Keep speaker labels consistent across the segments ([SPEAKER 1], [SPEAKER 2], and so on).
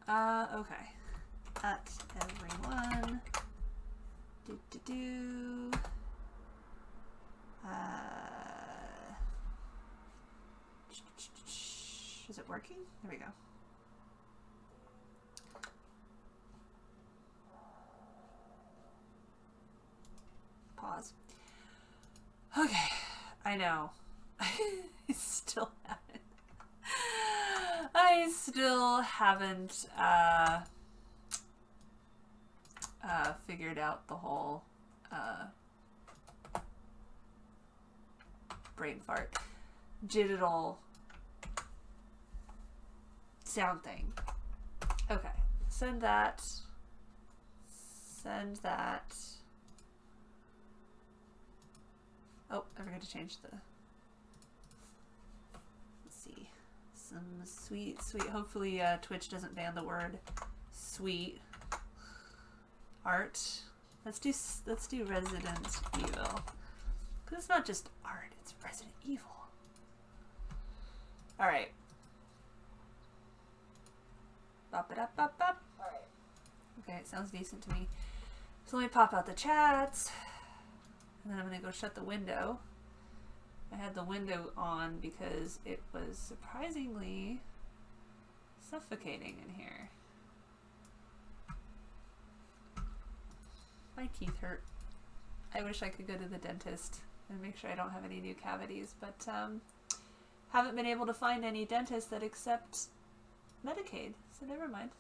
[SPEAKER 1] Okay. At everyone. Is it working? There we go. Pause. Okay, I know. I still haven't figured out the whole brain fart digital sound thing. Okay, send that. Send that. Oh, I forgot to change the. Let's see. Some sweet. Hopefully, Twitch doesn't ban the word sweet art. Let's do Resident Evil. Because it's not just art, it's Resident Evil. Alright. Bop it up, bop, bop. Alright. Okay, it sounds decent to me. So let me pop out the chats. And then I'm going to go shut the window. I had the window on because it was surprisingly suffocating in here. My teeth hurt. I wish I could go to the dentist and make sure I don't have any new cavities, but haven't been able to find any dentists that accept Medicaid, so never mind.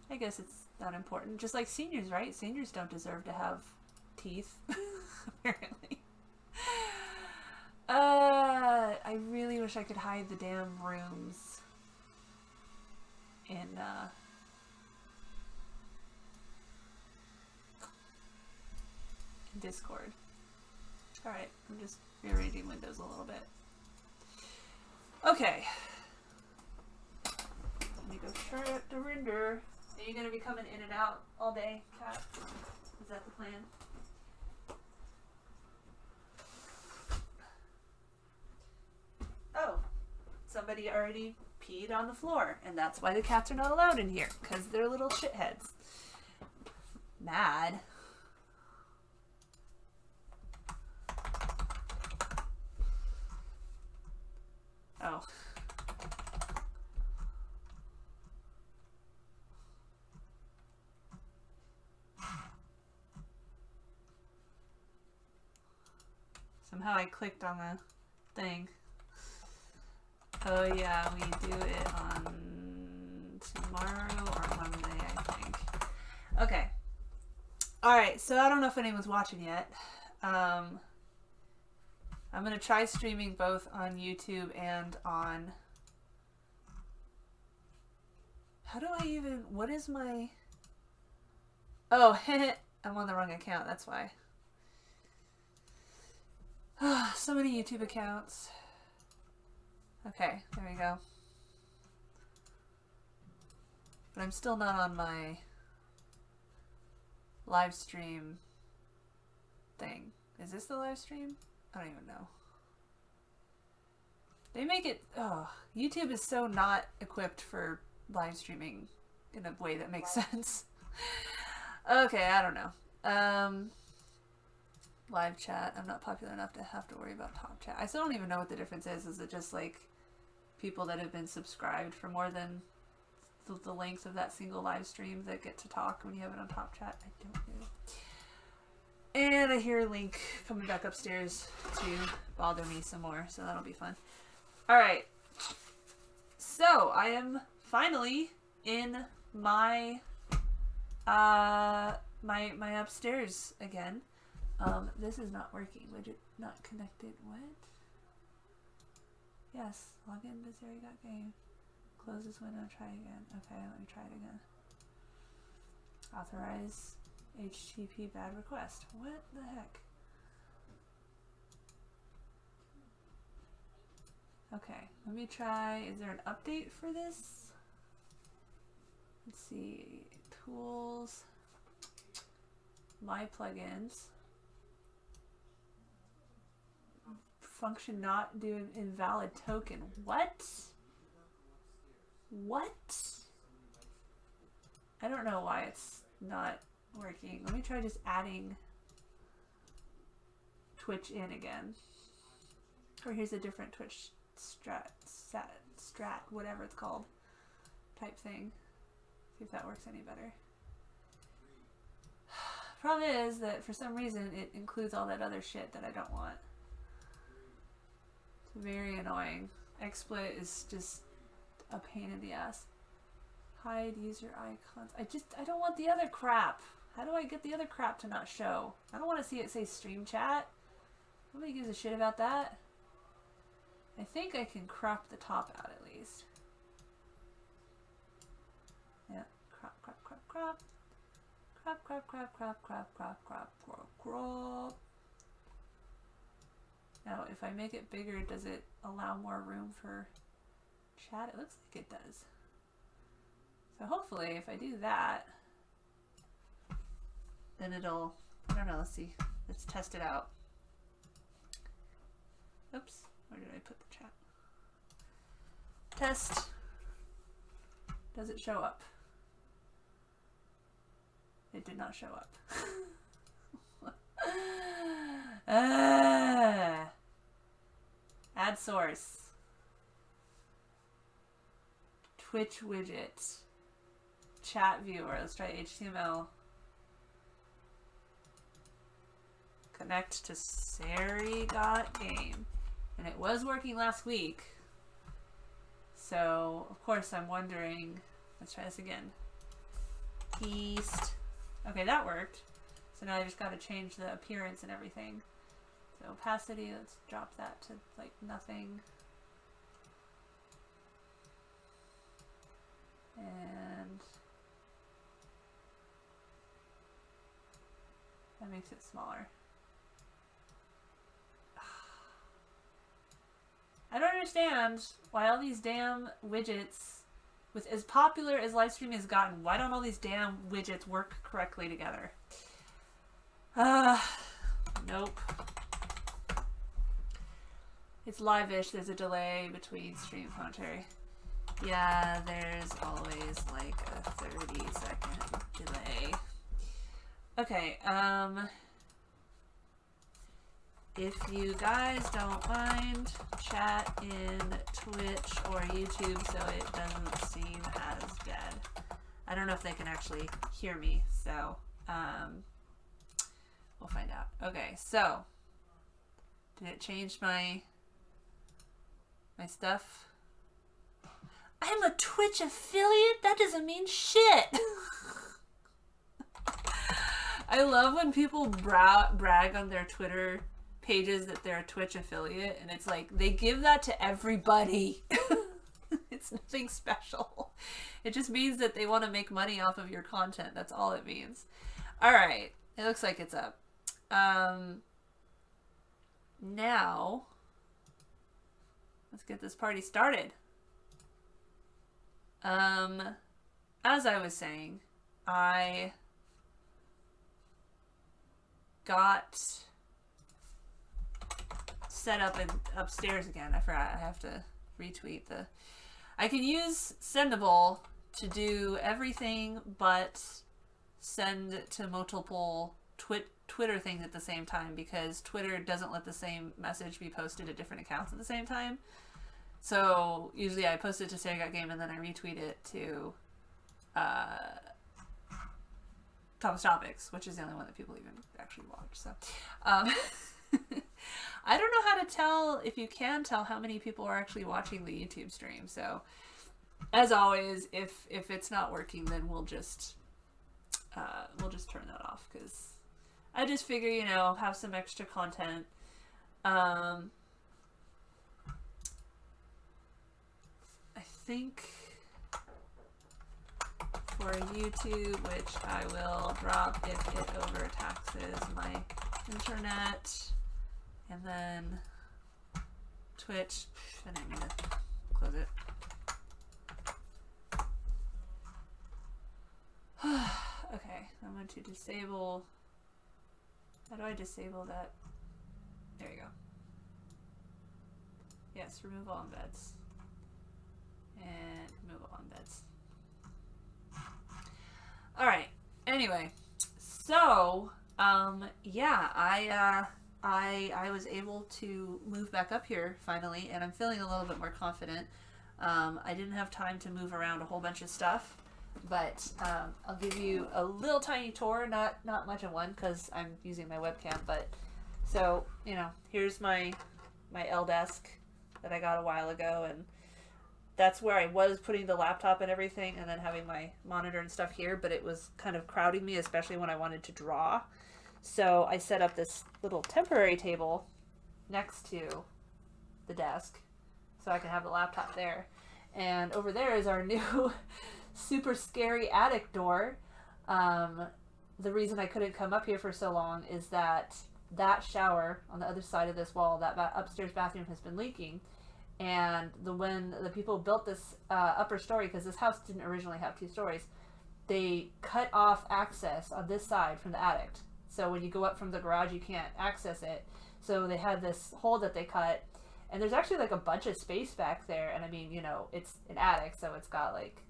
[SPEAKER 1] I guess it's not important. Just like seniors, right? Seniors don't deserve to have teeth, apparently. I really wish I could hide the damn rooms in Discord. Alright, I'm just rearranging windows a little bit. Okay. Let me go shut the render. Are you going to be coming in and out all day, Kat? Is that the plan? Oh, somebody already peed on the floor, and that's why the cats are not allowed in here, because they're little shitheads. Mad. Oh. Somehow I clicked on the thing. Oh yeah, we do it on tomorrow or Monday, I think. Okay. Alright, so I don't know if anyone's watching yet. I'm going to try streaming both on YouTube and on... How do I even... What is my... Oh, I'm on the wrong account, that's why. So many YouTube accounts. Okay, there we go. But I'm still not on my live stream thing. Is this the live stream? I don't even know. They make it... Oh, YouTube is so not equipped for live streaming in a way that makes sense. Okay, I don't know. Live chat. I'm not popular enough to have to worry about top chat. I still don't even know what the difference is. Is it just like people that have been subscribed for more than the length of that single live stream that get to talk when you have it on top chat? I don't know. And I hear Link coming back upstairs to bother me some more, so that'll be fun. Alright. So, I am finally in my my upstairs again. This is not working. Widget not connected. What? Yes. Log in to Zeri.game. Close this window. Try again. Okay, let me try it again. Authorize HTTP bad request. What the heck? Okay, let me try. Is there an update for this? Let's see. Tools. My plugins. Function not do an invalid token. What? What? I don't know why it's not working. Let me try just adding Twitch in again. Or here's a different Twitch strat, whatever it's called, type thing. See if that works any better. Problem is that for some reason it includes all that other shit that I don't want. It's very annoying. XSplit is just a pain in the ass. Hide user icons. I don't want the other crap. How do I get the other crap to not show? I don't want to see it say stream chat. Nobody gives a shit about that. I think I can crop the top out at least. Yeah, crop, crop, crop, crop. Crop, crop, crop, crop, crop, crop, crop, crop, crop. Now, if I make it bigger, does it allow more room for chat? It looks like it does. So hopefully, if I do that, then it'll, I don't know, let's see. Let's test it out. Oops, where did I put the chat? Test. Does it show up? It did not show up. Add source. Twitch widget. Chat viewer. Let's try HTML. Connect to Sari.game. And it was working last week. So, of course, I'm wondering. Let's try this again. East. Okay, that worked. So now I just got to change the appearance and everything. So opacity, let's drop that to like nothing. And that makes it smaller. I don't understand why all these damn widgets, with as popular as live streaming has gotten, why don't all these damn widgets work correctly together? Nope. It's live-ish, there's a delay between stream commentary. Yeah, there's always like a 30-second delay. Okay, if you guys don't mind, chat in Twitch or YouTube so it doesn't seem as dead. I don't know if they can actually hear me, so we'll find out. Okay, so did it change my stuff? I'm a Twitch affiliate? That doesn't mean shit. I love when people brag on their Twitter pages that they're a Twitch affiliate, and it's like they give that to everybody. It's nothing special. It just means that they want to make money off of your content. That's all it means. All right, it looks like it's up. Now let's get this party started. As I was saying, I got set up upstairs again. I forgot. I have to retweet the. I can use Sendable to do everything but send to multiple Twitter things at the same time, because Twitter doesn't let the same message be posted to different accounts at the same time. So usually I post it to Sari.game and then I retweet it to Thomas Topics, which is the only one that people even actually watch. So I don't know how to tell, if you can tell, how many people are actually watching the YouTube stream. So as always, if it's not working, then we'll just turn that off, because I just figure, you know, have some extra content. I think for YouTube, which I will drop if it overtaxes my internet, and then Twitch, I didn't mean to close it. Okay, I'm going to disable. How do I disable that? There you go. Yes, remove all embeds. And remove all embeds. anyway, so yeah, I was able to move back up here finally, and I'm feeling a little bit more confident. I didn't have time to move around a whole bunch of stuff, but I'll give you a little tiny tour, not much of one because I'm using my webcam. But so here's my L desk that I got a while ago, and that's where I was putting the laptop and everything, and then having my monitor and stuff here. But it was kind of crowding me, especially when I wanted to draw. So I set up this little temporary table next to the desk so I can have the laptop there. And over there is our new super scary attic door. The reason I couldn't come up here for so long is that shower on the other side of this wall, that upstairs bathroom, has been leaking. And when the people built this upper story, because this house didn't originally have 2 stories, they cut off access on this side from the attic. So when you go up from the garage, you can't access it. So they had this hole that they cut, and there's actually like a bunch of space back there. And I mean, it's an attic, so it's got like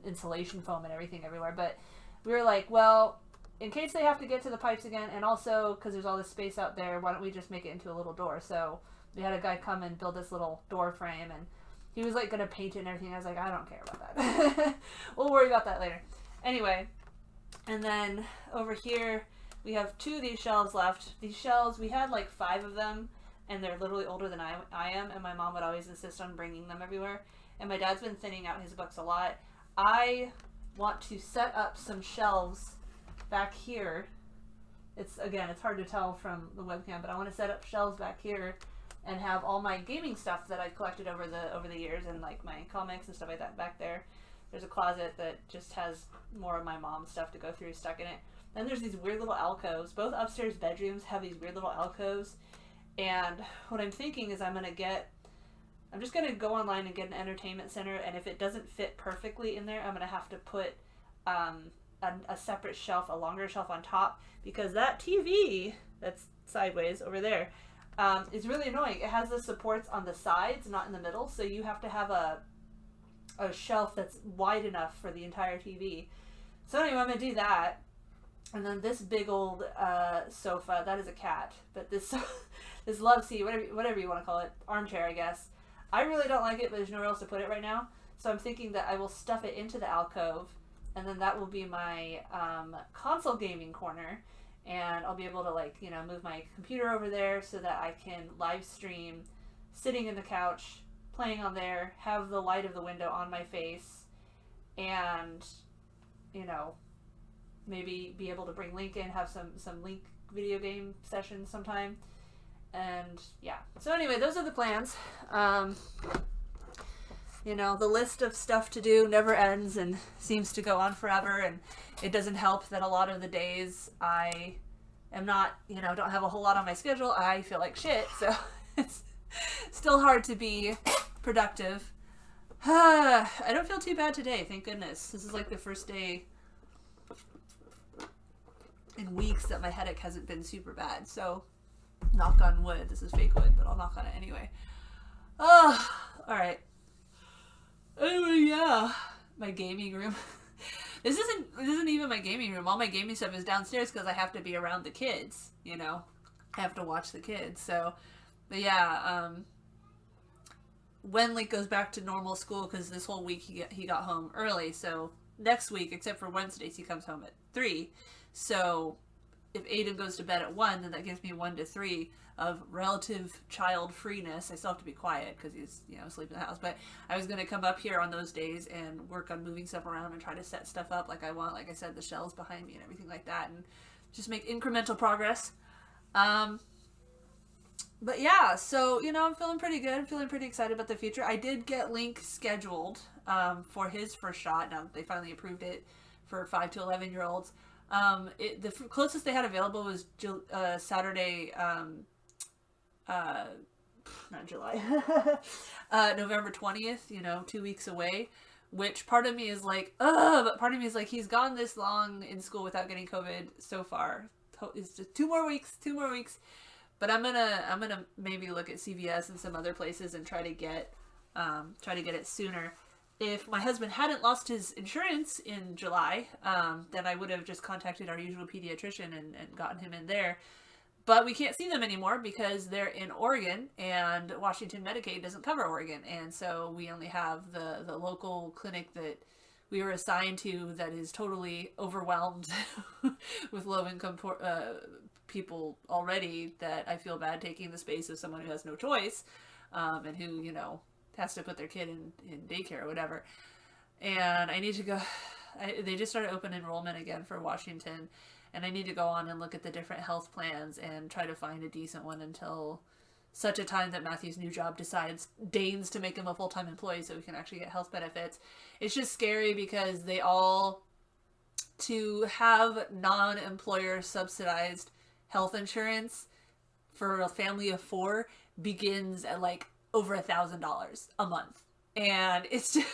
[SPEAKER 1] insulation foam and everything everywhere. But we were like, well, in case they have to get to the pipes again, and also because there's all this space out there, why don't we just make it into a little door? So we had a guy come and build this little door frame, and he was like gonna paint it and everything. I was like, I don't care about that. We'll worry about that later. Anyway, and then over here we have 2 of these shelves left. These shelves, we had like 5 of them, and they're literally older than I am, and my mom would always insist on bringing them everywhere. And my dad's been thinning out his books a lot. I want to set up some shelves back here. It's hard to tell from the webcam, but I want to set up shelves back here and have all my gaming stuff that I've collected over the years, and like my comics and stuff like that back there. There's a closet that just has more of my mom's stuff to go through stuck in it. Then there's these weird little alcoves. Both upstairs bedrooms have these weird little alcoves. And what I'm thinking is I'm just going to go online and get an entertainment center, and if it doesn't fit perfectly in there, I'm going to have to put a separate shelf, a longer shelf on top, because that TV that's sideways over there is really annoying. It has the supports on the sides, not in the middle, so you have to have a shelf that's wide enough for the entire TV. So anyway, I'm going to do that. And then this big old sofa, that is a cat, but this love seat, whatever you want to call it, armchair, I guess. I really don't like it, but there's nowhere else to put it right now. So I'm thinking that I will stuff it into the alcove, and then that will be my console gaming corner, and I'll be able to move my computer over there so that I can live stream sitting in the couch, playing on there, have the light of the window on my face, and maybe be able to bring Link in, have some Link video game sessions sometime. And yeah, so anyway, those are the plans. The list of stuff to do never ends and seems to go on forever, and it doesn't help that a lot of the days I am not, don't have a whole lot on my schedule. I feel like shit, so it's still hard to be productive. I don't feel too bad today, thank goodness. This is like the first day in weeks that my headache hasn't been super bad, so knock on wood. This is fake wood, but I'll knock on it anyway. Oh, alright. Anyway, yeah. My gaming room. This isn't even my gaming room. All my gaming stuff is downstairs because I have to be around the kids, I have to watch the kids, so, but yeah, when Link goes back to normal school, because this whole week he got home early, so next week, except for Wednesdays, he comes home at 3, so if Aiden goes to bed at 1, then that gives me 1 to 3 of relative child freeness. I still have to be quiet because he's, asleep in the house. But I was going to come up here on those days and work on moving stuff around and try to set stuff up like I want. Like I said, the shelves behind me and everything like that. And just make incremental progress. But yeah, so, I'm feeling pretty good. I'm feeling pretty excited about the future. I did get Link scheduled for his first shot. Now they finally approved it for 5 to 11-year-olds. The closest they had available was Saturday, not July, November 20th, 2 weeks away, which part of me is like, ugh, but part of me is like, he's gone this long in school without getting COVID so far. It's just 2 more weeks, but I'm gonna maybe look at CVS and some other places and try to get it sooner. if my husband hadn't lost his insurance in July, then I would have just contacted our usual pediatrician and gotten him in there. But we can't see them anymore because they're in Oregon, and Washington Medicaid doesn't cover Oregon. And so we only have the local clinic that we were assigned to that is totally overwhelmed with low-income people already, that I feel bad taking the space of someone who has no choice, and who, you know, has to put their kid in daycare or whatever. And I need to go... they just started open enrollment again for Washington, and I need to go on and look at the different health plans and try to find a decent one until such a time that Matthew's new job deigns to make him a full-time employee so we can actually get health benefits. It's just scary because they all, to have non-employer subsidized health insurance for a family of 4 begins at like over $1,000 a month. And it's just,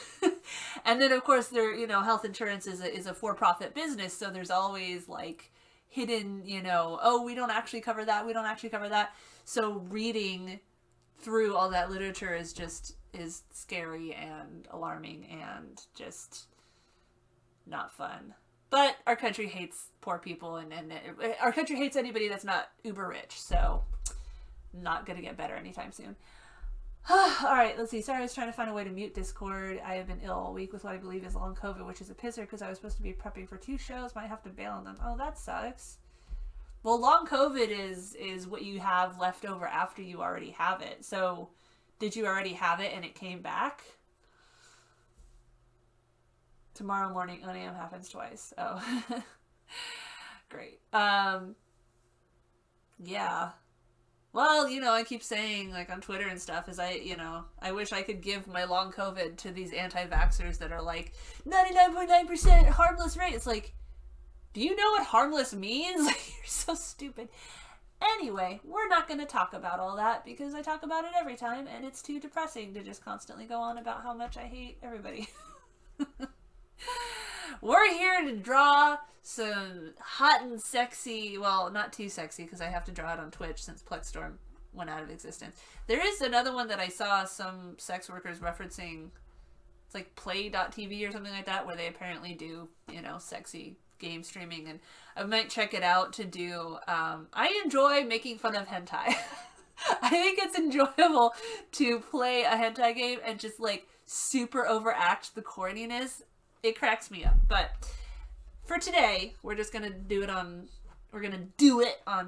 [SPEAKER 1] and then of course there, you know, health insurance is a for-profit business, so there's always like hidden, you know, oh, we don't actually cover that, we don't actually cover that. So reading through all that literature is scary and alarming and just not fun. But our country hates poor people, and our country hates anybody that's not uber rich, so not gonna get better anytime soon. Alright, let's see. Sorry, I was trying to find a way to mute Discord. I have been ill all week with what I believe is long COVID, which is a pisser because I was supposed to be prepping for 2 shows. Might have to bail on them. Oh, that sucks. Well, long COVID is what you have left over after you already have it. So, did you already have it and it came back? Tomorrow morning, 1 a.m. happens twice. Oh. Great. Yeah. Well, you know, I keep saying, like, on Twitter and stuff, is I wish I could give my long COVID to these anti-vaxxers that are like, 99.9% harmless rate. It's like, do you know what harmless means? Like, you're so stupid. Anyway, we're not going to talk about all that because I talk about it every time, and it's too depressing to just constantly go on about how much I hate everybody. We're here to draw some hot and sexy, well, not too sexy because I have to draw it on Twitch since Plexstorm went out of existence. There is another one that I saw some sex workers referencing. It's like play.tv or something like that, where they apparently do, you know, sexy game streaming, and I might check it out to do, I enjoy making fun of hentai. I think it's enjoyable to play a hentai game and just like super overact the corniness. It cracks me up. But for today, we're just gonna do it on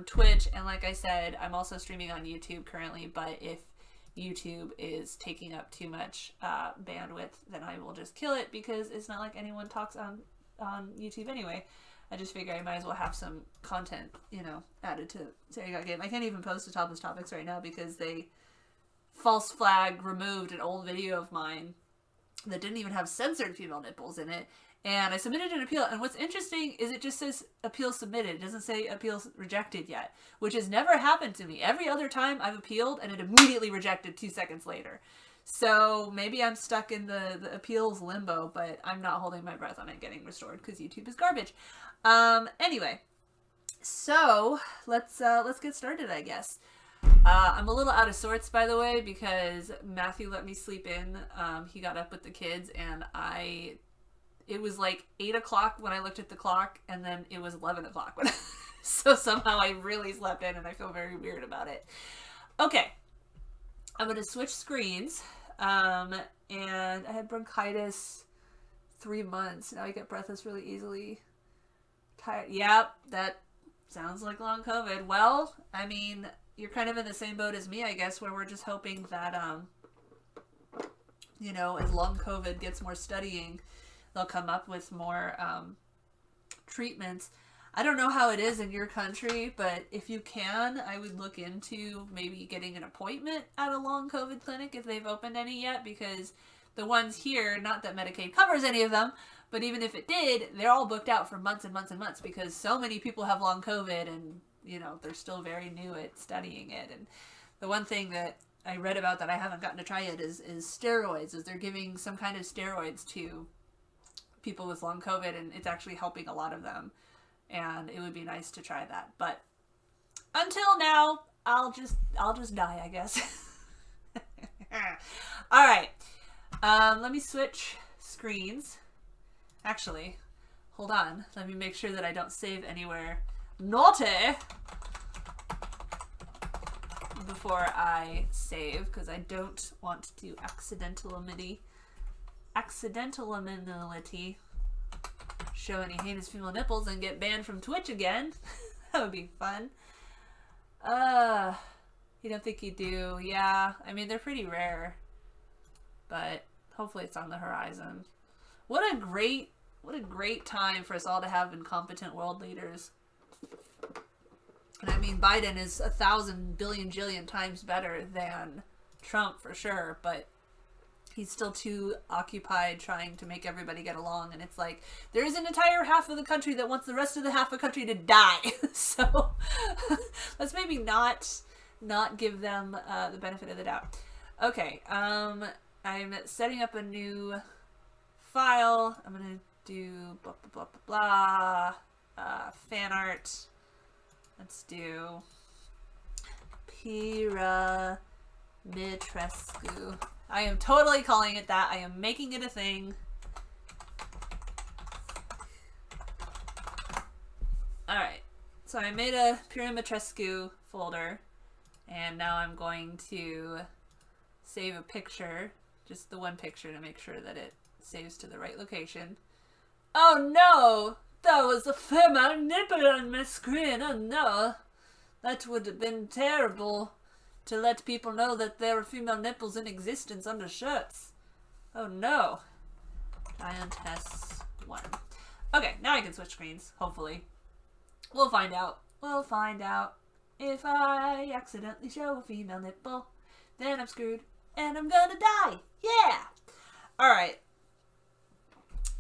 [SPEAKER 1] Twitch, and like I said, I'm also streaming on YouTube currently, but if YouTube is taking up too much bandwidth, then I will just kill it because it's not like anyone talks on YouTube anyway. I just figure I might as well have some content, you know, added to Say I Got Game. I can't even post to Topless Topics right now because they false flag removed an old video of mine that didn't even have censored female nipples in it, and I submitted an appeal, and what's interesting is it just says appeal submitted. It doesn't say appeal rejected yet, which has never happened to me. Every other time I've appealed and it immediately rejected 2 seconds later. So maybe I'm stuck in the appeals limbo, but I'm not holding my breath on it getting restored because YouTube is garbage. Anyway, so let's get started, I guess. I'm a little out of sorts, by the way, because Matthew let me sleep in. He got up with the kids, and it was like 8 o'clock when I looked at the clock, and then it was 11 o'clock when so somehow I really slept in, and I feel very weird about it. Okay, I'm going to switch screens, and I had bronchitis 3 months. Now I get breathless really easily. Tired. Yep, that sounds like long COVID. Well, I mean, you're kind of in the same boat as me, I guess, where we're just hoping that, you know, as long COVID gets more studying, they'll come up with more treatments. I don't know how it is in your country, but if you can, I would look into maybe getting an appointment at a long COVID clinic if they've opened any yet, because the ones here, not that Medicaid covers any of them, but even if it did, they're all booked out for months and months and months because so many people have long COVID and, you know, they're still very new at studying it. And the one thing that I read about that I haven't gotten to try yet is steroids, is they're giving some kind of steroids to people with long COVID, and it's actually helping a lot of them. And it would be nice to try that. But until now, I'll just die, I guess. All right. Let me switch screens. Actually, hold on. Let me make sure that I don't save anywhere naughty before I save, because I don't want to accidentally show any heinous female nipples and get banned from Twitch again. That would be fun. You don't think you do? Yeah, I mean, they're pretty rare, but hopefully it's on the horizon. What a great time for us all to have incompetent world leaders. And I mean, Biden is 1,000 billion jillion times better than Trump for sure, but he's still too occupied trying to make everybody get along. And it's like, there's an entire half of the country that wants the rest of the half of the country to die. So let's maybe not give them the benefit of the doubt. Okay, I'm setting up a new file. I'm gonna do blah blah blah blah fan art. Let's do Pira Mitrescu. I am totally calling it that. I am making it a thing. Alright, so I made a Pira Mitrescu folder, and now I'm going to save a picture, just the one picture, to make sure that it saves to the right location. Oh no! That was a female nipple on my screen. Oh no! That would have been terrible, to let people know that there are female nipples in existence under shirts. Oh no. Giantess 1. Okay, now I can switch screens, hopefully. We'll find out. We'll find out. If I accidentally show a female nipple, then I'm screwed and I'm gonna die. Yeah! Alright.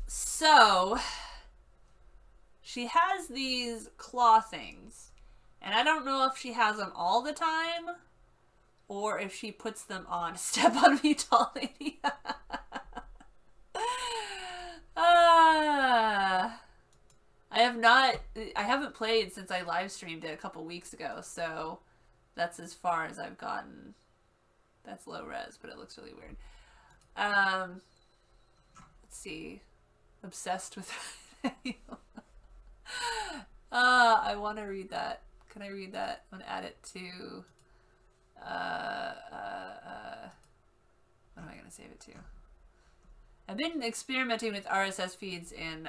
[SPEAKER 1] So, she has these claw things, and I don't know if she has them all the time, or if she puts them on. Step on me, tall lady. I haven't played since I live streamed it a couple weeks ago, so that's as far as I've gotten. That's low res, but it looks really weird. Let's see. Obsessed with I want to read that. Can I read that? I'm gonna add it to what am I gonna save it to? I've been experimenting with RSS feeds in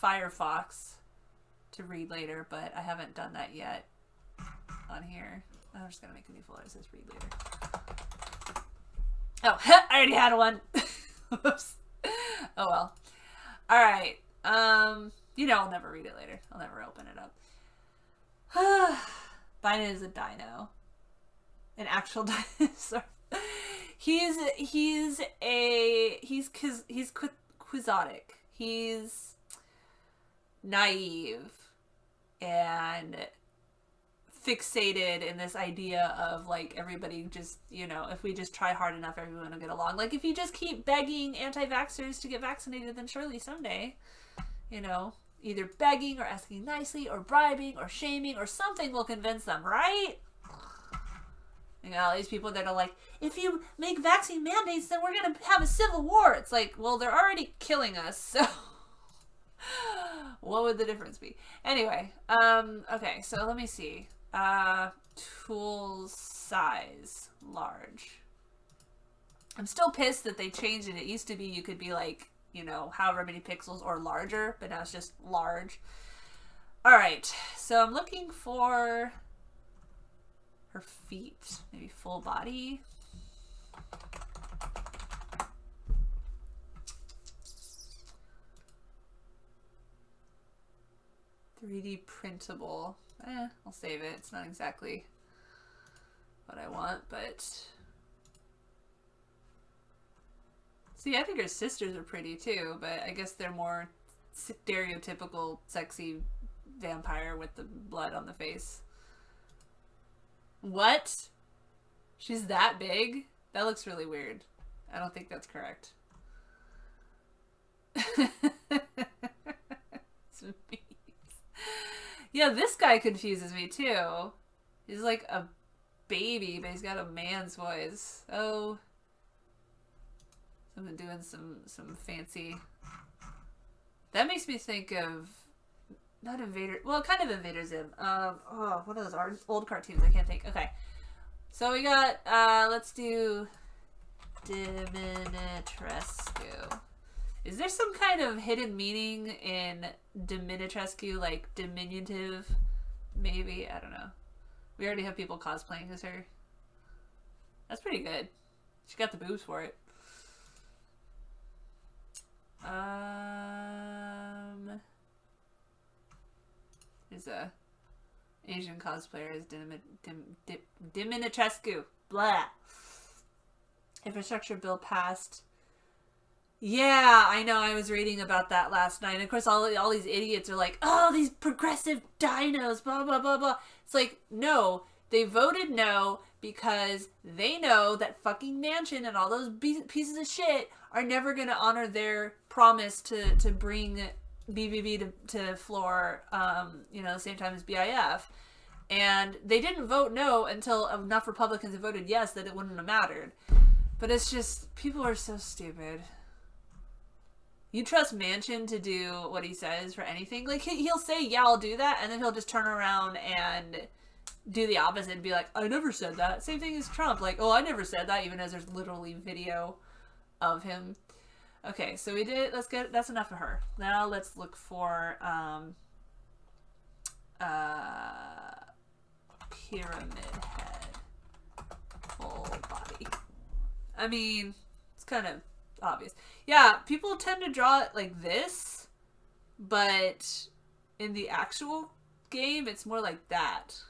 [SPEAKER 1] Firefox to read later, but I haven't done that yet on here. I'm just gonna make a new folder that says read later. Oh, I already had one. Whoops. Oh well. Alright. You know, I'll never read it later. I'll never open it up. Biden is a dino. An actual dinosaur. He's quixotic. He's naive and fixated in this idea of, like, everybody just, you know, if we just try hard enough, everyone will get along. Like, if you just keep begging anti-vaxxers to get vaccinated, then surely someday, you know, either begging or asking nicely or bribing or shaming or something will convince them, right? You know, all these people that are like, if you make vaccine mandates, then we're going to have a civil war. It's like, well, they're already killing us, so what would the difference be? Anyway, okay, so let me see. Tools size, large. I'm still pissed that they changed it. It used to be you could be like, you know, however many pixels or larger, but now it's just large. Alright, so I'm looking for her feet, maybe full body. "3D printable." I'll save it. It's not exactly what I want, but... See, I think her sisters are pretty too, but I guess they're more stereotypical sexy vampire with the blood on the face. What? She's that big? That looks really weird. I don't think that's correct. Yeah, this guy confuses me too. He's like a baby, but he's got a man's voice. Oh. Someone doing some fancy. That makes me think of not Invader. Well, kind of Invader Zim. What are those old cartoons? I can't think. Okay, so we got. Let's do Diminitrescu. Is there some kind of hidden meaning in Diminitrescu, like diminutive? Maybe, I don't know. We already have people cosplaying as her. That's pretty good. She got the boobs for it. There's a Asian cosplayer as Diminitrescu. Blah. Infrastructure bill passed. Yeah, I know. I was reading about that last night. And of course, all these idiots are like, oh, these progressive dinos, blah, blah, blah, blah. It's like, no. They voted no because they know that fucking Manchin and all those pieces of shit are never going to honor their promise to bring BBB to floor, the same time as BIF. And they didn't vote no until enough Republicans have voted yes that it wouldn't have mattered. But it's just, people are so stupid. You trust Manchin to do what he says for anything? Like, he'll say, yeah, I'll do that, and then he'll just turn around and do the opposite and be like, I never said that. Same thing as Trump. Like, oh, I never said that, even as there's literally video of him. Okay, so we did, that's enough of her. Now let's look for, pyramid head. Full body. I mean, it's kind of obvious. Yeah, people tend to draw it like this, but in the actual game, it's more like that.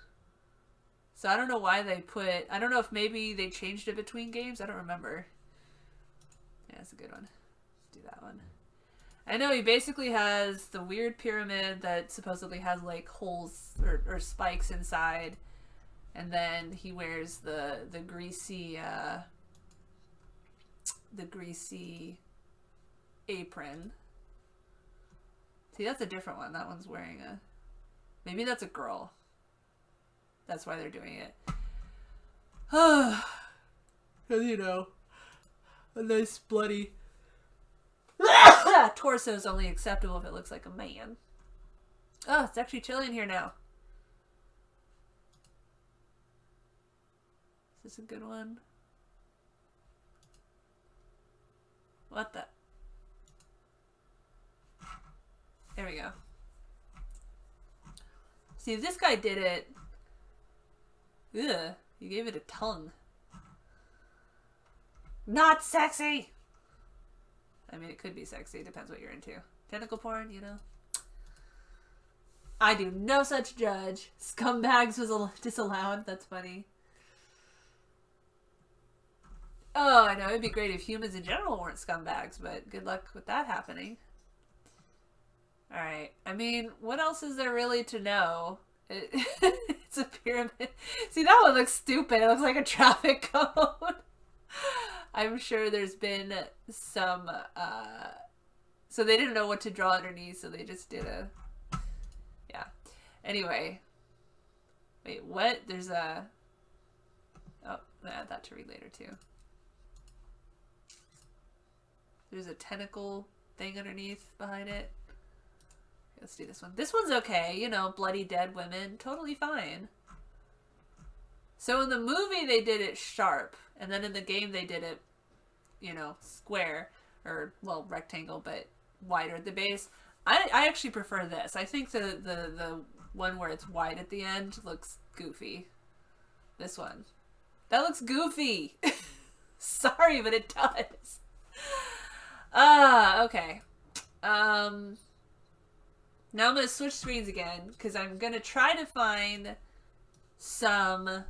[SPEAKER 1] So I don't know why they I don't know if maybe they changed it between games. I don't remember. Yeah, that's a good one. Let's do that one. I know he basically has the weird pyramid that supposedly has like holes or spikes inside. And then he wears the greasy apron. See, that's a different one. That one's wearing maybe that's a girl. That's why they're doing it. Because, a nice bloody torso is only acceptable if it looks like a man. Oh, it's actually chilly in here now. Is this a good one? What the? There we go. See, if this guy did it... Ugh, you gave it a tongue. Not sexy! I mean, it could be sexy. It depends what you're into. Tentacle porn, I do no such judge. Scumbags was disallowed. That's funny. Oh, I know. It'd be great if humans in general weren't scumbags, but good luck with that happening. Alright. I mean, what else is there really to know? It's a pyramid. See, that one looks stupid. It looks like a traffic cone. I'm sure there's been some, so they didn't know what to draw underneath, so they just did yeah. Anyway. Wait, what? There's oh, I'm gonna add that to read later, too. There's a tentacle thing underneath behind it. Let's do this one. This one's okay. Bloody dead women. Totally fine. So in the movie, they did it sharp. And then in the game, they did it, square. Or, well, rectangle, but wider at the base. I actually prefer this. I think the one where it's wide at the end looks goofy. This one. That looks goofy. Sorry, but it does. Okay. Now I'm going to switch screens again, because I'm going to try to find some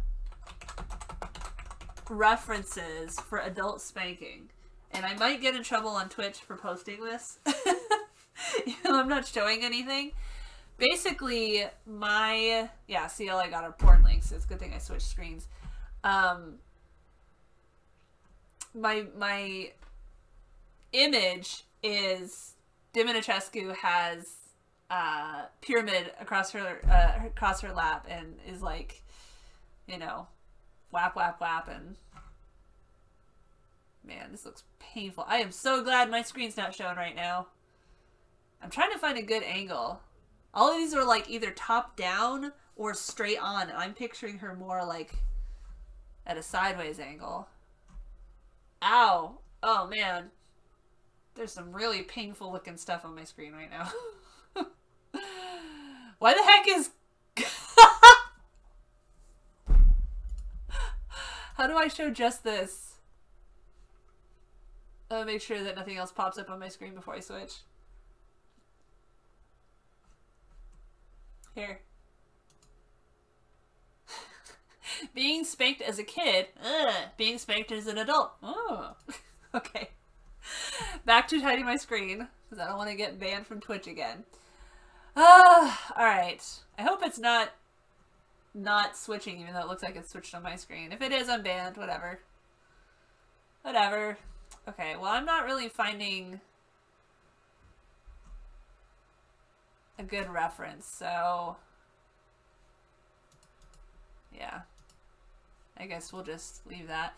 [SPEAKER 1] references for adult spanking. And I might get in trouble on Twitch for posting this. I'm not showing anything. Basically, see how I got our porn links. It's a good thing I switched screens. My image is Diminitrescu has pyramid across her lap and is like, whap whap whap, and Man, this looks painful. I am so glad my screen's not showing right now. I'm trying to find a good angle. All of these are like either top down or straight on. I'm picturing her more like at a sideways angle. Ow. Oh man. There's some really painful looking stuff on my screen right now. Why the heck is... How do I show just this? I'll make sure that nothing else pops up on my screen before I switch. Here. Being spanked as a kid. Being spanked as an adult. Oh. Okay. Back to hiding my screen, because I don't want to get banned from Twitch again. Alright. I hope it's not switching, even though it looks like it's switched on my screen. If it is, I'm banned. Whatever. Whatever. Okay, well, I'm not really finding a good reference, so... yeah. I guess we'll just leave that.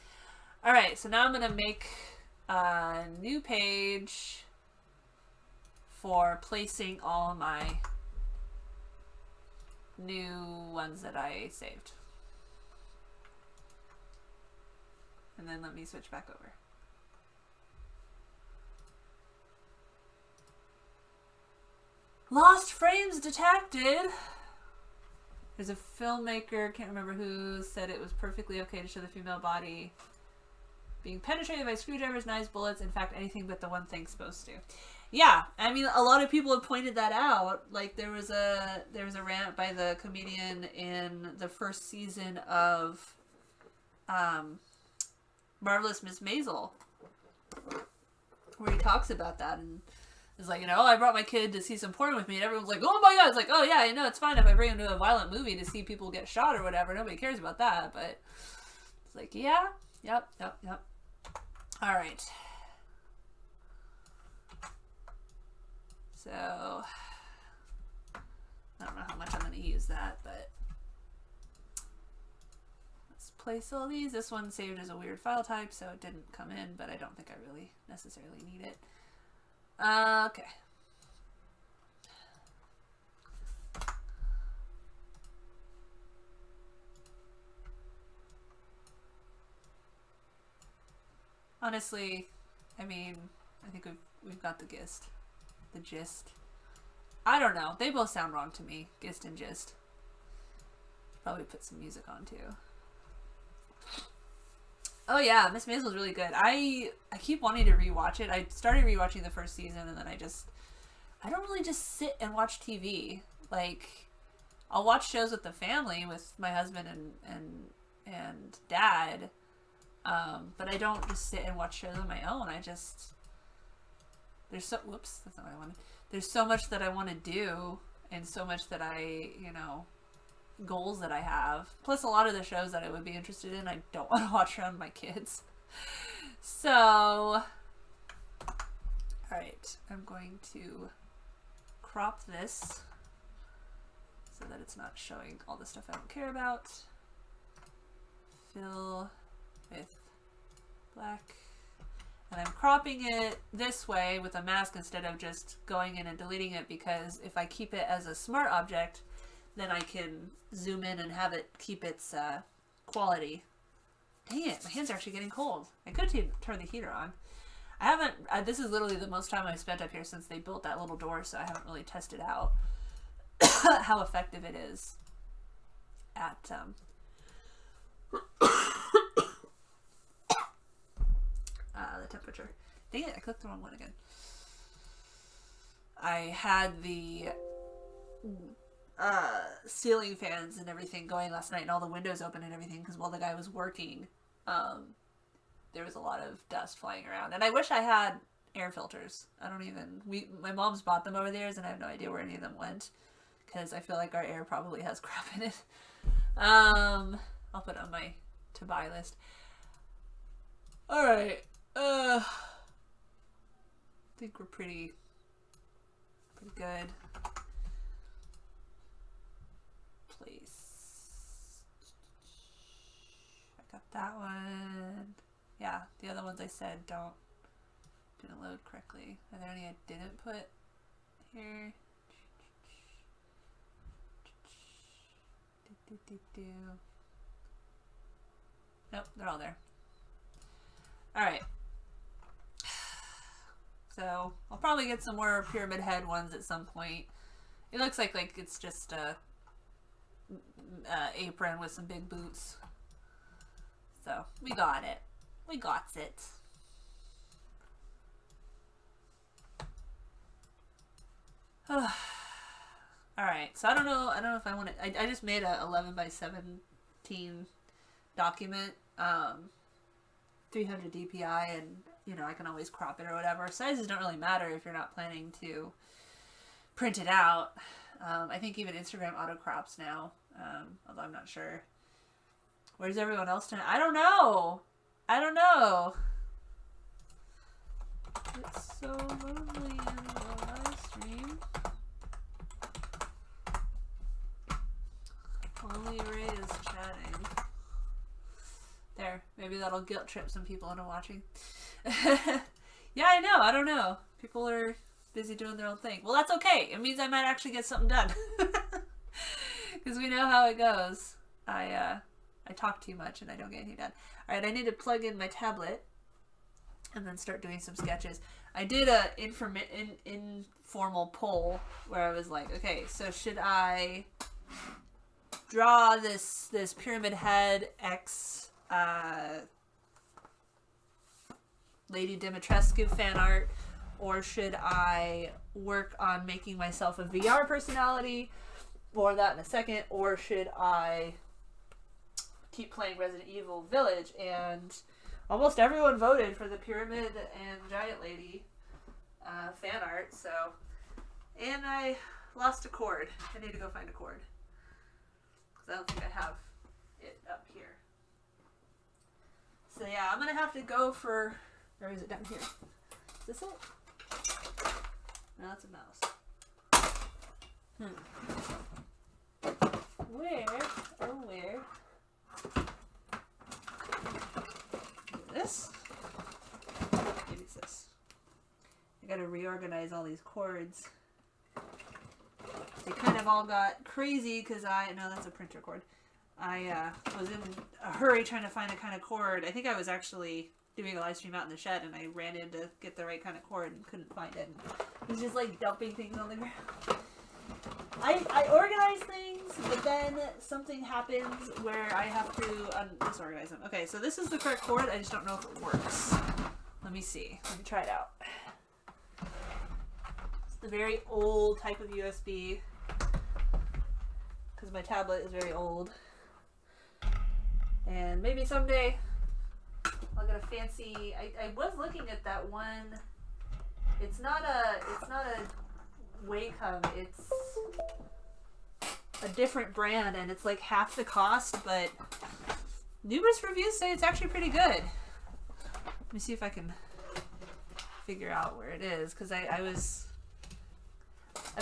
[SPEAKER 1] Alright, so now I'm going to make a new page for placing all my new ones that I saved. And then let me switch back over. Lost frames detected. There's a filmmaker, can't remember who, said it was perfectly okay to show the female body being penetrated by screwdrivers, knives, bullets, in fact, anything but the one thing supposed to. Yeah, I mean, a lot of people have pointed that out. Like, there was a rant by the comedian in the first season of Marvelous Miss Maisel, where he talks about that, and is like, you know, I brought my kid to see some porn with me, and everyone's like, oh my god. It's like, oh yeah, you know, it's fine if I bring him to a violent movie to see people get shot or whatever. Nobody cares about that. But it's like, yeah, yep. All right. So I don't know how much I'm going to use that, but let's place all these. This one saved as a weird file type, so it didn't come in, but I don't think I really necessarily need it. Okay. Honestly, I mean, I think we've got the gist. The gist. I don't know. They both sound wrong to me. Gist and gist. Probably put some music on too. Oh yeah, Miss Maisel's really good. I keep wanting to rewatch it. I started rewatching the first season, and then I don't really just sit and watch TV. Like, I'll watch shows with the family, with my husband and dad. But I don't just sit and watch shows on my own. Whoops, that's not what I wanted. There's so much that I want to do, and so much that goals that I have. Plus, a lot of the shows that I would be interested in, I don't want to watch around my kids. So, alright, I'm going to crop this so that it's not showing all the stuff I don't care about. Fill with black. And I'm cropping it this way with a mask instead of just going in and deleting it, because if I keep it as a smart object, then I can zoom in and have it keep its quality. Dang it, my hands are actually getting cold. I could turn the heater on. I haven't, this is literally the most time I've spent up here since they built that little door, so I haven't really tested out how effective it is at the temperature. Dang it, I clicked the wrong one again. I had the ceiling fans and everything going last night, and all the windows open and everything, because while the guy was working, there was a lot of dust flying around. And I wish I had air filters. My mom's bought them over the years, and I have no idea where any of them went, because I feel like our air probably has crap in it. I'll put it on my to buy list. Alright. I think we're pretty good. Place. I got that one. Yeah, the other ones I said didn't load correctly. Are there any I didn't put here? Nope, they're all there. Alright. So, I'll probably get some more pyramid head ones at some point. It looks like it's just a apron with some big boots. So, we got it. We got it. Alright, so I don't know if I want to, I just made a 11 by 17 document, 300 DPI, and, you know, I can always crop it or whatever. Sizes don't really matter if you're not planning to print it out. I think even Instagram auto crops now, although I'm not sure. Where's everyone else tonight? I don't know! I don't know! It's so lonely in the live stream. Only Ray is chatting. There, maybe that'll guilt trip some people into watching. Yeah, I know, I don't know. People are busy doing their own thing. Well, that's okay. It means I might actually get something done. Because we know how it goes. I talk too much and I don't get anything done. Alright, I need to plug in my tablet and then start doing some sketches. I did a informal poll where I was like, okay, so should I draw this pyramid head X Lady Dimitrescu fan art, or should I work on making myself a VR personality? More of that in a second. Or should I keep playing Resident Evil Village? And almost everyone voted for the Pyramid and Giant Lady fan art. So, and I lost a cord. I need to go find a cord, because I don't think I have it up here. So yeah, I'm gonna have to go for, or is it down here? Is this it? No, that's a mouse. Where? Oh, where? This? Maybe it's this. I gotta reorganize all these cords. They kind of all got crazy because no, that's a printer cord. I was in a hurry trying to find the kind of cord. I think I was actually doing a live stream out in the shed and I ran in to get the right kind of cord and couldn't find it. It was just like dumping things on the ground. I organize things, but then something happens where I have to disorganize them. Okay, so this is the correct cord. I just don't know if it works. Let me see. Let me try it out. It's the very old type of USB, because my tablet is very old. And maybe someday I'll get a fancy. I was looking at that one. It's not a Wacom. It's a different brand, and it's like half the cost. But numerous reviews say it's actually pretty good. Let me see if I can figure out where it is, because I've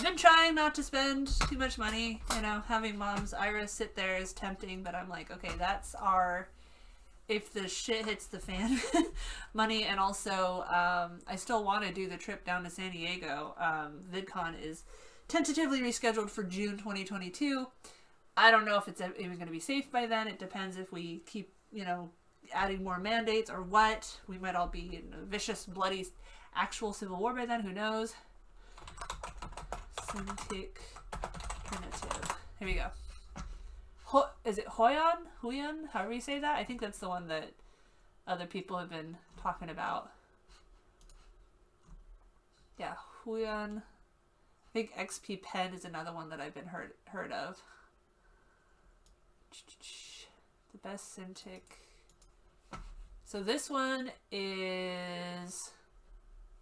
[SPEAKER 1] been trying not to spend too much money. You know, having Mom's Iris sit there is tempting, but I'm like, okay, that's our, if the shit hits the fan money. And also, I still want to do the trip down to San Diego. VidCon is tentatively rescheduled for June 2022. I don't know if it's even going to be safe by then. It depends if we keep, you know, adding more mandates or what. We might all be in a vicious, bloody, actual civil war by then. Who knows? Cintiq alternative. Here we go. Is it Huion? Huion? However you say that? I think that's the one that other people have been talking about. Yeah, Huion. I think XP Pen is another one that I've been heard of. The best Cintiq. So this one is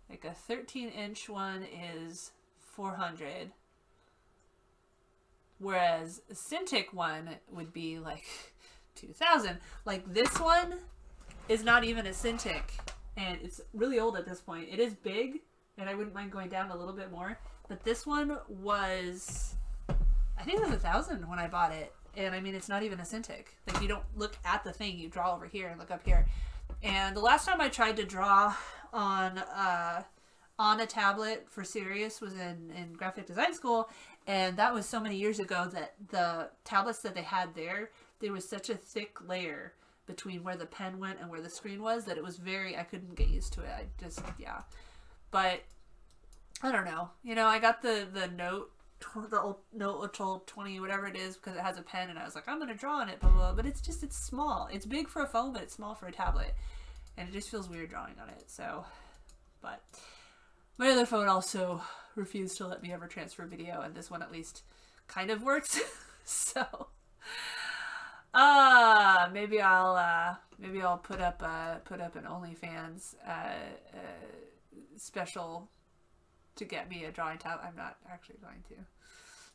[SPEAKER 1] like a 13-inch one is 400, whereas a Cintiq one would be like 2,000. Like this one is not even a Cintiq, and it's really old at this point. It is big, and I wouldn't mind going down a little bit more, but this one was, I think it was 1,000 when I bought it. And I mean, it's not even a Cintiq. Like, you don't look at the thing, you draw over here and look up here. And the last time I tried to draw on a tablet for serious was in graphic design school, and that was so many years ago that the tablets that they had there was such a thick layer between where the pen went and where the screen was that it was I couldn't get used to it. I just, yeah. But I don't know. You know, I got the Note, the old Note 20, whatever it is, because it has a pen, and I was like, I'm going to draw on it, blah, blah, blah. But it's small. It's big for a phone, but it's small for a tablet. And it just feels weird drawing on it. So, but my other phone also refused to let me ever transfer video, and this one at least kind of works. So, maybe I'll put up an OnlyFans special to get me a drawing tab. I'm not actually going to.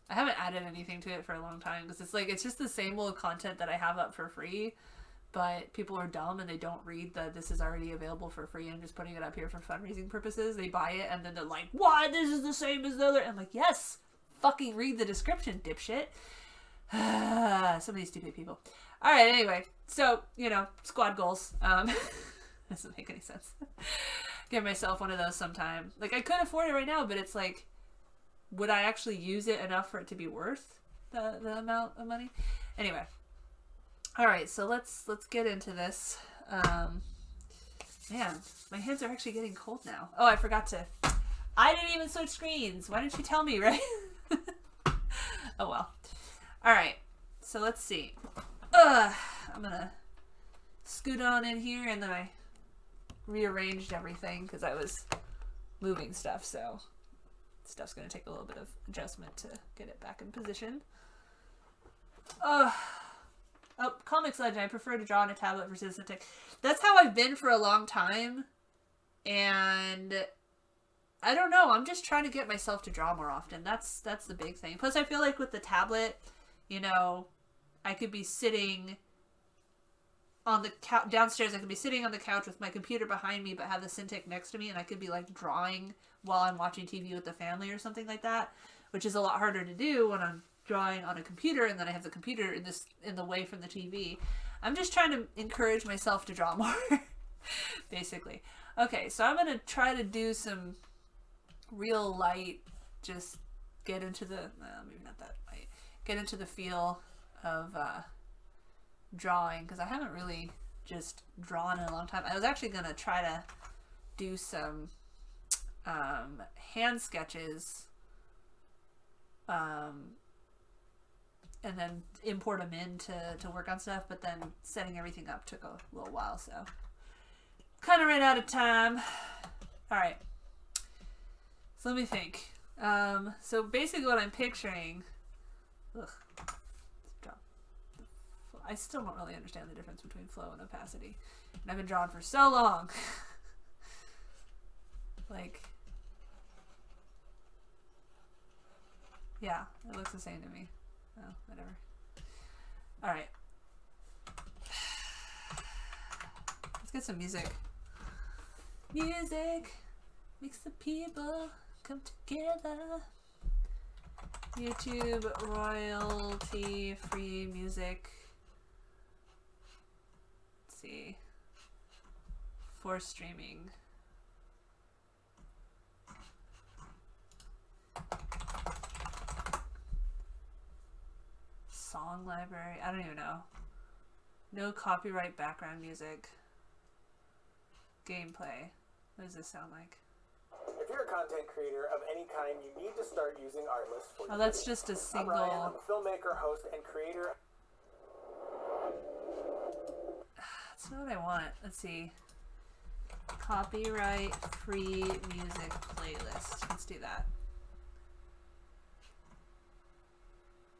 [SPEAKER 1] I haven't added anything to it for a long time because it's just the same old content that I have up for free, but people are dumb and they don't read that this is already available for free. I'm just putting it up here for fundraising purposes. They buy it and then they're like, "What? This is the same as the other." I'm like, yes, fucking read the description, dipshit. Some of these stupid people. All right, anyway, so, you know, squad goals. Doesn't make any sense. Give myself one of those sometime. Like, I could afford it right now, but it's like, would I actually use it enough for it to be worth the amount of money? Anyway. All right, so let's get into this. Man, my hands are actually getting cold now. Oh, I forgot to. I didn't even switch screens. Why didn't you tell me, right? Oh, well. All right, so let's see. I'm going to scoot on in here, and then I rearranged everything because I was moving stuff, so stuff's going to take a little bit of adjustment to get it back in position. Oh, Comics Legend. I prefer to draw on a tablet versus a tick. That's how I've been for a long time, and I don't know. I'm just trying to get myself to draw more often. That's the big thing. Plus, I feel like with the tablet, you know, I could be sitting on the couch downstairs. I could be sitting on the couch with my computer behind me, but have the Cintiq next to me, and I could be like drawing while I'm watching TV with the family or something like that, which is a lot harder to do when I'm drawing on a computer, and then I have the computer in the way from the TV. I'm just trying to encourage myself to draw more, basically. Okay, so I'm gonna try to do some real light. Just get into the maybe not that light. Get into the feel of drawing, because I haven't really just drawn in a long time. I was actually gonna try to do some hand sketches and then import them in to work on stuff, but then setting everything up took a little while, so kind of ran out of time. All right, so let me think. So basically what I'm picturing, I still don't really understand the difference between flow and opacity, and I've been drawing for so long. Like, yeah, it looks the same to me. Oh, whatever. All right. Let's get some music. Music makes the people come together. YouTube royalty free music. Let's see. For streaming. Song library. I don't even know. No copyright background music. Gameplay. What does this sound like?
[SPEAKER 2] If you're a content creator of any kind, you need to start using Artlist for
[SPEAKER 1] Oh, that's just a single.
[SPEAKER 2] I'm Ryan. I'm a filmmaker, host, and creator.
[SPEAKER 1] That's not what I want. Let's see. Copyright free music playlist. Let's do that.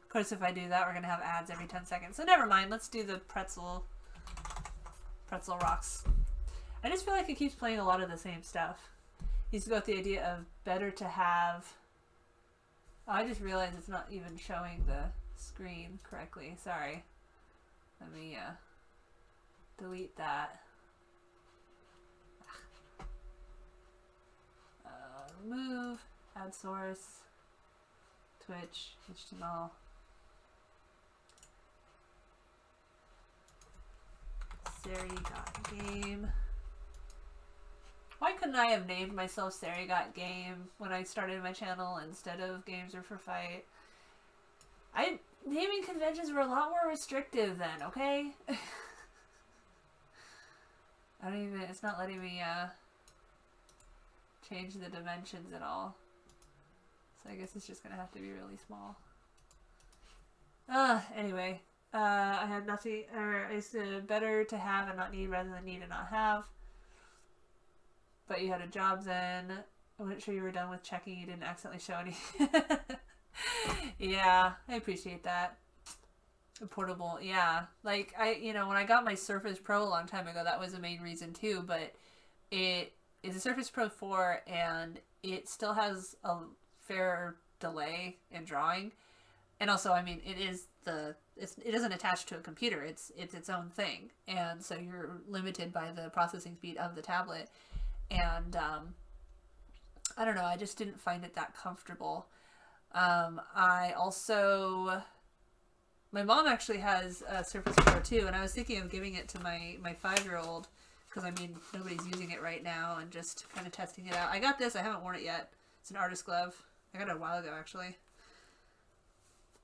[SPEAKER 1] Of course, if I do that, we're going to have ads every 10 seconds. So never mind. Let's do the Pretzel Rocks. I just feel like it keeps playing a lot of the same stuff. He's got the idea of better to have. Oh, I just realized it's not even showing the screen correctly. Sorry. Let me delete that. Remove, add source, Twitch, HTML. Serigot Game. Why couldn't I have named myself Serigot Game when I started my channel instead of Games Are for Fight? Naming conventions were a lot more restrictive then, okay? I don't even, it's not letting me change the dimensions at all. So I guess it's just gonna have to be really small. Anyway, I had nothing, or it's better to have and not need rather than need and not have. But you had a job then. I wasn't sure you were done with checking. You didn't accidentally show any. Yeah, I appreciate that. Portable, yeah. Like, when I got my Surface Pro a long time ago, that was the main reason too, but it is a Surface Pro 4 and it still has a fair delay in drawing. And also, I mean, it isn't attached to a computer. It's its own thing. And so you're limited by the processing speed of the tablet. And, I don't know, I just didn't find it that comfortable. I also, my mom actually has a Surface Pro 2, and I was thinking of giving it to my 5-year-old, because, I mean, nobody's using it right now, and just kind of testing it out. I got this, I haven't worn it yet. It's an artist glove. I got it a while ago, actually.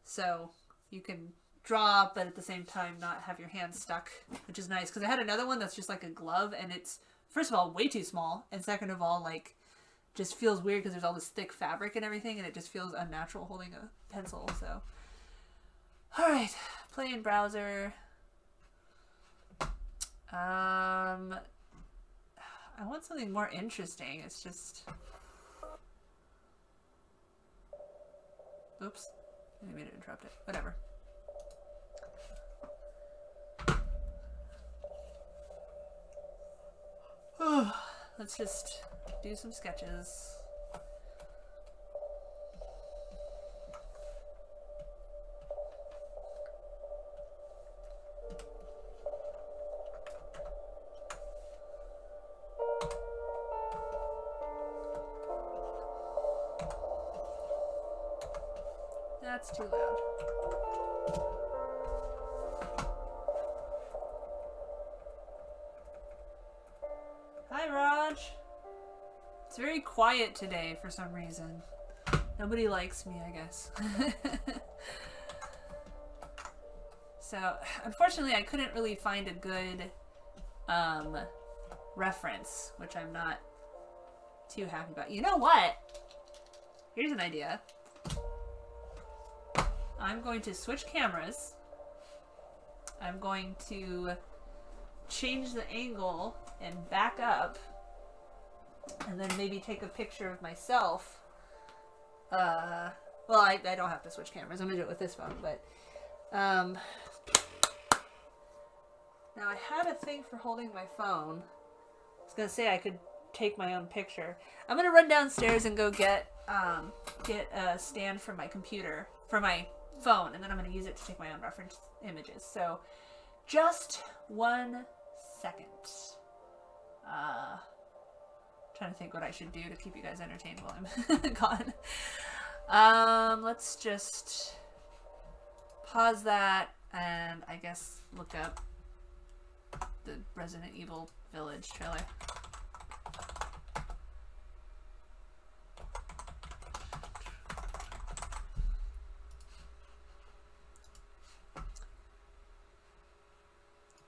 [SPEAKER 1] So, you can draw, but at the same time not have your hands stuck, which is nice, because I had another one that's just like a glove, and it's, first of all, way too small, and second of all, like, just feels weird because there's all this thick fabric and everything, and it just feels unnatural holding a pencil. So, all right, play in browser. I want something more interesting. It's just, oops, I didn't mean to interrupt it. Whatever. Let's just do some sketches. That's too loud. Hi, Raj. It's very quiet today for some reason. Nobody likes me, I guess. So, unfortunately, I couldn't really find a good reference, which I'm not too happy about. You know what? Here's an idea. I'm going to switch cameras. I'm going to change the angle and back up, and then maybe take a picture of myself. Well, I don't have to switch cameras. I'm gonna do it with this phone, but now I had a thing for holding my phone. I was gonna say I could take my own picture. I'm gonna run downstairs and go get a stand for my computer, for my phone, and then I'm gonna use it to take my own reference images. So just 1 second. Trying to think what I should do to keep you guys entertained while I'm gone. Let's just pause that and I guess look up the Resident Evil Village trailer.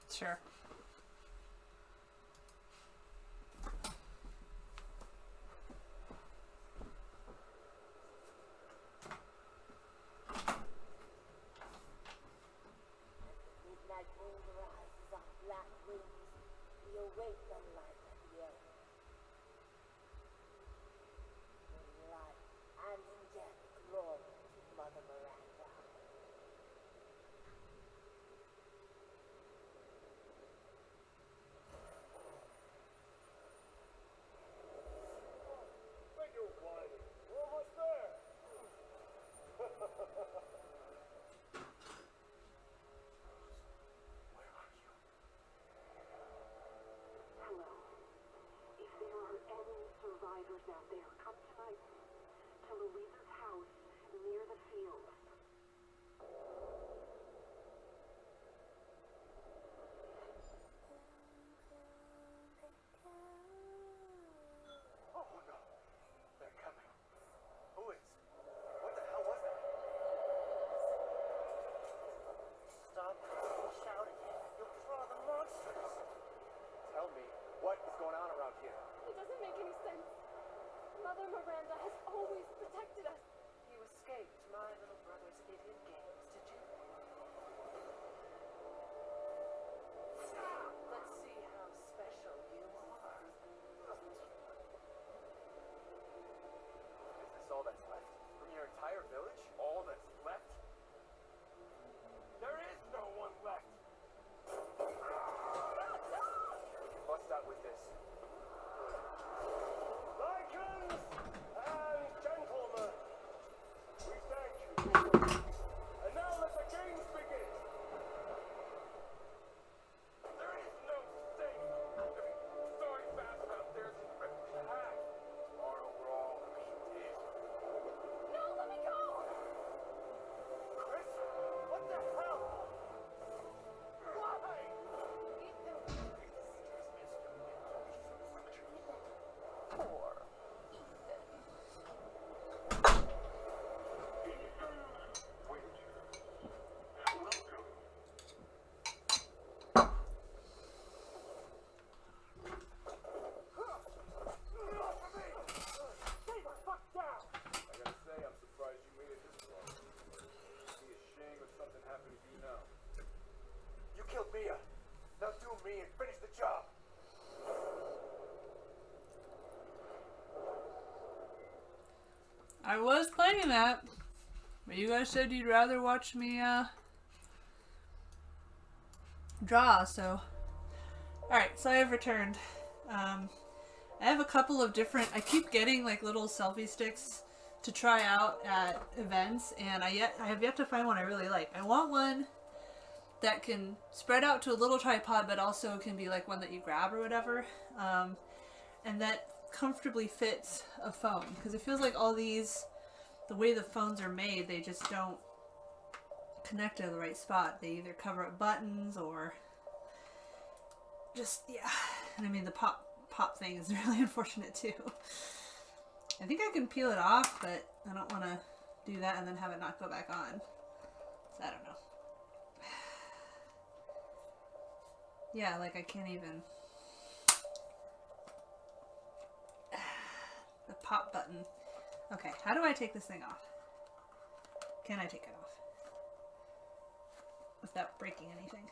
[SPEAKER 1] Sure.
[SPEAKER 3] Miranda has always protected us. You escaped my little brother's idiot games, did you? Let's see how special you are.
[SPEAKER 2] Is this all that's left? From your entire village? All that's left? There is no one left! Bust out with this. Lycans and gentlemen, we thank you. And now let the games begin. There is no safe. Sorry, fast out there's attack. Tomorrow we're all gonna be dead.
[SPEAKER 3] No, let me go!
[SPEAKER 2] Chris, what the hell? Why?
[SPEAKER 1] Poor
[SPEAKER 2] Stay the fuck down! I gotta say, I'm surprised you made it this far. It'd be a shame if something happened to you now. You killed Mia. Now do me and finish the job.
[SPEAKER 1] I was playing that, but you guys said you'd rather watch me draw, so alright, so I have returned. I have a couple of different, I keep getting like little selfie sticks to try out at events, and I have yet to find one I really like. I want one that can spread out to a little tripod, but also can be like one that you grab or whatever, and that comfortably fits a phone, because it feels like all these, the way the phones are made, they just don't connect to the right spot. They either cover up buttons or just, yeah. And I mean, the pop thing is really unfortunate too. I think I can peel it off, but I don't want to do that and then have it not go back on. So I don't know. Yeah, like I can't even. The pop button. Okay, how do I take this thing off? Can I take it off? Without breaking anything.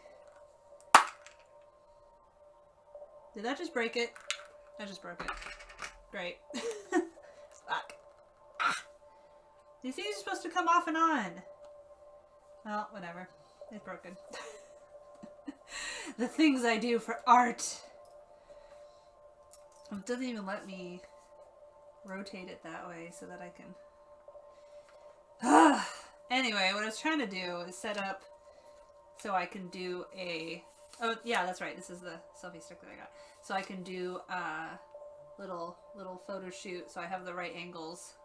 [SPEAKER 1] Did that just break it? I just broke it. Great. Fuck. Ah. These things are supposed to come off and on. Well, whatever. It's broken. The things I do for art. It doesn't even let me rotate it that way so that I can... Anyway, what I was trying to do is set up so I can do a... Oh, yeah, that's right. This is the selfie stick that I got. So I can do a little photo shoot so I have the right angles.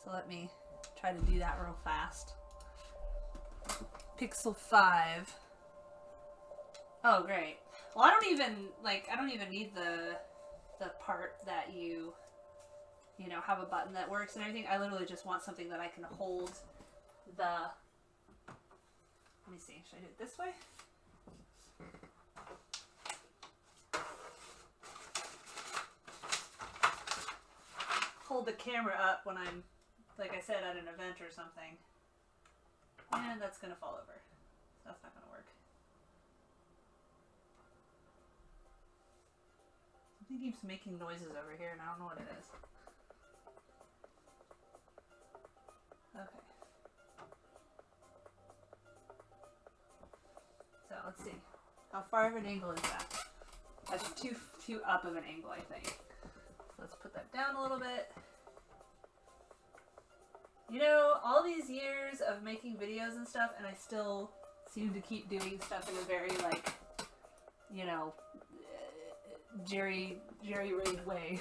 [SPEAKER 1] So let me try to do that real fast. Pixel 5. Oh, great. Well, I don't even need the part that you know, have a button that works and everything. I literally just want something that I can hold the... Let me see. Should I do it this way? Hold the camera up when I'm, like I said, at an event or something. And that's going to fall over. That's not going to work. Something keeps making noises over here and I don't know what it is. Okay. So let's see. How far of an angle is that? That's too up of an angle, I think. So let's put that down a little bit. You know, all these years of making videos and stuff, and I still seem to keep doing stuff in a very, like, you know, jerry-rigged way.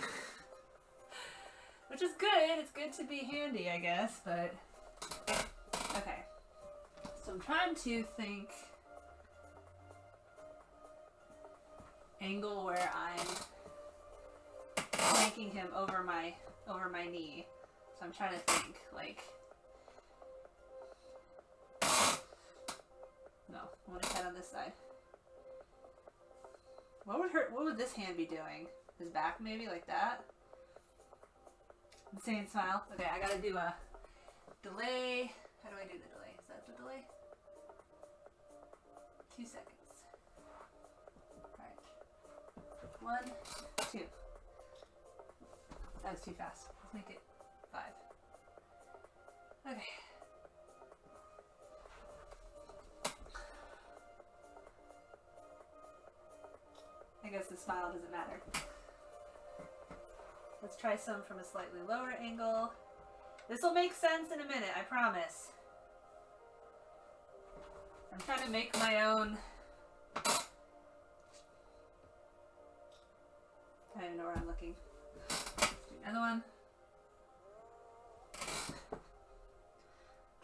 [SPEAKER 1] Which is good. It's good to be handy, I guess, but... Okay. So I'm trying to think... angle where I'm making him over my knee. So I'm trying to think, like... No, I want his head on this side. What would this hand be doing? His back, maybe, like that? Insane smile. Okay, I gotta do a delay. How do I do the delay? Is that the delay? 2 seconds. Alright. 1, 2. That was too fast. Let's make it 5. Okay. I guess the smile doesn't matter. Let's try some from a slightly lower angle. This will make sense in a minute, I promise. I'm trying to make my own. I don't even know where I'm looking. Let's do another one.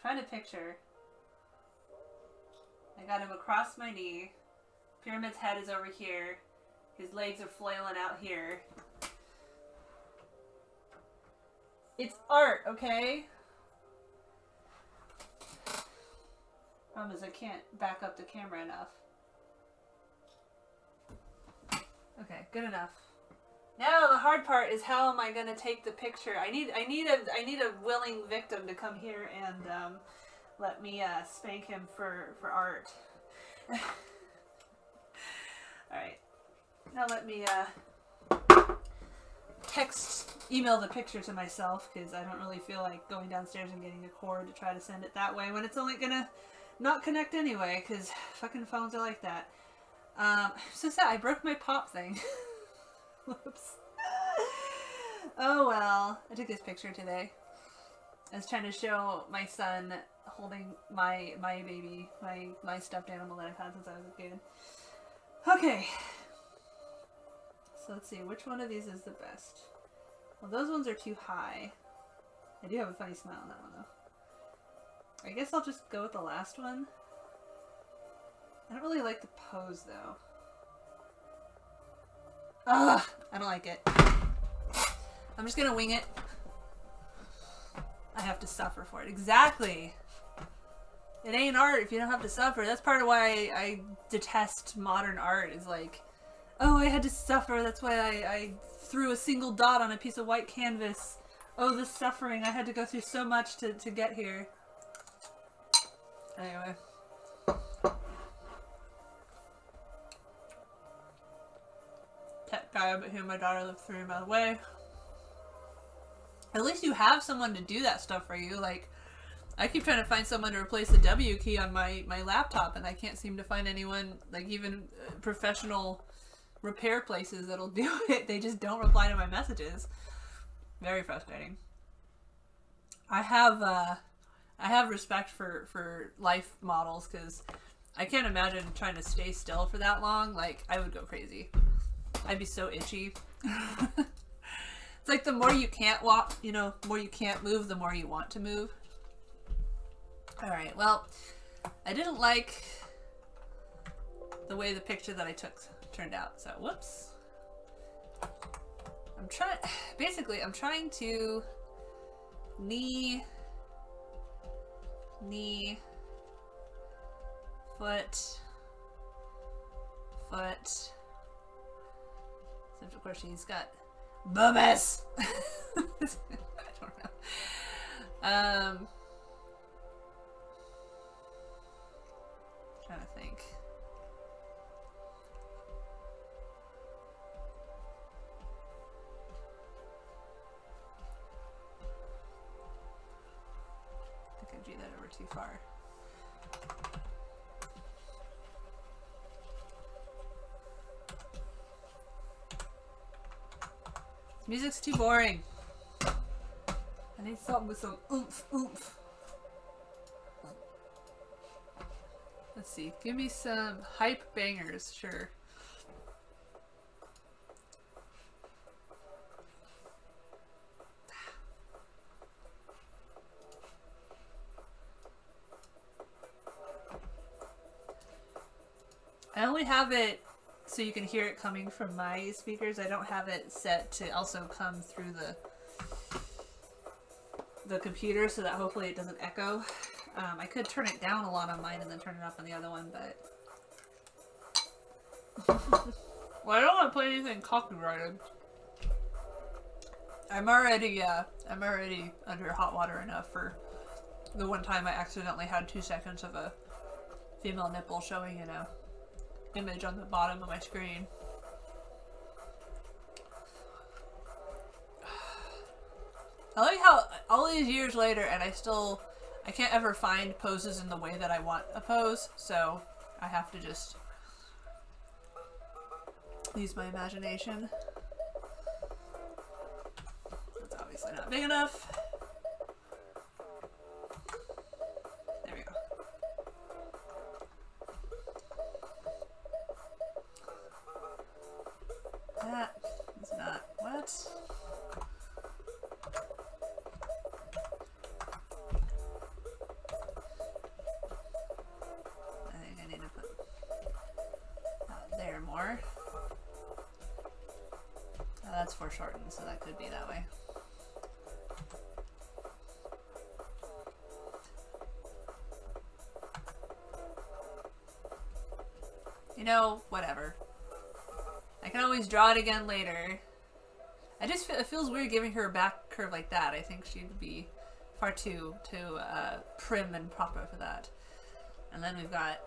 [SPEAKER 1] Trying to picture. I got him across my knee. Pyramid's head is over here. His legs are flailing out here. It's art, okay? Problem is I can't back up the camera enough. Okay, good enough. Now the hard part is how am I gonna take the picture? I need a willing victim to come here and let me spank him for art. Alright. Now let me email the picture to myself because I don't really feel like going downstairs and getting a cord to try to send it that way when it's only gonna not connect anyway because fucking phones are like that. I'm so sad. I broke my pop thing. Whoops. Oh well. I took this picture today. I was trying to show my son holding my baby, my stuffed animal that I've had since I was a kid. Okay. So let's see, which one of these is the best? Well, those ones are too high. I do have a funny smile on that one, though. I guess I'll just go with the last one. I don't really like the pose, though. Ugh! I don't like it. I'm just gonna wing it. I have to suffer for it. Exactly! It ain't art if you don't have to suffer. That's part of why I detest modern art, is like, oh, I had to suffer. That's why I threw a single dot on a piece of white canvas. Oh, the suffering. I had to go through so much to get here. Anyway. Tech guy, but who my daughter lived 3 miles away. At least you have someone to do that stuff for you. Like, I keep trying to find someone to replace the W key on my laptop, and I can't seem to find anyone, like even professional repair places that'll do it. They just don't reply to my messages. Very frustrating. I have respect for life models because I can't imagine trying to stay still for that long. Like, I would go crazy. I'd be so itchy. It's like the more you can't walk, you know, the more you can't move, the more you want to move. Alright, well, I didn't like the way the picture that I took turned out, so whoops. I'm trying to knee, foot. So of course she's got boobies. I don't know. Trying to think. I think I drew that over too far. This music's too boring. I need something with some oomph. Let's see. Give me some hype bangers, sure. I only have it so you can hear it coming from my speakers. I don't have it set to also come through the computer so that hopefully it doesn't echo. I could turn it down a lot on mine and then turn it up on the other one, but... Well, I don't want to play anything copyrighted. I'm already under hot water enough for the one time I accidentally had 2 seconds of a female nipple showing in a image on the bottom of my screen. I like how all these years later and I can't ever find poses in the way that I want a pose, so I have to just use my imagination. That's obviously not big enough. There we go. That is not what? I think I need to put that there more. That's foreshortened, so that could be that way. You know, whatever. I can always draw it again later. I just feel, it feels weird giving her a back curve like that. I think she'd be far too prim and proper for that. And then we've got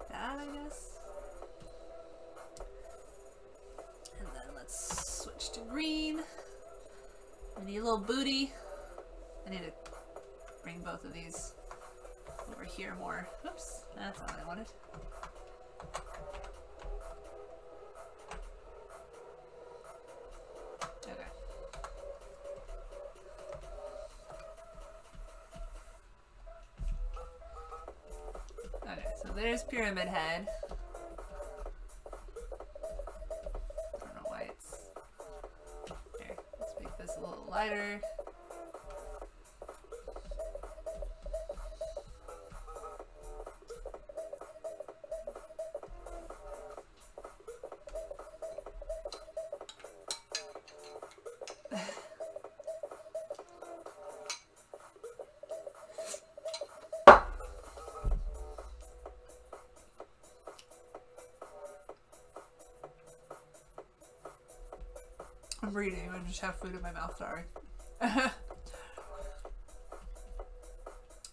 [SPEAKER 1] that, I guess. And then let's switch to green. I need a little booty. I need to bring both of these over here more. Oops, that's not what I wanted. Okay. Okay, so there's Pyramid Head. I don't know why it's... Here, let's make this a little lighter. I'm reading, I just have food in my mouth, sorry.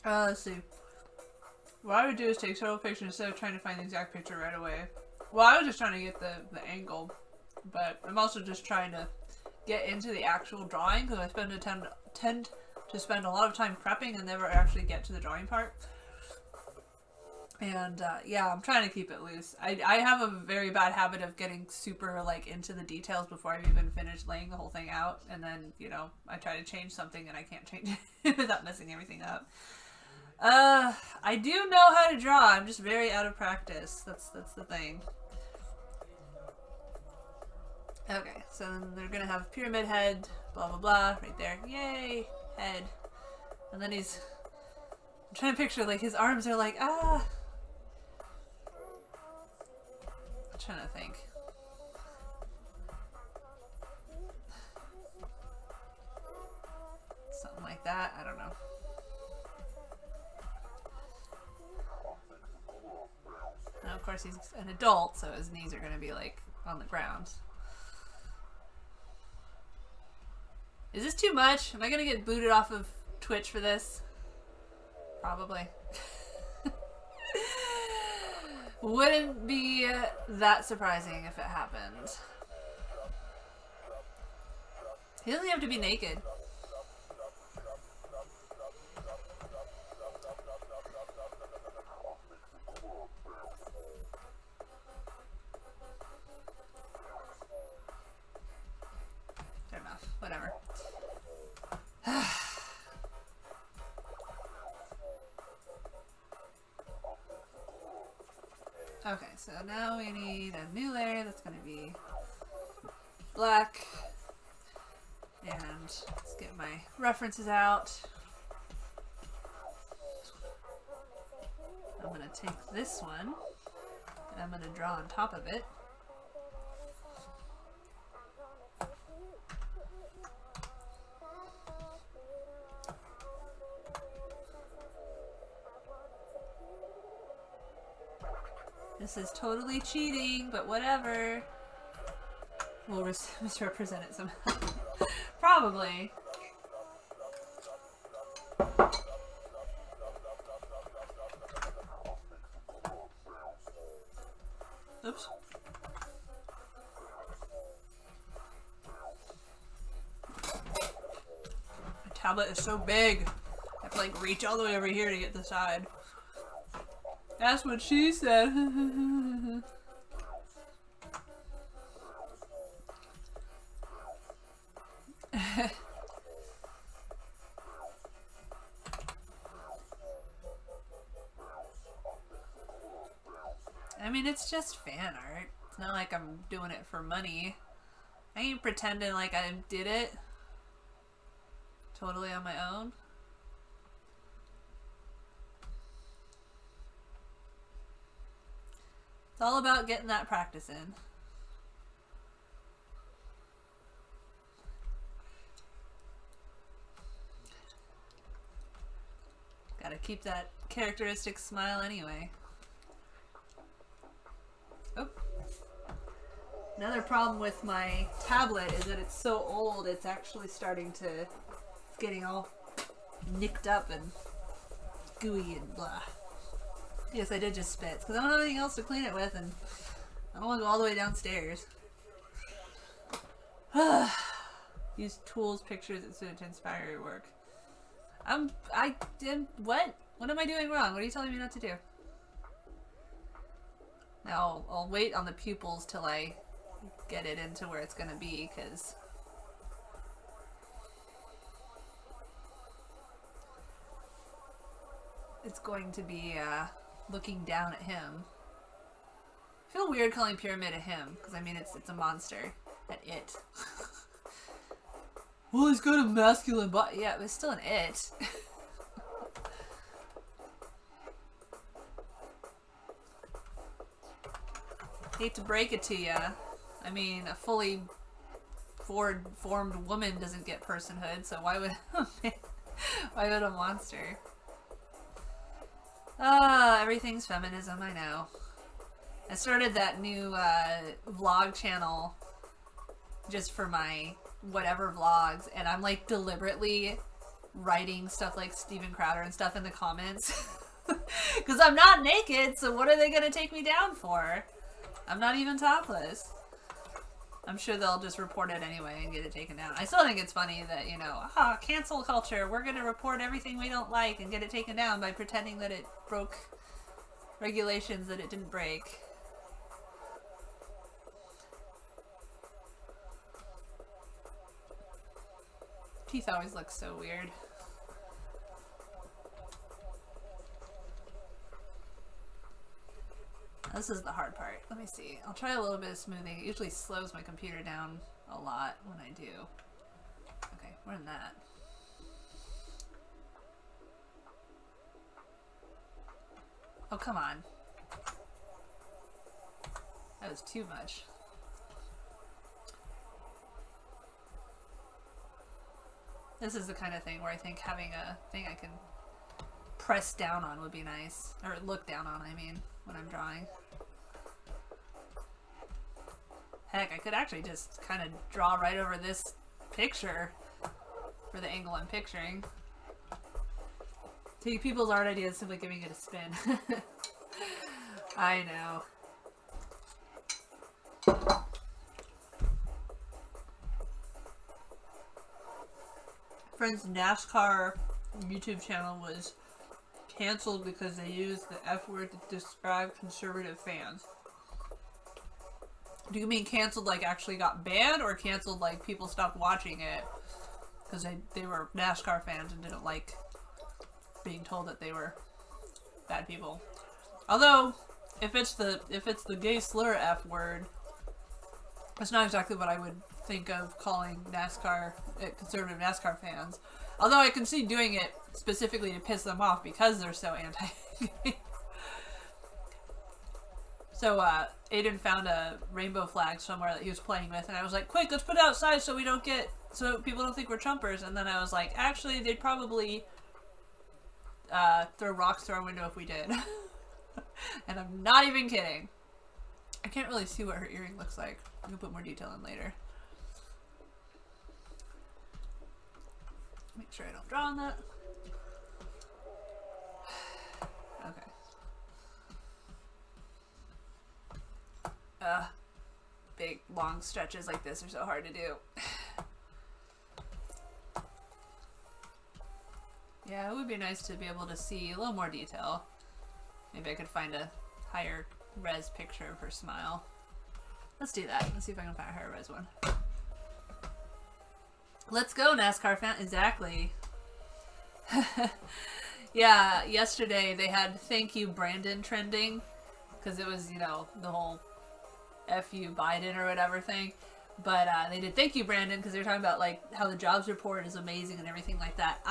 [SPEAKER 1] Let's see. What I would do is take several pictures instead of trying to find the exact picture right away. Well, I was just trying to get the angle, but I'm also just trying to get into the actual drawing because I tend to spend a lot of time prepping and never actually get to the drawing part. And yeah, I'm trying to keep it loose. I have a very bad habit of getting super like into the details before I've even finished laying the whole thing out, and then, you know, I try to change something and I can't change it without messing everything up. I do know how to draw. I'm just very out of practice. That's the thing. Okay, so then they're gonna have Pyramid Head, blah blah blah, right there. Yay, head. And then he's... I'm trying to picture, like, his arms are like, ah. I'm trying to think. Something like that. I don't know. Now, of course, he's an adult, so his knees are going to be, like, on the ground. Is this too much? Am I going to get booted off of Twitch for this? Probably. Wouldn't be that surprising if it happened. He doesn't have to be naked. Fair enough. Whatever. Okay, so now we need a new layer that's going to be black. And let's get my references out. I'm going to take this one and I'm going to draw on top of it. This is totally cheating, but whatever. We'll misrepresent it somehow. Probably. Oops. My tablet is so big. I have to like reach all the way over here to get the side. That's what she said. I mean, it's just fan art. It's not like I'm doing it for money. I ain't pretending like I did it totally on my own. It's all about getting that practice in. Gotta keep that characteristic smile anyway. Oh. Another problem with my tablet is that it's so old, it's actually starting to... It's getting all nicked up and gooey and blah. Yes, I did just spit, because I don't have anything else to clean it with, and I don't want to go all the way downstairs. Use tools, pictures, etc. to inspire your work. I did... What? What am I doing wrong? What are you telling me not to do? Now, I'll wait on the pupils till I get it into where it's going to be, because... it's going to be, looking down at him. I feel weird calling Pyramid a him, because I mean, it's a monster. At it. Well, he's got a masculine body. Yeah, but it's still an it. Hate to break it to ya. I mean, a fully formed woman doesn't get personhood, so why would why would a monster? Everything's feminism, I know. I started that new vlog channel just for my whatever vlogs, and I'm like deliberately writing stuff like Steven Crowder and stuff in the comments. Because I'm not naked, so what are they gonna take me down for? I'm not even topless. I'm sure they'll just report it anyway and get it taken down. I still think it's funny that, you know, cancel culture, we're gonna report everything we don't like and get it taken down by pretending that it broke regulations that it didn't break. Teeth always look so weird. This is the hard part. Let me see. I'll try a little bit of smoothing. It usually slows my computer down a lot when I do. Okay, we're in that. Oh, come on. That was too much. This is the kind of thing where I think having a thing I can press down on would be nice. Or look down on, I mean, when I'm drawing. Heck, I could actually just kind of draw right over this picture for the angle I'm picturing. Take people's art ideas, simply giving it a spin. I know. Friend's NASCAR YouTube channel was canceled because they used the F word to describe conservative fans. Do you mean canceled like actually got banned, or canceled like people stopped watching it because they were NASCAR fans and didn't like being told that they were bad people? Although, if it's the gay slur F word, that's not exactly what I would think of calling NASCAR, conservative NASCAR fans. Although I can see doing it specifically to piss them off because they're so anti-gay. So, Aiden found a rainbow flag somewhere that he was playing with, and I was like, quick, let's put it outside so people don't think we're Trumpers. And then I was like, actually, they'd probably throw rocks through our window if we did. And I'm not even kidding. I can't really see what her earring looks like. I'm gonna put more detail in later. Make sure I don't draw on that. Okay. Big, long stretches like this are so hard to do. Yeah, it would be nice to be able to see a little more detail. Maybe I could find a higher res picture of her smile. Let's do that. Let's see if I can find a higher res one. Let's go, NASCAR fan. Exactly. Yeah, yesterday they had "Thank You Brandon" trending because it was, you know, the whole F you Biden or whatever thing. But they did "Thank You Brandon" because they were talking about like how the jobs report is amazing and everything like that.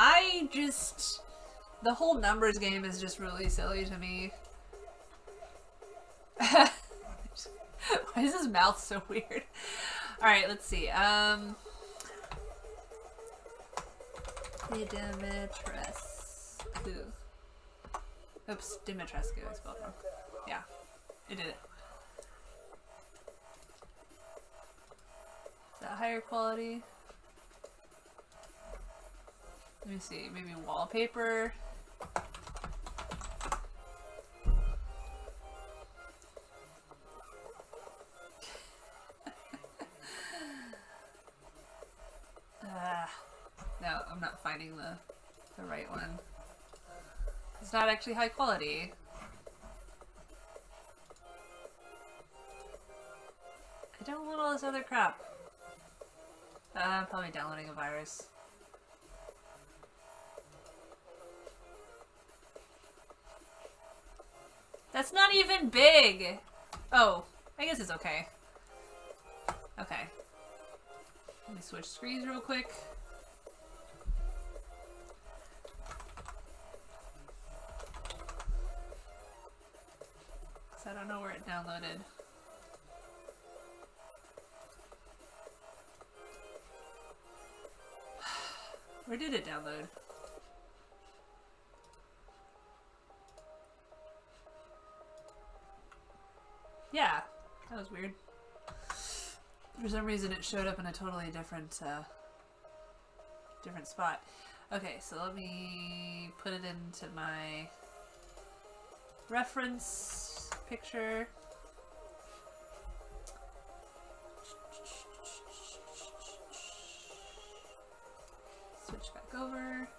[SPEAKER 1] The whole numbers game is just really silly to me. Why is his mouth so weird? Alright, let's see. Dimitrescu. Oops, Dimitrescu I spelled wrong. Yeah, it did it. Is that higher quality? Let me see, maybe wallpaper. No, I'm not finding the right one. It's not actually high quality. I don't want all this other crap. I'm probably downloading a virus. That's not even big! Oh, I guess it's okay. Okay. Let me switch screens real quick. I don't know where it downloaded. Where did it download? Yeah, that was weird. For some reason it showed up in a totally different spot. Okay, so let me put it into my reference picture. Switch back over.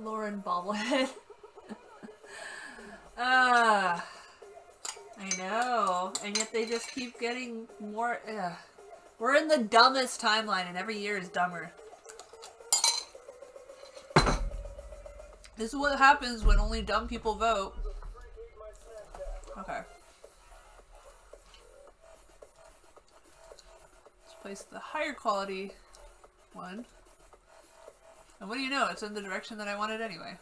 [SPEAKER 1] Lauren bobblehead. I know, and yet they just keep getting more. We're in the dumbest timeline, and every year is dumber. This is what happens when only dumb people vote. Okay. Let's place the higher quality one. And what do you know? It's in the direction that I wanted anyway.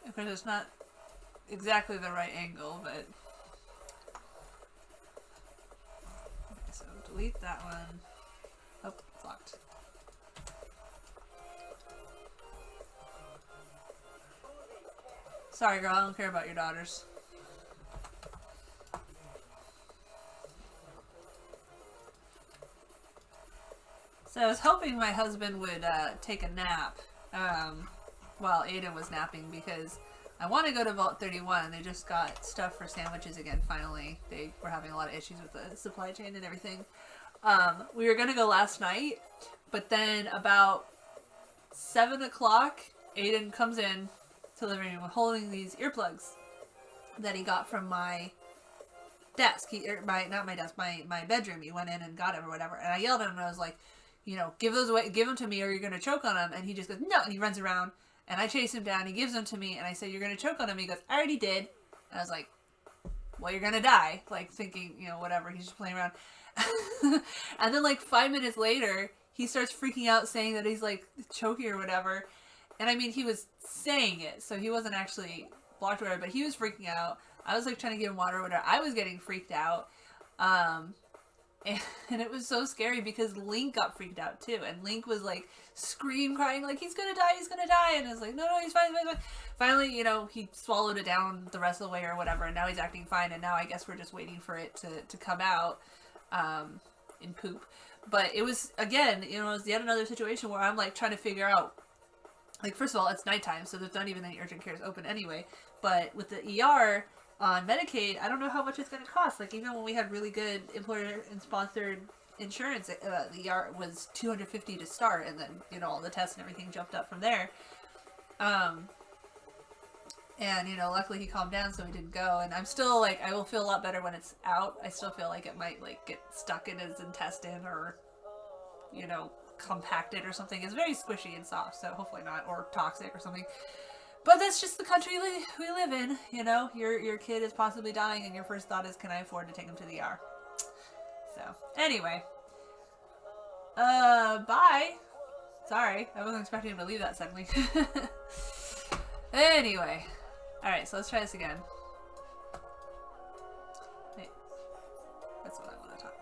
[SPEAKER 1] Of course, it's not exactly the right angle, but... Okay, so delete that one. Oh, it's locked. Sorry, girl, I don't care about your daughters. So I was hoping my husband would take a nap while Aiden was napping, because I want to go to Vault 31. They just got stuff for sandwiches again, finally. They were having a lot of issues with the supply chain and everything. We were going to go last night, but then about 7 o'clock, Aiden comes in to the living room holding these earplugs that he got from my desk. Not my desk, my bedroom. He went in and got it or whatever. And I yelled at him and I was like, you know, give those away, give them to me or you're going to choke on them. And he just goes, no. And he runs around and I chase him down. He gives them to me and I say, you're going to choke on them. He goes, I already did. And I was like, well, you're going to die. Like thinking, you know, whatever. He's just playing around. And then like 5 minutes later, he starts freaking out saying that he's like choking or whatever. And I mean, he was saying it. So he wasn't actually blocked or whatever, but he was freaking out. I was like trying to give him water or whatever. I was getting freaked out. And it was so scary because Link got freaked out too. And Link was like crying like, he's gonna die, he's gonna die. And I was like, no, he's fine, he's fine. Finally, you know, he swallowed it down the rest of the way or whatever. And now he's acting fine. And now I guess we're just waiting for it to come out in poop. But it was, again, you know, it was yet another situation where I'm like trying to figure out, like, first of all, it's nighttime. So there's not even any urgent cares open anyway. But with the ER on Medicaid, I don't know how much it's going to cost. Like, even when we had really good employer and sponsored insurance, the ER was $250 to start, and then, you know, all the tests and everything jumped up from there. And, you know, luckily he calmed down, so he didn't go. And I'm still, like, I will feel a lot better when it's out. I still feel like it might, like, get stuck in his intestine or, you know, compacted or something. It's very squishy and soft, so hopefully not, or toxic or something. But that's just the country we live in, you know? Your kid is possibly dying, and your first thought is, can I afford to take him to the ER? So, anyway. Bye. Sorry, I wasn't expecting him to leave that suddenly. Anyway. Alright, so let's try this again. Wait. That's what I want to talk.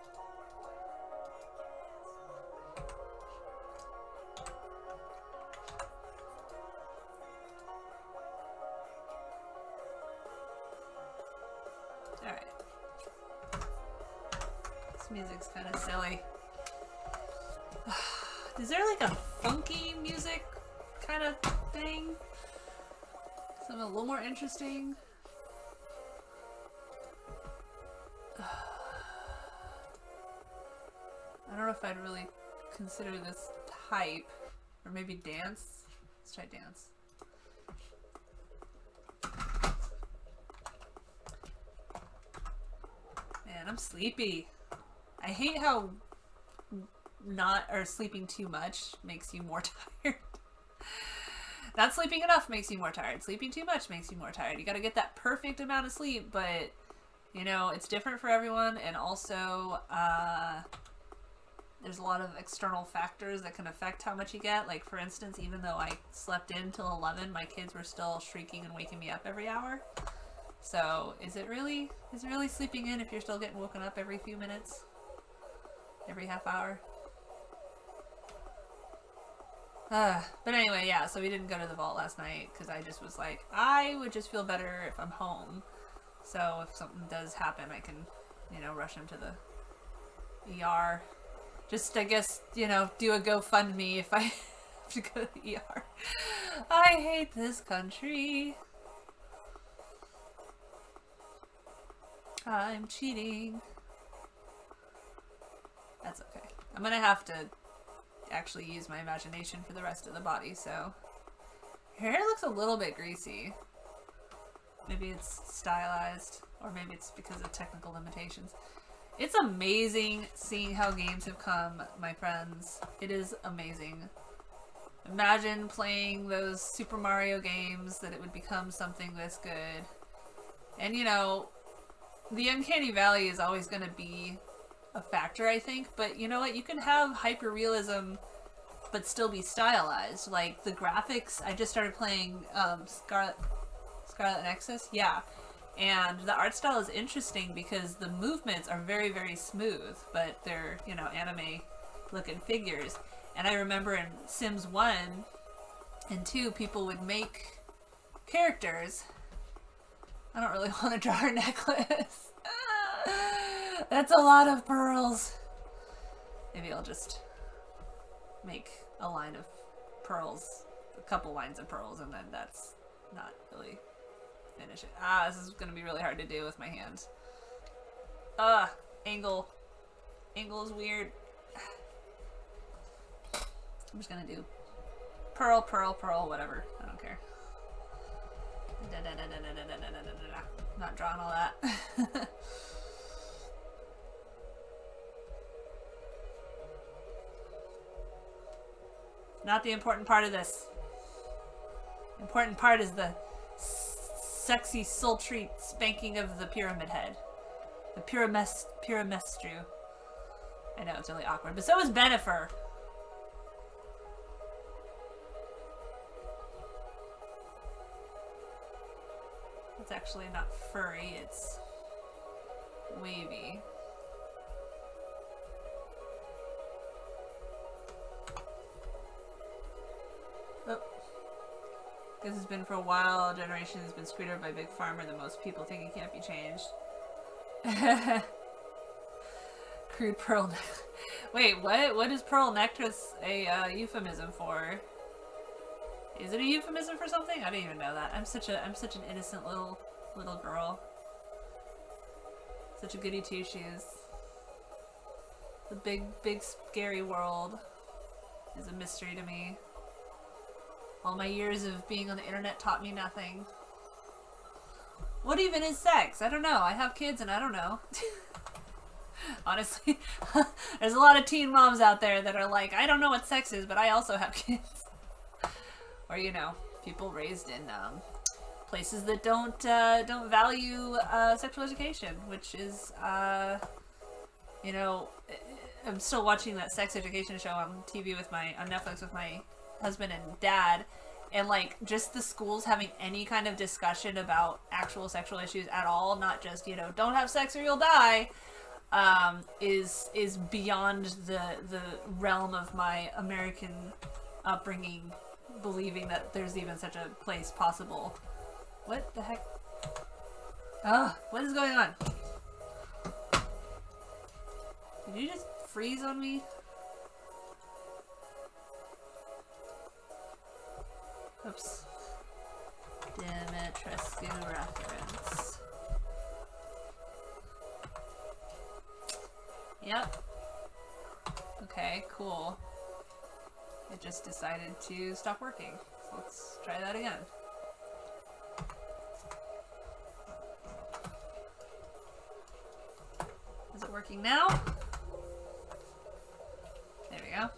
[SPEAKER 1] Alright. This music's kind of silly. Is there like a funky music kind of thing? Something a little more interesting? I don't know if I'd really consider this type. Or maybe dance? Let's try dance. Man, I'm sleepy. I hate how sleeping too much makes you more tired. Not sleeping enough makes you more tired. Sleeping too much makes you more tired. You gotta get that perfect amount of sleep, but, you know, it's different for everyone, and also, there's a lot of external factors that can affect how much you get. Like, for instance, even though I slept in till 11, my kids were still shrieking and waking me up every hour. So, is it really sleeping in if you're still getting woken up every few minutes? Every half hour? But anyway, yeah, so we didn't go to the vault last night because I just was like, I would just feel better if I'm home. So if something does happen, I can, you know, rush him to the ER. Just, I guess, you know, do a GoFundMe if I have to go to the ER. I hate this country. I'm cheating. That's okay. I'm gonna have to actually use my imagination for the rest of the body, so her hair looks a little bit greasy. Maybe it's stylized, or maybe it's because of technical limitations. It's amazing seeing how games have come, my friends. It is amazing. Imagine playing those Super Mario games, that it would become something this good. And, you know, the Uncanny Valley is always going to be a factor, I think, but you know what? You can have hyper-realism but still be stylized. Like, the graphics, I just started playing Scarlet Nexus, yeah, and the art style is interesting because the movements are very, very smooth, but they're, you know, anime-looking figures. And I remember in Sims 1 and 2, people would make characters. I don't really want to draw her necklace. That's a lot of pearls. Maybe I'll just make a line of pearls, a couple lines of pearls, and then that's not really finish it. This is going to be really hard to do with my hands. Angle. Angle is weird. I'm just going to do pearl, pearl, pearl, whatever. I don't care. Not drawing all that. Not the important part of this. The important part is the sexy, sultry spanking of the pyramid head. The pyramestru. I know, it's really awkward. But so is Benifer. It's actually not furry, it's wavy. This has been for a while. A generation has been screwed over by Big Pharma that most people think it can't be changed. Crude pearl necklace. Wait, what? What is pearl necklace a euphemism for? Is it a euphemism for something? I didn't even know that. I'm such an innocent little girl. Such a goody two shoes. The big scary world is a mystery to me. All my years of being on the internet taught me nothing. What even is sex? I don't know. I have kids and I don't know. Honestly, there's a lot of teen moms out there that are like, I don't know what sex is, but I also have kids. Or, you know, people raised in places that don't value sexual education, which is, you know, I'm still watching that sex education show on TV on Netflix with my husband and dad, and like just the schools having any kind of discussion about actual sexual issues at all, not just, you know, don't have sex or you'll die, is beyond the realm of my American upbringing, believing that there's even such a place possible. What the heck? What is going on? Did you just freeze on me? Oops. Dimitrescu reference. Yep. Okay, cool. It just decided to stop working. So let's try that again. Is it working now? There we go.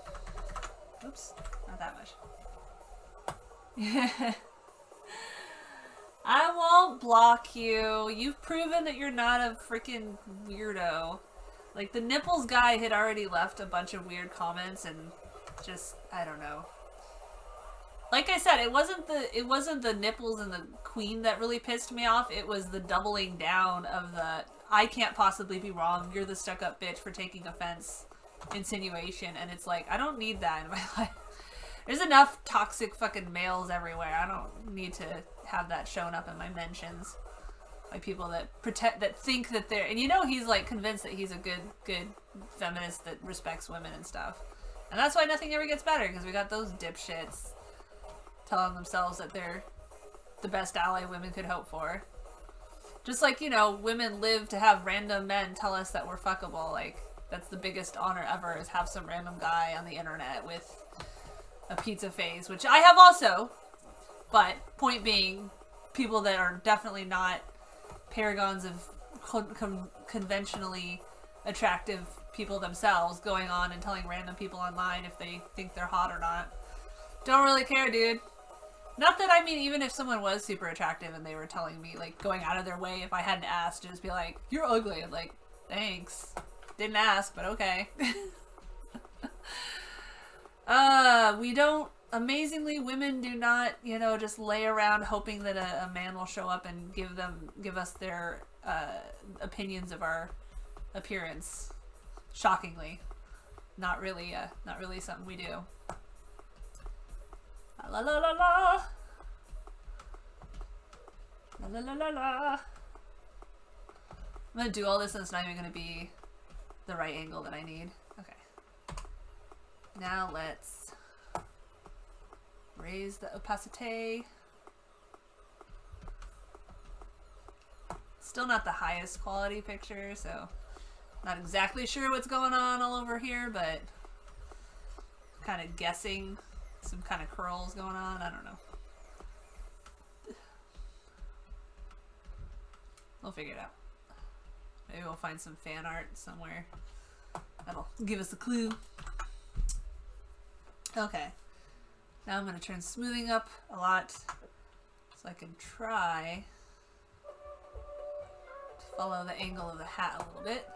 [SPEAKER 1] Oops, not that much. I won't block you. You've proven that you're not a freaking weirdo. Like, the nipples guy had already left a bunch of weird comments and just, I don't know. Like I said, it wasn't the nipples and the queen that really pissed me off. It was the doubling down of the I can't possibly be wrong. You're the stuck-up bitch for taking offense insinuation, and it's like, I don't need that in my life. There's enough toxic fucking males everywhere. I don't need to have that shown up in my mentions by people that think that they're, and you know he's like convinced that he's a good feminist that respects women and stuff. And that's why nothing ever gets better, because we got those dipshits telling themselves that they're the best ally women could hope for. Just like, you know, women live to have random men tell us that we're fuckable. Like, that's the biggest honor ever, is have some random guy on the internet with a pizza face, which I have also. But point being, people that are definitely not paragons of conventionally attractive people themselves going on and telling random people online if they think they're hot or not. Don't really care, dude. Not that, I mean, even if someone was super attractive and they were telling me, like, going out of their way if I hadn't asked to just be like, you're ugly. I'm like, thanks. Didn't ask, but okay. We don't, amazingly, women do not, you know, just lay around hoping that a man will show up and give us their opinions of our appearance. Shockingly. Not really something we do. La la la la. La la la la la. I'm gonna do all this and it's not even gonna be the right angle that I need. Okay. Now let's raise the opacity. Still not the highest quality picture, so not exactly sure what's going on all over here, but kind of guessing some kind of curls going on. I don't know. We'll figure it out. Maybe we'll find some fan art somewhere that'll give us a clue. Okay. Now I'm going to turn smoothing up a lot so I can try to follow the angle of the hat a little bit.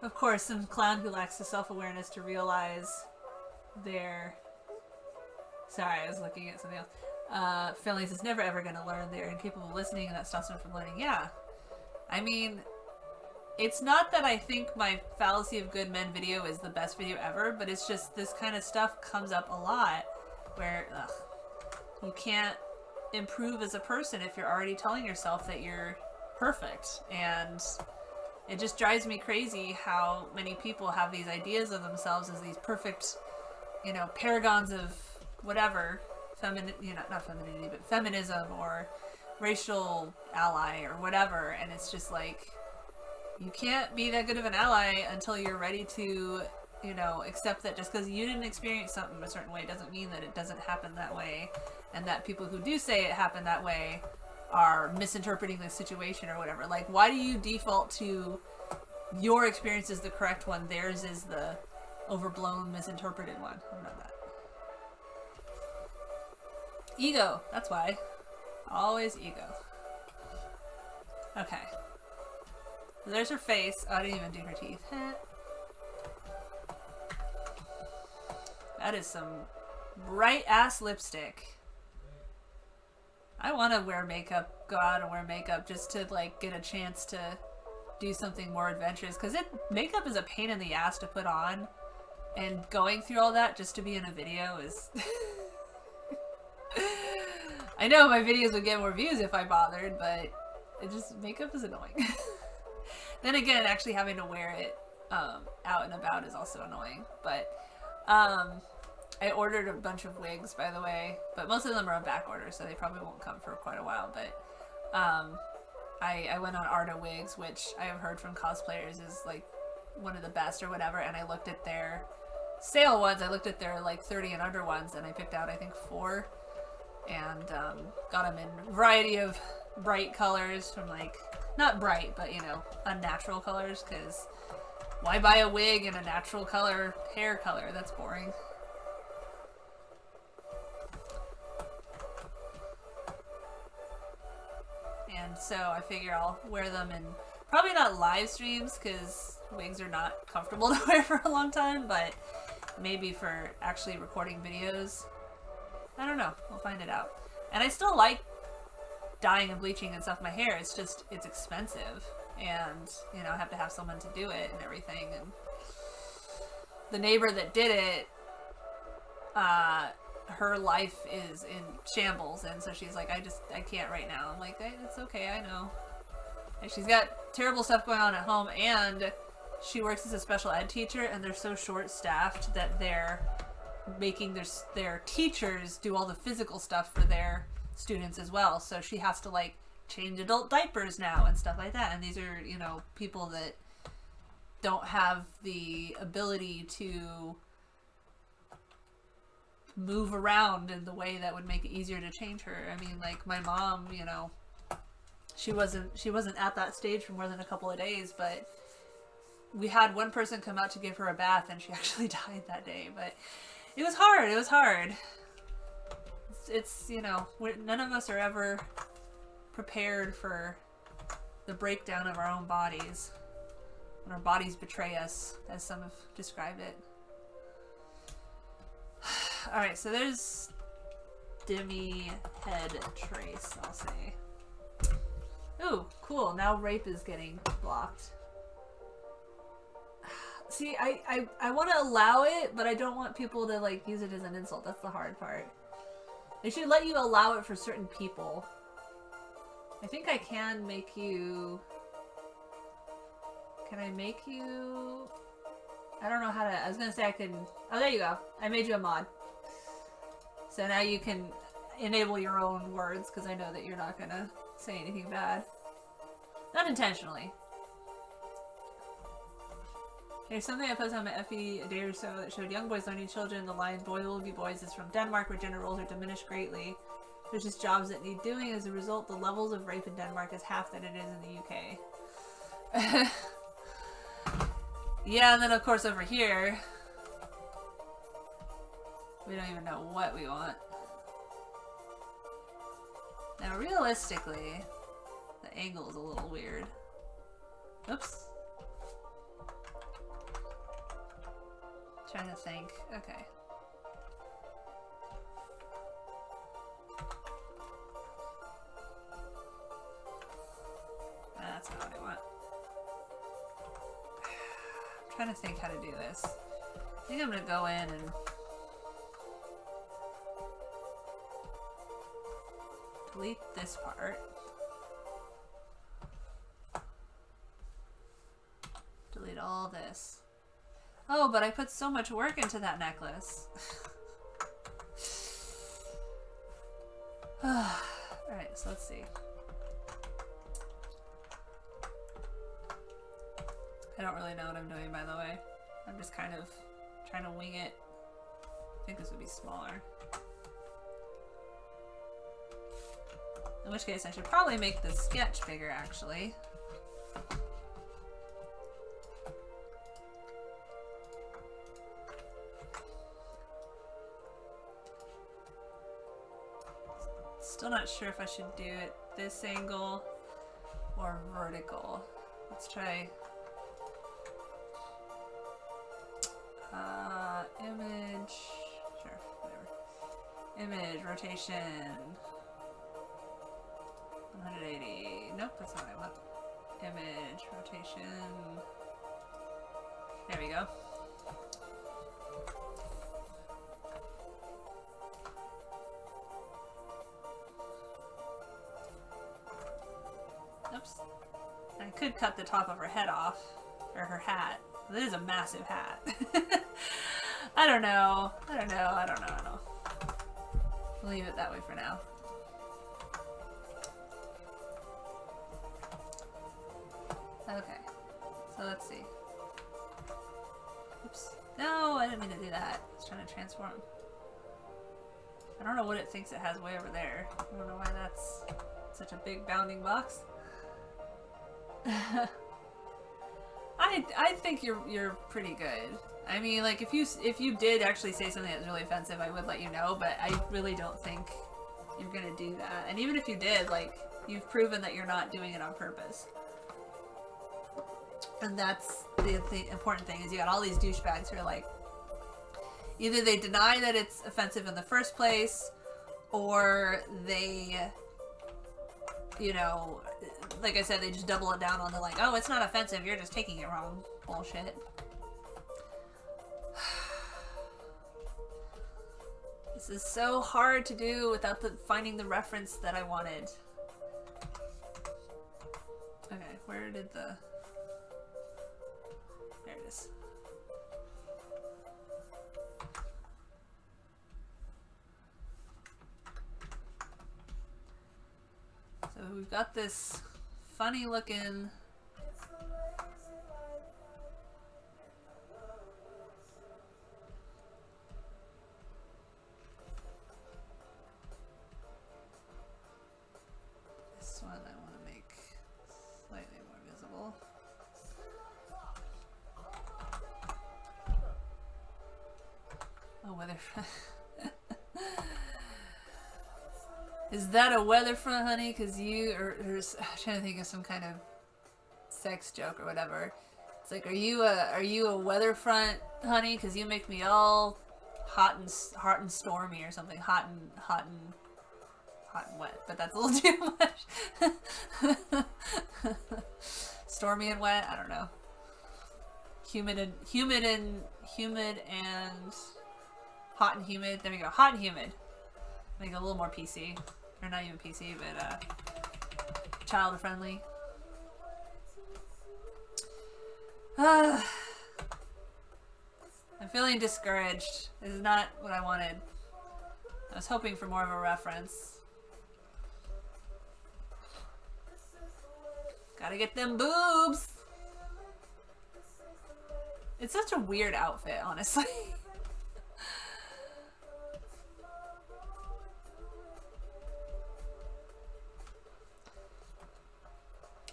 [SPEAKER 1] Of course, some clown who lacks the self-awareness to realize their... Sorry, I was looking at something else. Finley's is never ever going to learn. They're incapable of listening, and that stops them from learning. Yeah. I mean, it's not that I think my Fallacy of Good Men video is the best video ever, but it's just this kind of stuff comes up a lot where you can't improve as a person if you're already telling yourself that you're perfect. And it just drives me crazy how many people have these ideas of themselves as these perfect, you know, paragons of whatever, not femininity, but feminism or racial ally or whatever. And it's just like, you can't be that good of an ally until you're ready to, you know, accept that just because you didn't experience something a certain way doesn't mean that it doesn't happen that way, and that people who do say it happened that way are misinterpreting the situation or whatever. Like, why do you default to your experience is the correct one, theirs is the overblown, misinterpreted one? I don't know that. Ego, that's why. Always ego. Okay. There's her face. Oh, I didn't even do her teeth. That is some bright ass lipstick. I want to wear makeup, go out and wear makeup just to like get a chance to do something more adventurous, because makeup is a pain in the ass to put on, and going through all that just to be in a video is I know my videos would get more views if I bothered, but makeup is annoying. Then again, actually having to wear it out and about is also annoying. But I ordered a bunch of wigs, by the way, but most of them are on back order, so they probably won't come for quite a while. But I went on Arta Wigs, which I have heard from cosplayers is like one of the best or whatever, and I looked at their sale ones. I looked at their like 30 and under ones, and I picked out I think 4, and got them in a variety of bright colors from like, not bright, but you know, unnatural colors, because why buy a wig in a natural color hair color? That's boring. And so I figure I'll wear them in probably not live streams, because wigs are not comfortable to wear for a long time, but maybe for actually recording videos. I don't know. We'll find it out. And I still like dyeing and bleaching and stuff my hair. It's just, it's expensive, and you know, I have to have someone to do it and everything. And the neighbor that did it, her life is in shambles, and so she's like, I can't right now. I'm like, it's okay, I know. And she's got terrible stuff going on at home, and she works as a special ed teacher, and they're so short-staffed that they're making their teachers do all the physical stuff for their students as well. So she has to like change adult diapers now and stuff like that. And these are, you know, people that don't have the ability to move around in the way that would make it easier to change her. I mean, like my mom, you know, she wasn't at that stage for more than a couple of days, but we had one person come out to give her a bath, and she actually died that day. But it was hard. It was hard. It's you know, none of us are ever prepared for the breakdown of our own bodies, when our bodies betray us, as some have described it. Alright, so there's Demi head trace, I'll say. Ooh, cool. Now rape is getting blocked. See, I want to allow it, but I don't want people to like use it as an insult. That's the hard part. They should let you allow it for certain people. I think I can make you... Can I make you... I don't know how to... I was going to say I can... Oh, there you go. I made you a mod. So now you can enable your own words, because I know that you're not going to say anything bad. Not intentionally. There's something I posted on my FB a day or so that showed young boys learning children. The line "boy will be boys" is from Denmark, where gender roles are diminished greatly. There's just jobs that need doing. As a result, the levels of rape in Denmark is half that it is in the UK. Yeah, and then of course over here, we don't even know what we want. Now realistically, the angle is a little weird. Oops. Trying to think. Okay. That's not what I want. trying to think how to do this. I think I'm gonna go in and delete this part. Delete all this. Oh, but I put so much work into that necklace. Alright, so let's see. I don't really know what I'm doing, by the way. I'm just kind of trying to wing it. I think this would be smaller. In which case, I should probably make the sketch bigger, actually. Still not sure if I should do it this angle or vertical. Let's try image, sure, whatever. Image, rotation, 180. Nope, that's not what I want. Image, rotation. There we go. Oops. I could cut the top of her head off, or her hat. This is a massive hat. I don't know. I don't know. We'll leave it that way for now. Okay. So let's see. Oops. No, I didn't mean to do that. I was trying to transform. I don't know what it thinks it has way over there. I don't know why that's such a big bounding box. I think you're pretty good. I mean, like, if you did actually say something that was really offensive, I would let you know, but I really don't think you're gonna do that. And even if you did, like, you've proven that you're not doing it on purpose. And that's the important thing, is you got all these douchebags who are like, either they deny that it's offensive in the first place, or they, you know, like I said, they just double it down on the like, oh, it's not offensive, you're just taking it wrong bullshit. This is so hard to do without finding the reference that I wanted. Okay, where did the... There it is. So we've got this funny looking... This one I want to make slightly more visible. Oh, weather front. Is that a weather front, honey? Because you I'm trying to think of some kind of sex joke or whatever. It's like, are you a weather front, honey? Because you make me all hot and stormy or something. Hot and wet, but that's a little too much. Stormy and wet. I don't know. Humid and hot and humid. There we go. Hot and humid. Make it a little more PC, or not even PC, but child friendly. I'm feeling discouraged. This is not what I wanted. I was hoping for more of a reference. Gotta get them boobs. It's such a weird outfit, honestly.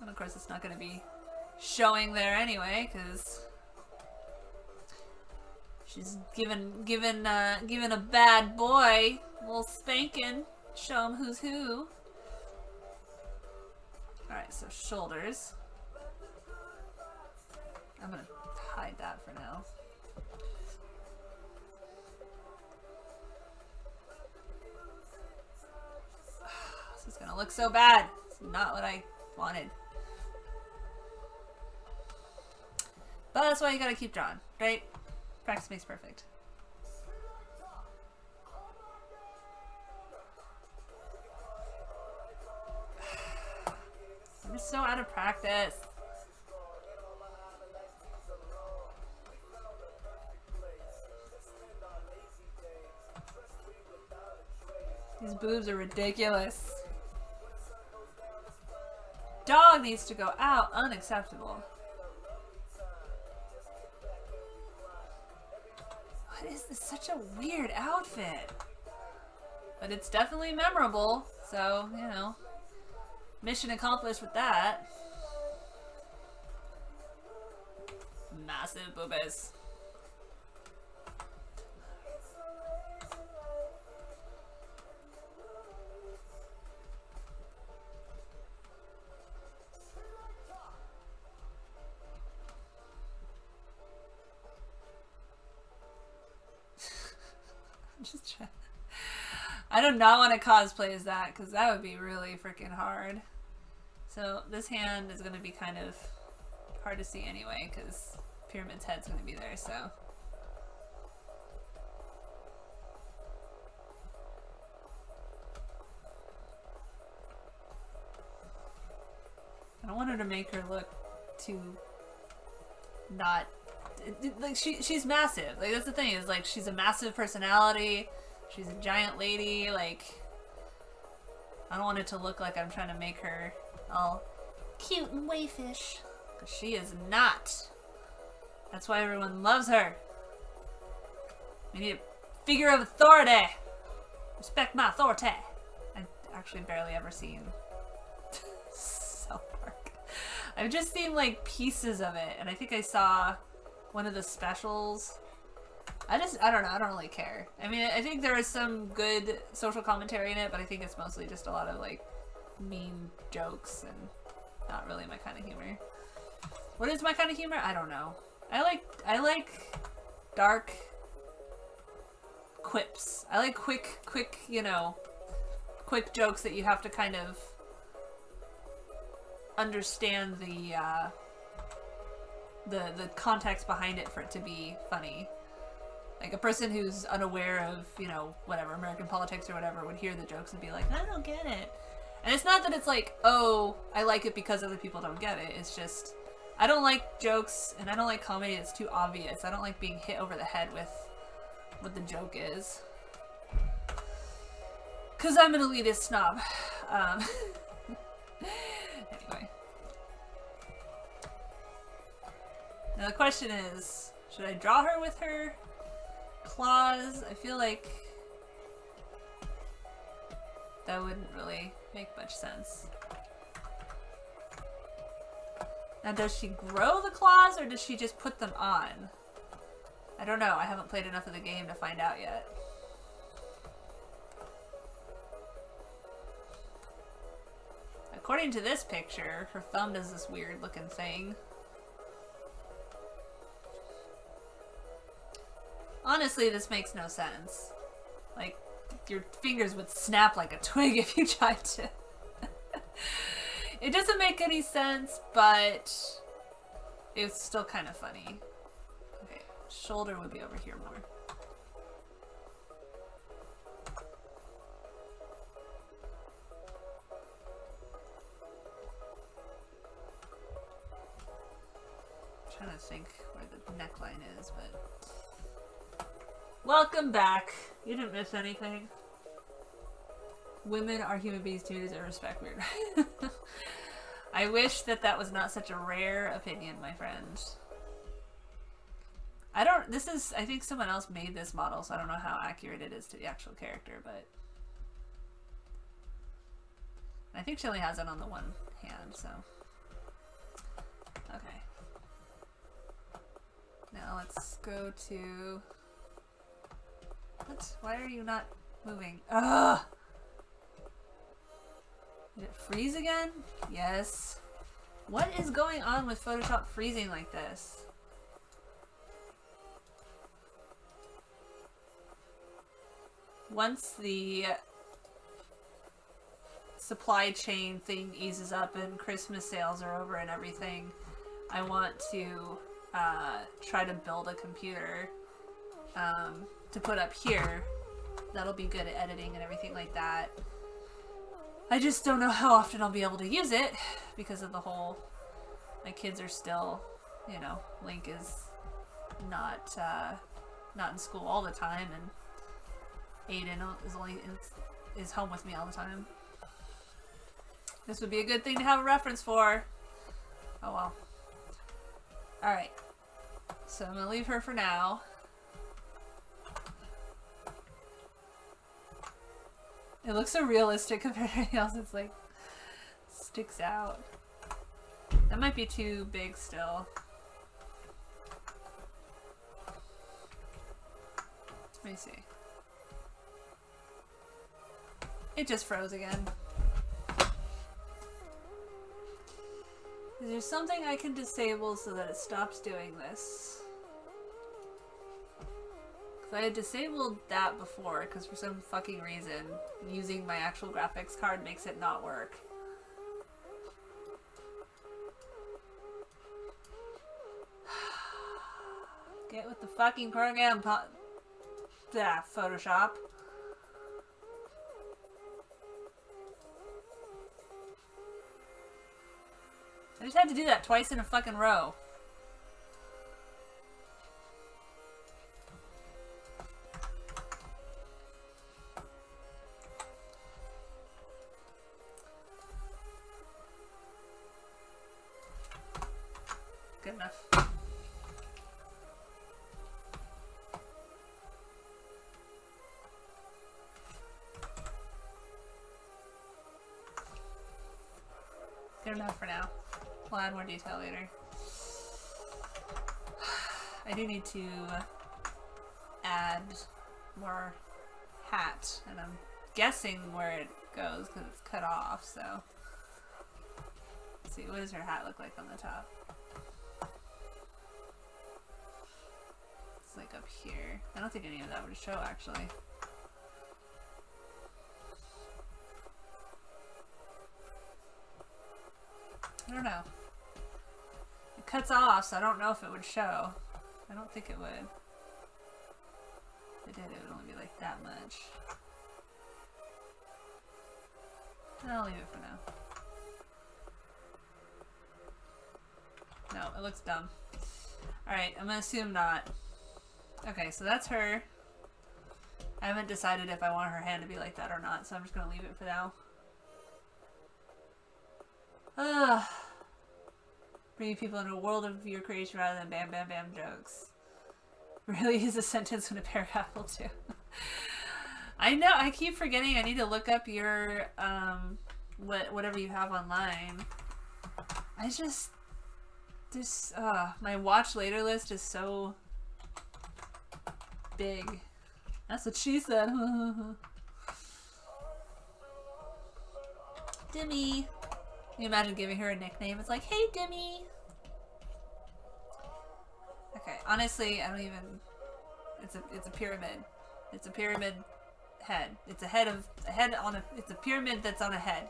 [SPEAKER 1] And of course it's not going to be showing there anyway, because she's given a bad boy a little spanking, show him who's who. Alright, so shoulders. I'm going to hide that for now. This is going to look so bad. It's not what I wanted. But that's why you gotta keep drawing, right? Practice makes perfect. I'm just so out of practice. These boobs are ridiculous. Dog needs to go out. Unacceptable. What is this? Such a weird outfit. But it's definitely memorable. So, you know. Mission accomplished with that. Massive boobies. Just trying. I do not want to cosplay as that because that would be really freaking hard. So this hand is going to be kind of hard to see anyway because Pyramid's head's going to be there, so. I don't want her to make her look too not like she's massive. Like that's the thing is like she's a massive personality. She's a giant lady. Like I don't want it to look like I'm trying to make her all cute and waifish. Because she is not. That's why everyone loves her. We need a figure of authority. Respect my authority. I've actually barely ever seen South Park. I've just seen like pieces of it, and I think I saw one of the specials. I don't know, I don't really care. I mean, I think there is some good social commentary in it, but I think it's mostly just a lot of like mean jokes and not really my kind of humor. What is my kind of humor? I don't know. I like dark quips. I like quick, you know, quick jokes that you have to kind of understand the context behind it for it to be funny. Like a person who's unaware of, you know, whatever, American politics or whatever would hear the jokes and be like, I don't get it. And it's not that it's like, oh, I like it because other people don't get it. It's just, I don't like jokes and I don't like comedy that's too obvious. I don't like being hit over the head with what the joke is. Because I'm an elitist snob. Anyway. Now the question is, should I draw her with her claws? I feel like that wouldn't really make much sense. Now does she grow the claws or does she just put them on? I don't know. I haven't played enough of the game to find out yet. According to this picture, her thumb does this weird looking thing. Honestly, this makes no sense. Like, your fingers would snap like a twig if you tried to. It doesn't make any sense, but it's still kind of funny. Okay, shoulder would be over here more. I'm trying to think where the neckline is, but... Welcome back. You didn't miss anything. Women are human beings too, deserve respect. Weird. I wish that that was not such a rare opinion, my friend. I think someone else made this model, so I don't know how accurate it is to the actual character, but... I think she only has it on the one hand, so... Okay. Now let's go to... What? Why are you not moving? Ugh! Did it freeze again? Yes. What is going on with Photoshop freezing like this? Once the supply chain thing eases up and Christmas sales are over and everything, I want to try to build a computer to put up here. That'll be good at editing and everything like that. I just don't know how often I'll be able to use it because of the whole, my kids are still, you know, Link is not in school all the time, and Aiden is home with me all the time. This would be a good thing to have a reference for. Oh well. Alright. So I'm gonna leave her for now. It looks so realistic compared to anything else. It's like sticks out. That might be too big still. Let me see. It just froze again. Is there something I can disable so that it stops doing this? Because I had disabled that before, because for some fucking reason, using my actual graphics card makes it not work. Get with the fucking program, Photoshop. I just had to do that twice in a fucking row. Good enough. Good enough for now. We'll add more detail later. I do need to add more hat, and I'm guessing where it goes because it's cut off, so. Let's see, what does her hat look like on the top? It's like up here. I don't think any of that would show actually. I don't know. It cuts off, so I don't know if it would show. I don't think it would. If it did, it would only be like that much. I'll leave it for now. No, it looks dumb. Alright, I'm gonna assume not. Okay, so that's her. I haven't decided if I want her hand to be like that or not, so I'm just gonna leave it for now. Bringing people into a world of your creation rather than bam bam bam jokes. Really use a sentence when a paragraph will do. I know, I keep forgetting I need to look up your whatever you have online. I just my watch later list is so big. That's what she said. Dimmy. Can you imagine giving her a nickname? It's like, hey, Dimmy. Okay, honestly, I don't even. It's a pyramid. It's a pyramid head. It's a head on a. It's a pyramid that's on a head.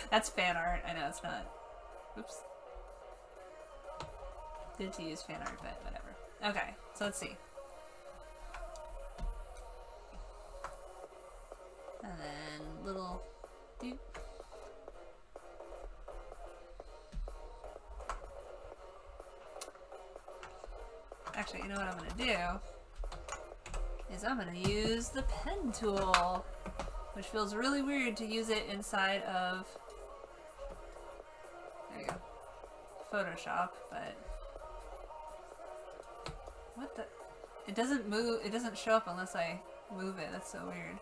[SPEAKER 1] That's fan art. I know it's not. Oops. Good to use fan art, but whatever. Okay, so let's see. And then little. Actually, you know what I'm gonna do is I'm gonna use the pen tool, which feels really weird to use it inside of, there you go, Photoshop, but what the, it doesn't move, it doesn't show up unless I move it. That's so weird.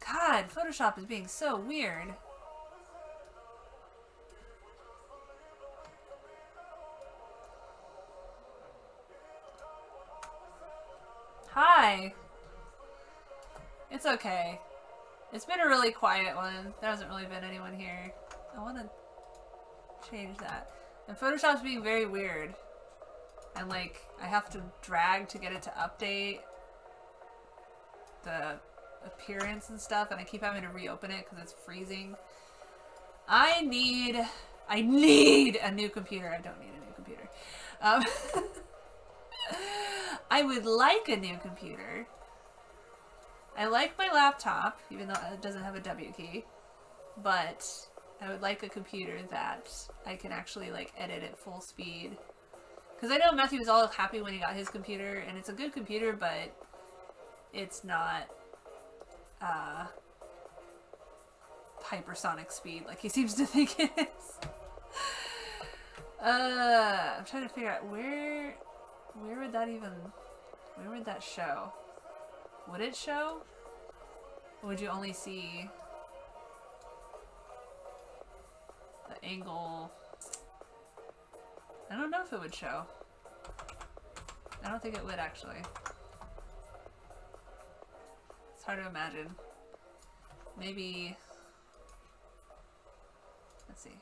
[SPEAKER 1] God, Photoshop is being so weird. Hi. It's okay. It's been a really quiet one. There hasn't really been anyone here. I want to change that. And Photoshop's being very weird. And like, I have to drag to get it to update the appearance and stuff, and I keep having to reopen it because it's freezing. I need a new computer. I don't need a new computer. I would like a new computer. I like my laptop, even though it doesn't have a W key. But I would like a computer that I can actually like edit at full speed. Because I know Matthew was all happy when he got his computer, and it's a good computer, but it's not hypersonic speed like he seems to think it is. I'm trying to figure out where would that even, where would that show? Would it show? Or would you only see the angle? I don't know if it would show. I don't think it would actually. It's hard to imagine. Maybe, let's see.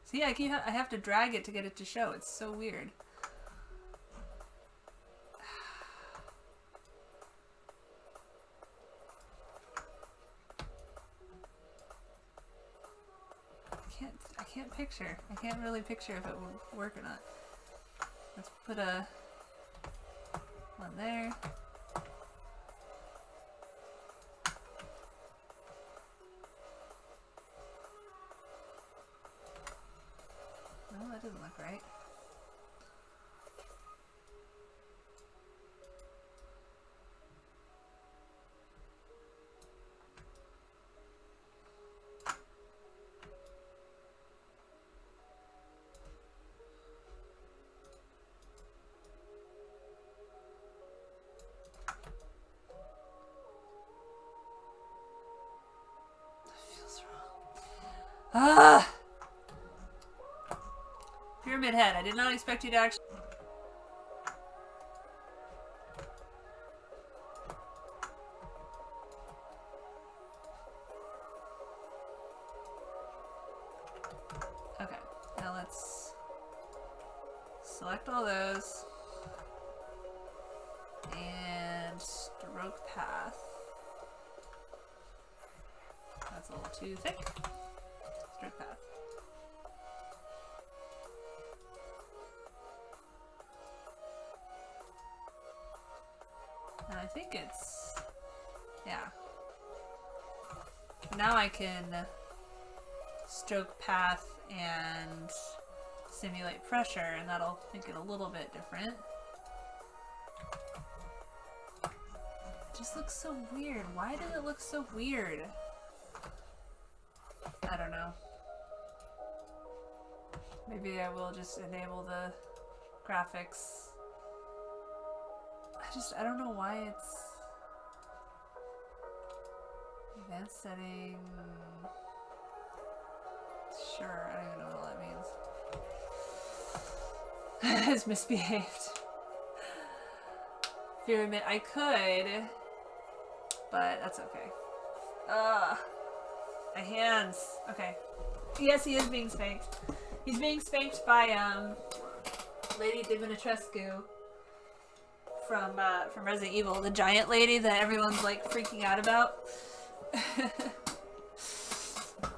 [SPEAKER 1] See, I have to drag it to get it to show. It's so weird. I can't picture. I can't really picture if it will work or not. Let's put a one there. No, that doesn't look right. Ah! Pyramid Head, I did not expect you to actually... Okay, now let's select all those. And stroke path. That's a little too thick. Stroke path. And I think it's, yeah. Now I can stroke path and simulate pressure, and that'll make it a little bit different. It just looks so weird. Why does it look so weird? I don't know. Maybe I will just enable the graphics. I don't know why it's advanced setting. Sure, I don't even know what all that means. It's misbehaved. Pyramid, I could, but that's okay. My hands. Okay. Yes, he is being spanked. He's being spanked by Lady Dimitrescu from Resident Evil, the giant lady that everyone's like freaking out about.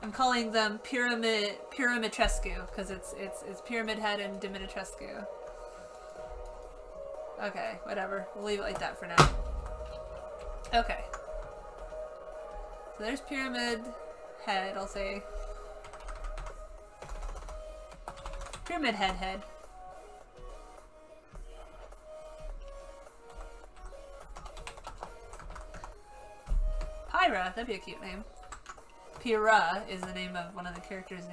[SPEAKER 1] I'm calling them Pyramidrescu because it's Pyramid Head and Dimitrescu. Okay, whatever. We'll leave it like that for now. Okay. So there's Pyramid Head, I'll say. Pyramid Head. Pyra, that'd be a cute name. Pyra is the name of one of the characters in,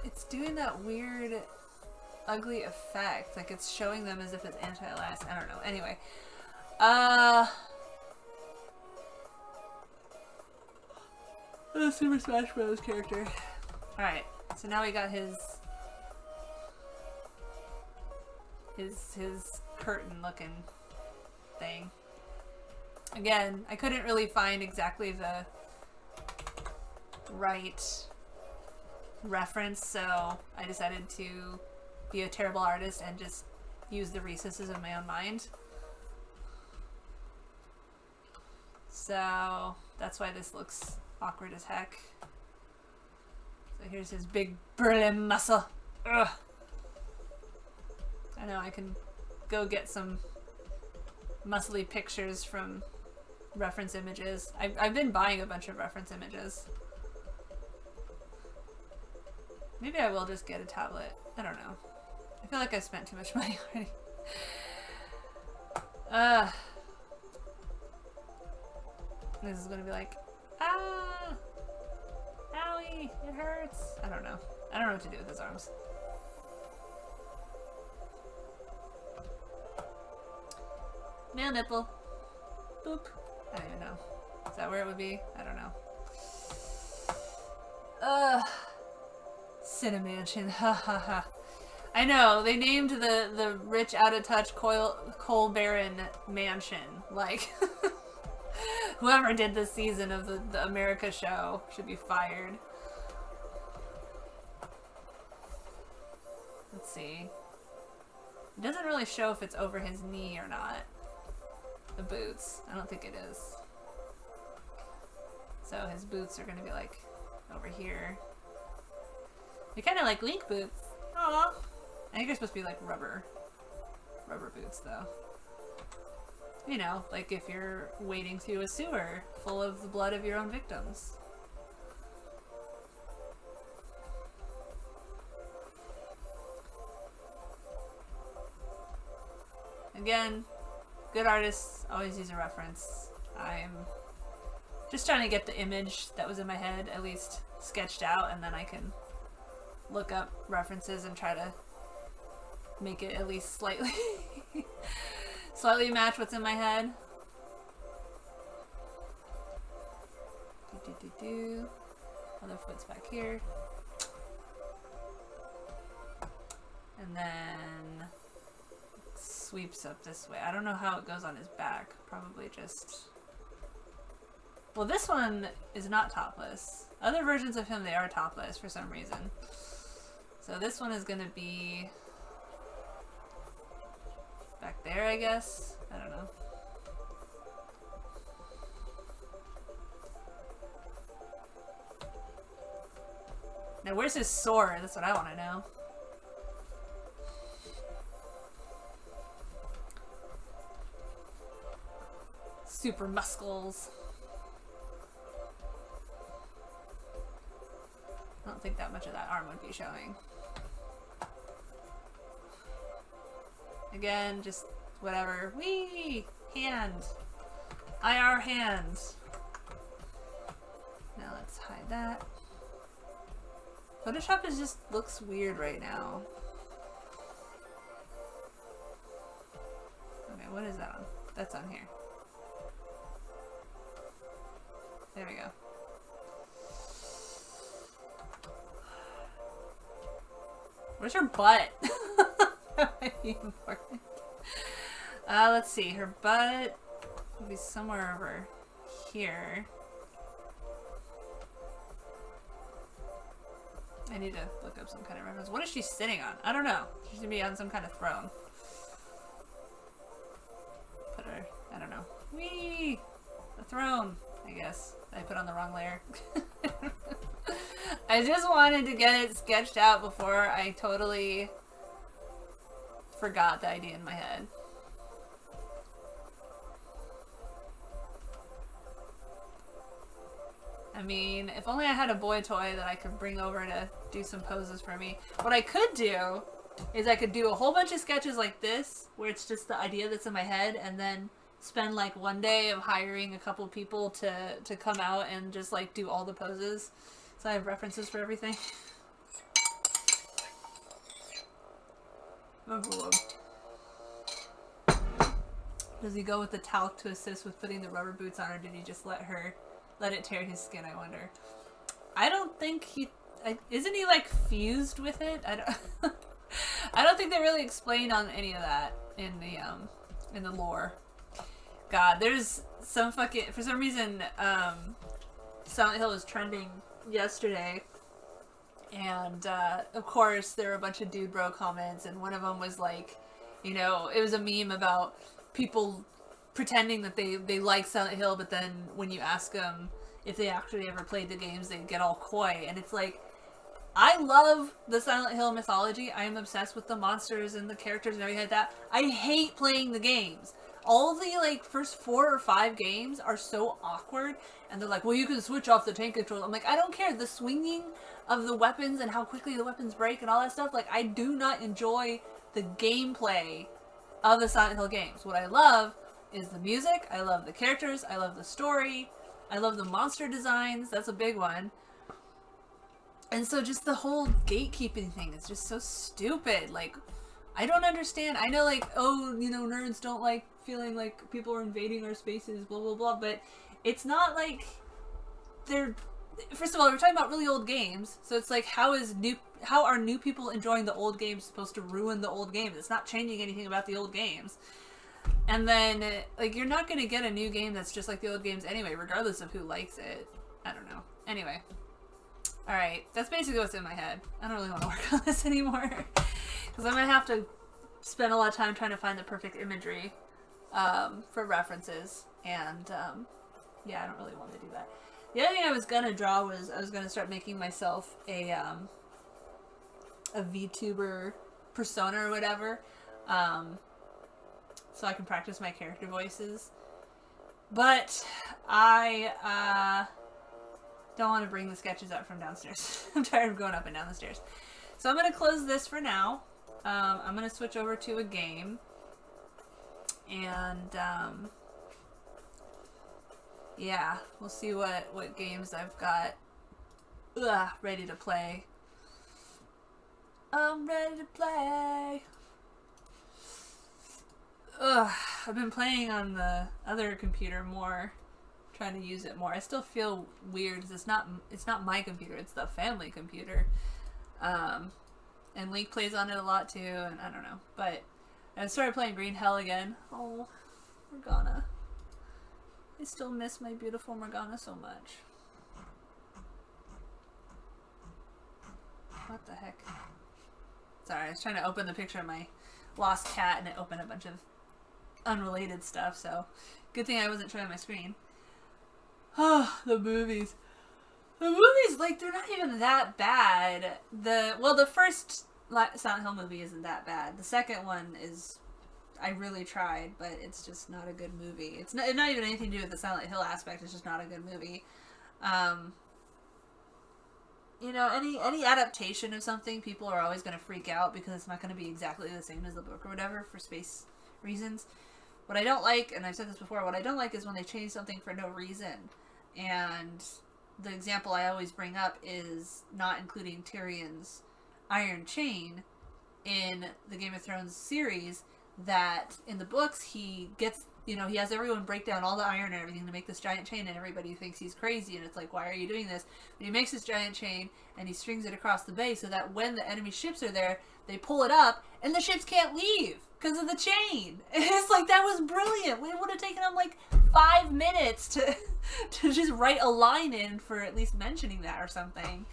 [SPEAKER 1] it's doing that weird, ugly effect. Like it's showing them as if it's anti-alias. I don't know. Anyway. The Super Smash Bros. Character. Alright, so now we got his curtain looking thing. Again, I couldn't really find exactly the right reference, so I decided to be a terrible artist and just use the recesses of my own mind. So that's why this looks awkward as heck. So here's his big burly muscle. Ugh. I know I can go get some muscly pictures from reference images. I've been buying a bunch of reference images. Maybe I will just get a tablet. I don't know. I feel like I spent too much money already. This is gonna be like, ah, owie, it hurts. I don't know. I don't know what to do with his arms. Male nipple. Boop. I don't even know. Is that where it would be? I don't know. Cinemansion. Ha ha ha. I know, they named the rich, out-of-touch coal baron mansion. Like, whoever did this season of the America show should be fired. Let's see. It doesn't really show if it's over his knee or not. The boots. I don't think it is. So his boots are gonna be like over here. They're kind of like Link boots. Aww. I think they're supposed to be like rubber boots though. You know, like if you're wading through a sewer full of the blood of your own victims. Again, good artists always use a reference. I'm just trying to get the image that was in my head at least sketched out, and then I can look up references and try to make it at least slightly slightly match what's in my head. Other foot's back here. And then sweeps up this way. I don't know how it goes on his back. Probably just... Well, this one is not topless. Other versions of him, they are topless for some reason. So this one is gonna be back there, I guess. I don't know. Now, where's his sword? That's what I want to know. Super muscles. I don't think that much of that arm would be showing. Again, just whatever. Whee! Hand. IR hand. Now let's hide that. Photoshop just looks weird right now. Okay, what is that on? That's on here. There we go. Where's her butt? That might be important. Let's see. Her butt will be somewhere over here. I need to look up some kind of reference. What is she sitting on? I don't know. She's gonna be on some kind of throne. Put her, I don't know. Whee! The throne, I guess. I put on the wrong layer. I just wanted to get it sketched out before I totally forgot the idea in my head. I mean, if only I had a boy toy that I could bring over to do some poses for me. What I could do is I could do a whole bunch of sketches like this, where it's just the idea that's in my head, and then spend like one day of hiring a couple people to come out and just like do all the poses. So I have references for everything. Does he go with the talc to assist with putting the rubber boots on, or did he just let it tear his skin, I wonder? I don't think he... isn't he like fused with it? I don't... I don't think they really explained on any of that in the lore. God, there's some fucking... For some reason, Silent Hill was trending yesterday, and of course there were a bunch of dude bro comments, and one of them was like, you know, it was a meme about people pretending that they like Silent Hill, but then when you ask them if they actually ever played the games, they get all coy. And it's like, I love the Silent Hill mythology. I am obsessed with the monsters and the characters and everything like that. I hate playing the games. All the, like, first 4 or 5 games are so awkward, and they're like, well, you can switch off the tank control. I'm like, I don't care. The swinging of the weapons and how quickly the weapons break and all that stuff, like, I do not enjoy the gameplay of the Silent Hill games. What I love is the music, I love the characters, I love the story, I love the monster designs, that's a big one. And so just the whole gatekeeping thing is just so stupid. Like, I don't understand. I know, like, oh, you know, nerds don't like feeling like people are invading our spaces, blah, blah, blah, but it's not like they're... First of all, we're talking about really old games, so it's like, how are new people enjoying the old games supposed to ruin the old games? It's not changing anything about the old games. And then, like, you're not going to get a new game that's just like the old games anyway, regardless of who likes it. I don't know. Anyway. Alright, that's basically what's in my head. I don't really want to work on this anymore. Because I'm going to have to spend a lot of time trying to find the perfect imagery for references. And, yeah, I don't really want to do that. The other thing I was going to draw was I was going to start making myself a VTuber persona or whatever. So I can practice my character voices. But I don't want to bring the sketches up from downstairs. I'm tired of going up and down the stairs. So I'm going to close this for now. I'm going to switch over to a game. And, yeah, we'll see what games I've got ready to play. I'm ready to play. I've been playing on the other computer more, trying to use it more. I still feel weird because it's not my computer, it's the family computer. And Link plays on it a lot too, and I don't know. But I started playing Green Hell again. Oh, Morgana. I still miss my beautiful Morgana so much. What the heck? Sorry, I was trying to open the picture of my lost cat and it opened a bunch of unrelated stuff, so good thing I wasn't showing my screen. Oh, the movies. The movies, like, they're not even that bad. The first Silent Hill movie isn't that bad. The second one is, I really tried, but it's just not a good movie. It's not even anything to do with the Silent Hill aspect, it's just not a good movie. You know, any adaptation of something, people are always going to freak out because it's not going to be exactly the same as the book or whatever for space reasons. What I don't like, and I've said this before, what I don't like is when they change something for no reason. And the example I always bring up is not including Tyrion's iron chain in the Game of Thrones series, that in the books he gets, you know, he has everyone break down all the iron and everything to make this giant chain, and everybody thinks he's crazy, and it's like, why are you doing this? But he makes this giant chain, and he strings it across the bay so that when the enemy ships are there, they pull it up, and the ships can't leave because of the chain. And it's like, that was brilliant. It would have taken him like 5 minutes to just write a line in for at least mentioning that or something.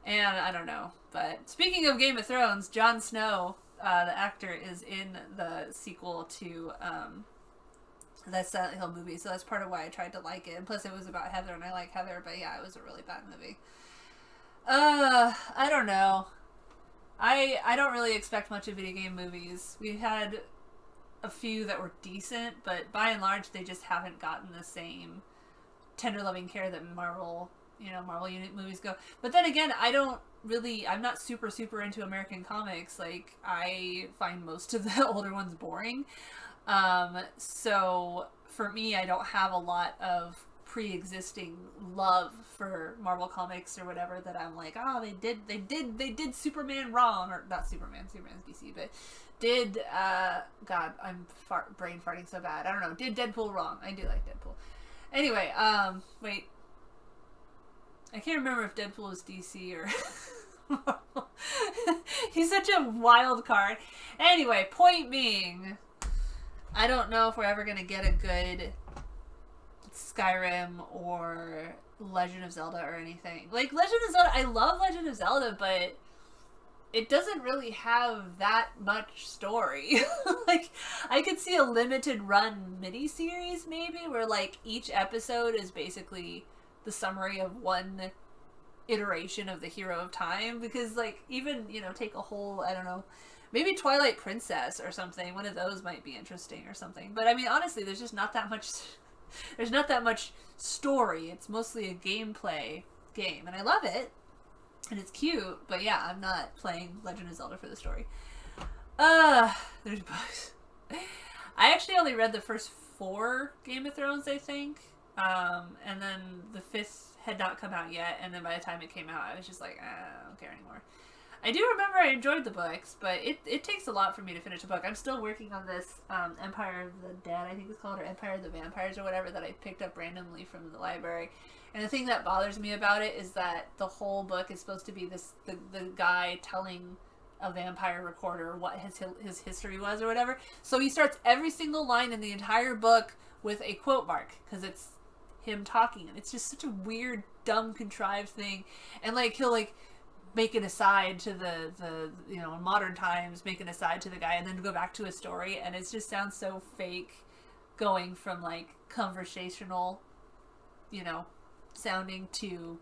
[SPEAKER 1] And I don't know. But speaking of Game of Thrones, Jon Snow, the actor, is in the sequel to that Silent Hill movie, so that's part of why I tried to like it. And plus it was about Heather, and I like Heather, but yeah, it was a really bad movie. I don't know. I don't really expect much of video game movies. We had a few that were decent, but by and large they just haven't gotten the same tender loving care that Marvel unit movies go. But then again, I'm not super into American comics. Like, I find most of the older ones boring. So for me, I don't have a lot of pre-existing love for Marvel comics or whatever that I'm like, oh, they did Superman wrong, or not Superman's DC, but did God, I'm brain farting so bad. I don't know. Did Deadpool wrong? I do like Deadpool. Anyway, wait. I can't remember if Deadpool is DC or he's such a wild card. Anyway, point being, I don't know if we're ever gonna get a good Skyrim or Legend of Zelda or anything. Like, Legend of Zelda, I love Legend of Zelda, but it doesn't really have that much story. Like, I could see a limited run miniseries maybe, where like each episode is basically the summary of one iteration of the Hero of Time, because like even, you know, take a whole, I don't know, maybe Twilight Princess or something, one of those might be interesting or something. But I mean, honestly, there's just not that much there's not that much story. It's mostly a gameplay game, and I love it and it's cute, but yeah, I'm not playing Legend of Zelda for the story. There's books. I actually only read the first 4 Game of Thrones, I think. And then the 5th had not come out yet, and then by the time it came out, I was just like, I don't care anymore. I do remember I enjoyed the books, but it takes a lot for me to finish a book. I'm still working on this Empire of the Dead, I think it's called, or Empire of the Vampires or whatever, that I picked up randomly from the library. And the thing that bothers me about it is that the whole book is supposed to be the guy telling a vampire recorder what his history was or whatever. So he starts every single line in the entire book with a quote mark, because it's him talking, and it's just such a weird, dumb, contrived thing. And like he'll like make an aside to the you know, in modern times, make an aside to the guy and then go back to his story, and it just sounds so fake, going from like conversational, you know, sounding to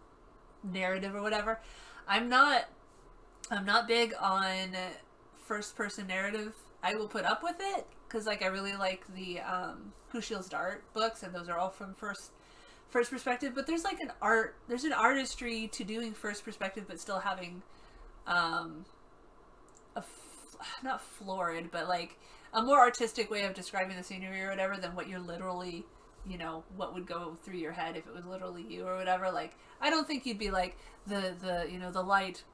[SPEAKER 1] narrative or whatever. I'm not big on first person narrative. I will put up with it because like I really like the Who Shields Dart books, and those are all from first perspective. But there's like there's an artistry to doing first perspective, but still having not florid, but like a more artistic way of describing the scenery or whatever than what you're literally, you know, what would go through your head if it was literally you or whatever. Like, I don't think you'd be like the you know, the light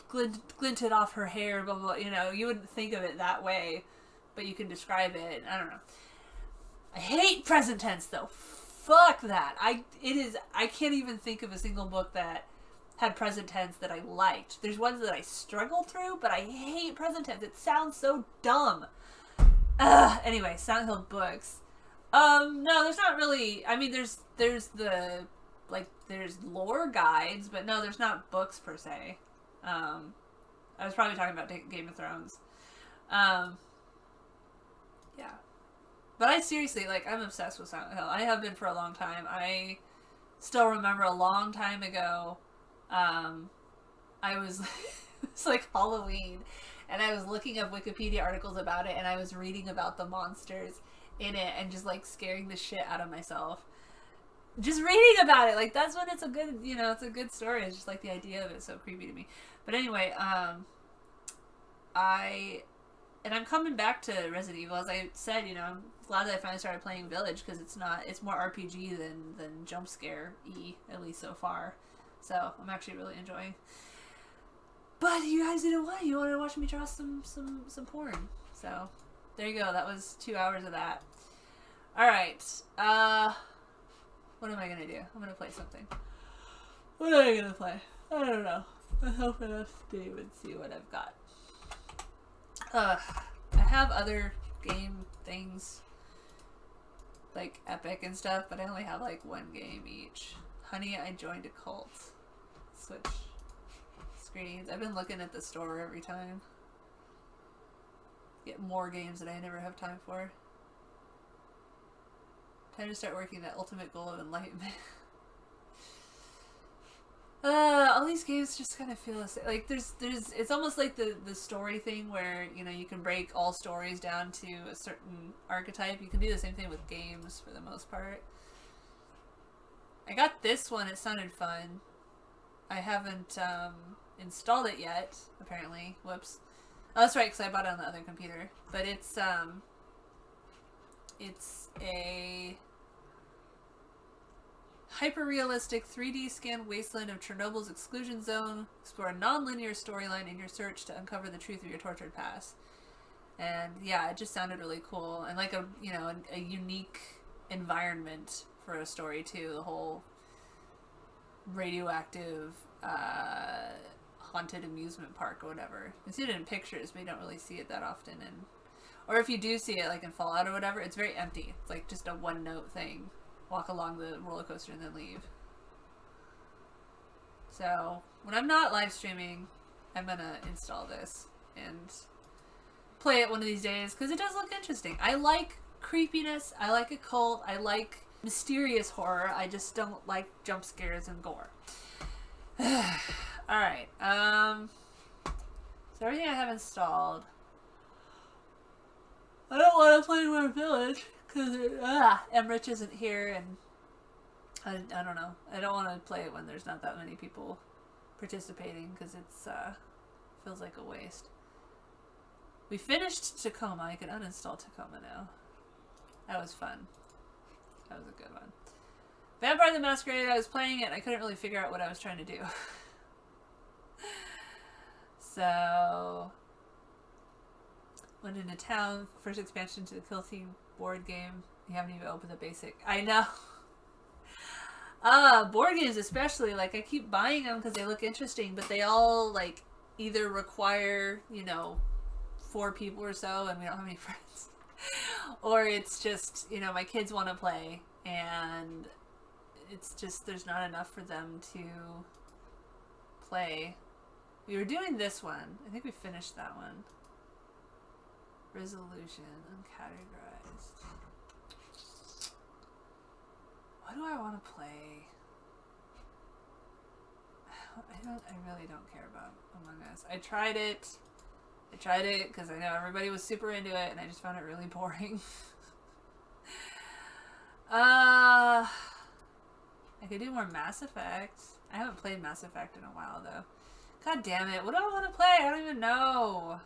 [SPEAKER 1] glinted off her hair, blah, blah, blah, you know, you wouldn't think of it that way, but you can describe it. I don't know. I hate present tense though. Fuck that. I can't even think of a single book that had present tense that I liked. There's ones that I struggle through, but I hate present tense. It sounds so dumb. Anyway, Silent Hill books. No, there's not really, I mean, there's the, like, there's lore guides, but no, there's not books per se. I was probably talking about Game of Thrones. Yeah. But I seriously, like, I'm obsessed with Silent Hill. I have been for a long time. I still remember a long time ago, I was, it's like Halloween, and I was looking up Wikipedia articles about it, and I was reading about the monsters in it, and just, like, scaring the shit out of myself. Just reading about it, like, that's when it's a good, you know, it's a good story. It's just, like, the idea of it is so creepy to me. But anyway, I'm coming back to Resident Evil. As I said, you know, I'm glad that I finally started playing Village, because it's more RPG than jump scare-y, at least so far. So, I'm actually really enjoying. But you guys didn't want it. You wanted to watch me draw some porn. So, there you go. That was 2 hours of that. Alright. What am I gonna do? I'm gonna play something. What am I gonna play? I don't know. I'm hoping to Dave and see what I've got. I have other game things, like Epic and stuff, but I only have like one game each. Honey, I Joined a Cult. Switch screens. I've been looking at the store every time. Get more games that I never have time for. Time to start working that ultimate goal of enlightenment. All these games just kind of feel the same. Like there's it's almost like the story thing where, you know, you can break all stories down to a certain archetype. You can do the same thing with games for the most part. I got this one, it sounded fun. I haven't installed it yet, apparently. Whoops. Oh, that's right, because I bought it on the other computer. But it's a hyper-realistic 3D scanned wasteland of Chernobyl's exclusion zone. Explore a non-linear storyline in your search to uncover the truth of your tortured past. And yeah, it just sounded really cool, and like a unique environment for a story too. The whole radioactive haunted amusement park or whatever. You see it in pictures, but you don't really see it that often. And or if you do see it, like in Fallout or whatever, it's very empty. It's like just a one-note thing. Walk along the roller coaster and then leave. So when I'm not live streaming, I'm gonna install this and play it one of these days because it does look interesting. I like creepiness. I like occult. I like mysterious horror. I just don't like jump scares and gore. Alright. So everything I have installed. I don't want to play more Village because Emrich isn't here and I don't know. I don't want to play it when there's not that many people participating because it's feels like a waste. We finished Tacoma. I can uninstall Tacoma now. That was fun. That was a good one. Vampire the Masquerade, I was playing it and I couldn't really figure out what I was trying to do. So, went into town, first expansion to the Kill Team board game. You haven't even opened the basic. I know. Board games especially, like I keep buying them because they look interesting, but they all like either require, you know, 4 people or so and we don't have any friends. Or it's just, you know, my kids want to play and it's just, there's not enough for them to play. We were doing this one. I think we finished that one. Resolution, uncategorized. What do I want to play? I really don't care about Among Us. I tried it because I know everybody was super into it and I just found it really boring. I could do more Mass Effect. I haven't played Mass Effect in a while though. God damn it, what do I want to play? I don't even know.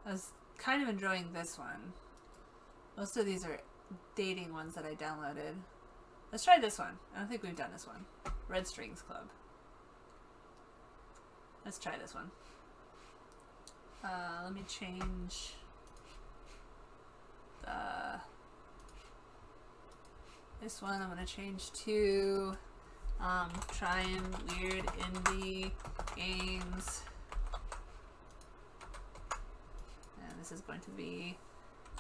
[SPEAKER 1] I was kind of enjoying this one. Most of these are dating ones that I downloaded. Let's try this one. I don't think we've done this one. Red Strings Club. Let's try this one. Let me change this one. I'm going to change to trying weird indie games. And this is going to be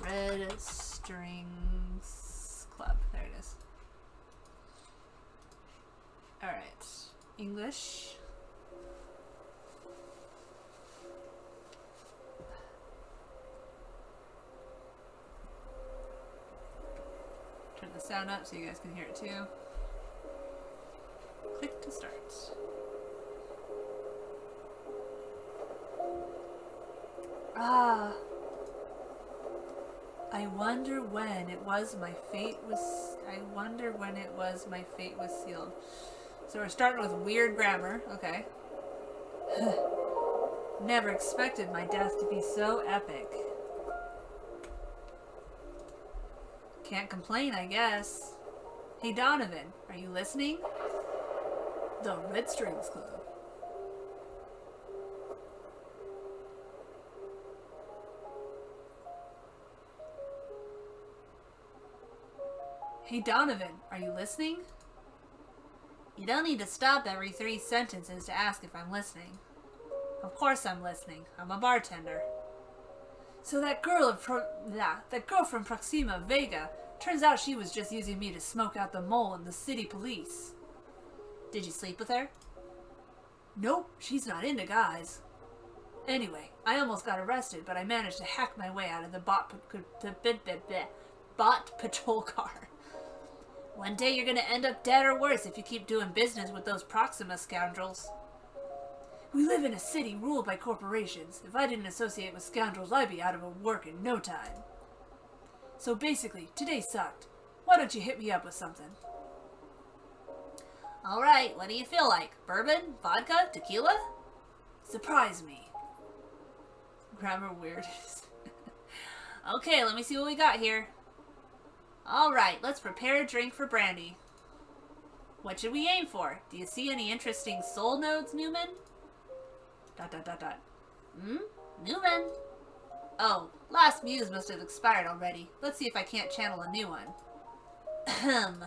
[SPEAKER 1] Red Strings Club. There it is. Alright. English. Turn the sound up so you guys can hear it too. Click to start. I wonder when it was my fate was. I wonder when it was my fate was sealed. So we're starting with weird grammar. Okay. Never expected my death to be so epic. Can't complain, I guess. Hey Donovan, are you listening? The Red Strings Club. Hey Donovan, are you listening? You don't need to stop every 3 sentences to ask if I'm listening. Of course I'm listening. I'm a bartender. So that girl from Proxima, Vega, turns out she was just using me to smoke out the mole in the city police. Did you sleep with her? Nope, she's not into guys. Anyway, I almost got arrested, but I managed to hack my way out of the bot patrol car. One day you're gonna end up dead or worse if you keep doing business with those Proxima scoundrels. We live in a city ruled by corporations. If I didn't associate with scoundrels, I'd be out of work in no time. So basically, today sucked. Why don't you hit me up with something? Alright, what do you feel like? Bourbon? Vodka? Tequila? Surprise me. Grammar weird. Okay, let me see what we got here. Alright, let's prepare a drink for Brandy. What should we aim for? Do you see any interesting soul nodes, Newman? ... Newman? Oh, last muse must have expired already. Let's see if I can't channel a new one. Ahem.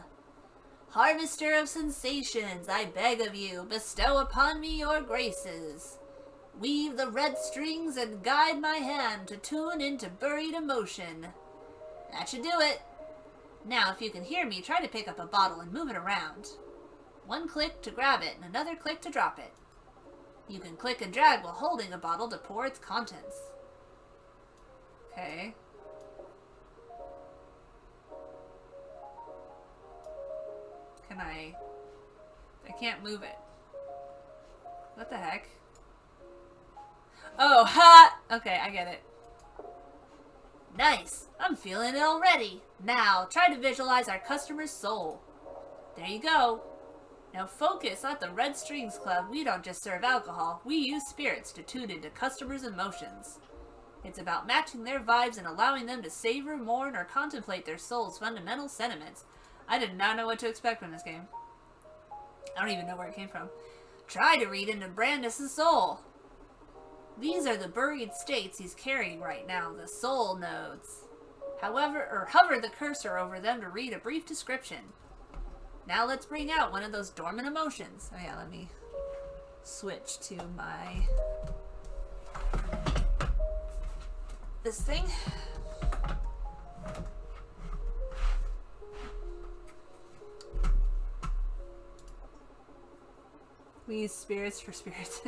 [SPEAKER 1] Harvester of sensations, I beg of you, bestow upon me your graces. Weave the red strings and guide my hand to tune into buried emotion. That should do it. Now, if you can hear me, try to pick up a bottle and move it around. 1 click to grab it and another click to drop it. You can click and drag while holding a bottle to pour its contents. Okay. Can I can't move it. What the heck? Oh, ha! Okay, I get it. Nice! I'm feeling it already. Now, try to visualize our customer's soul. There you go. Now focus at the Red Strings Club. We don't just serve alcohol. We use spirits to tune into customers' emotions. It's about matching their vibes and allowing them to savor, mourn, or contemplate their soul's fundamental sentiments. I did not know what to expect from this game. I don't even know where it came from. Try to read into Brandis' soul. These are the buried states he's carrying right now, the soul nodes. Hover the cursor over them to read a brief description. Now let's bring out one of those dormant emotions. Oh yeah, let me switch to my... this thing. We use spirits for spirits.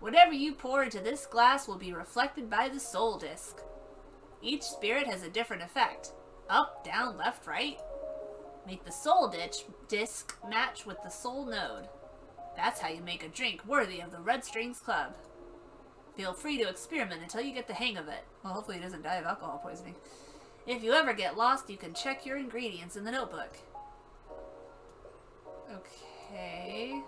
[SPEAKER 1] Whatever you pour into this glass will be reflected by the soul disc. Each spirit has a different effect. Up, down, left, right. Make the soul disc match with the soul node. That's how you make a drink worthy of the Red Strings Club. Feel free to experiment until you get the hang of it. Well, hopefully he doesn't die of alcohol poisoning. If you ever get lost, you can check your ingredients in the notebook. Okay.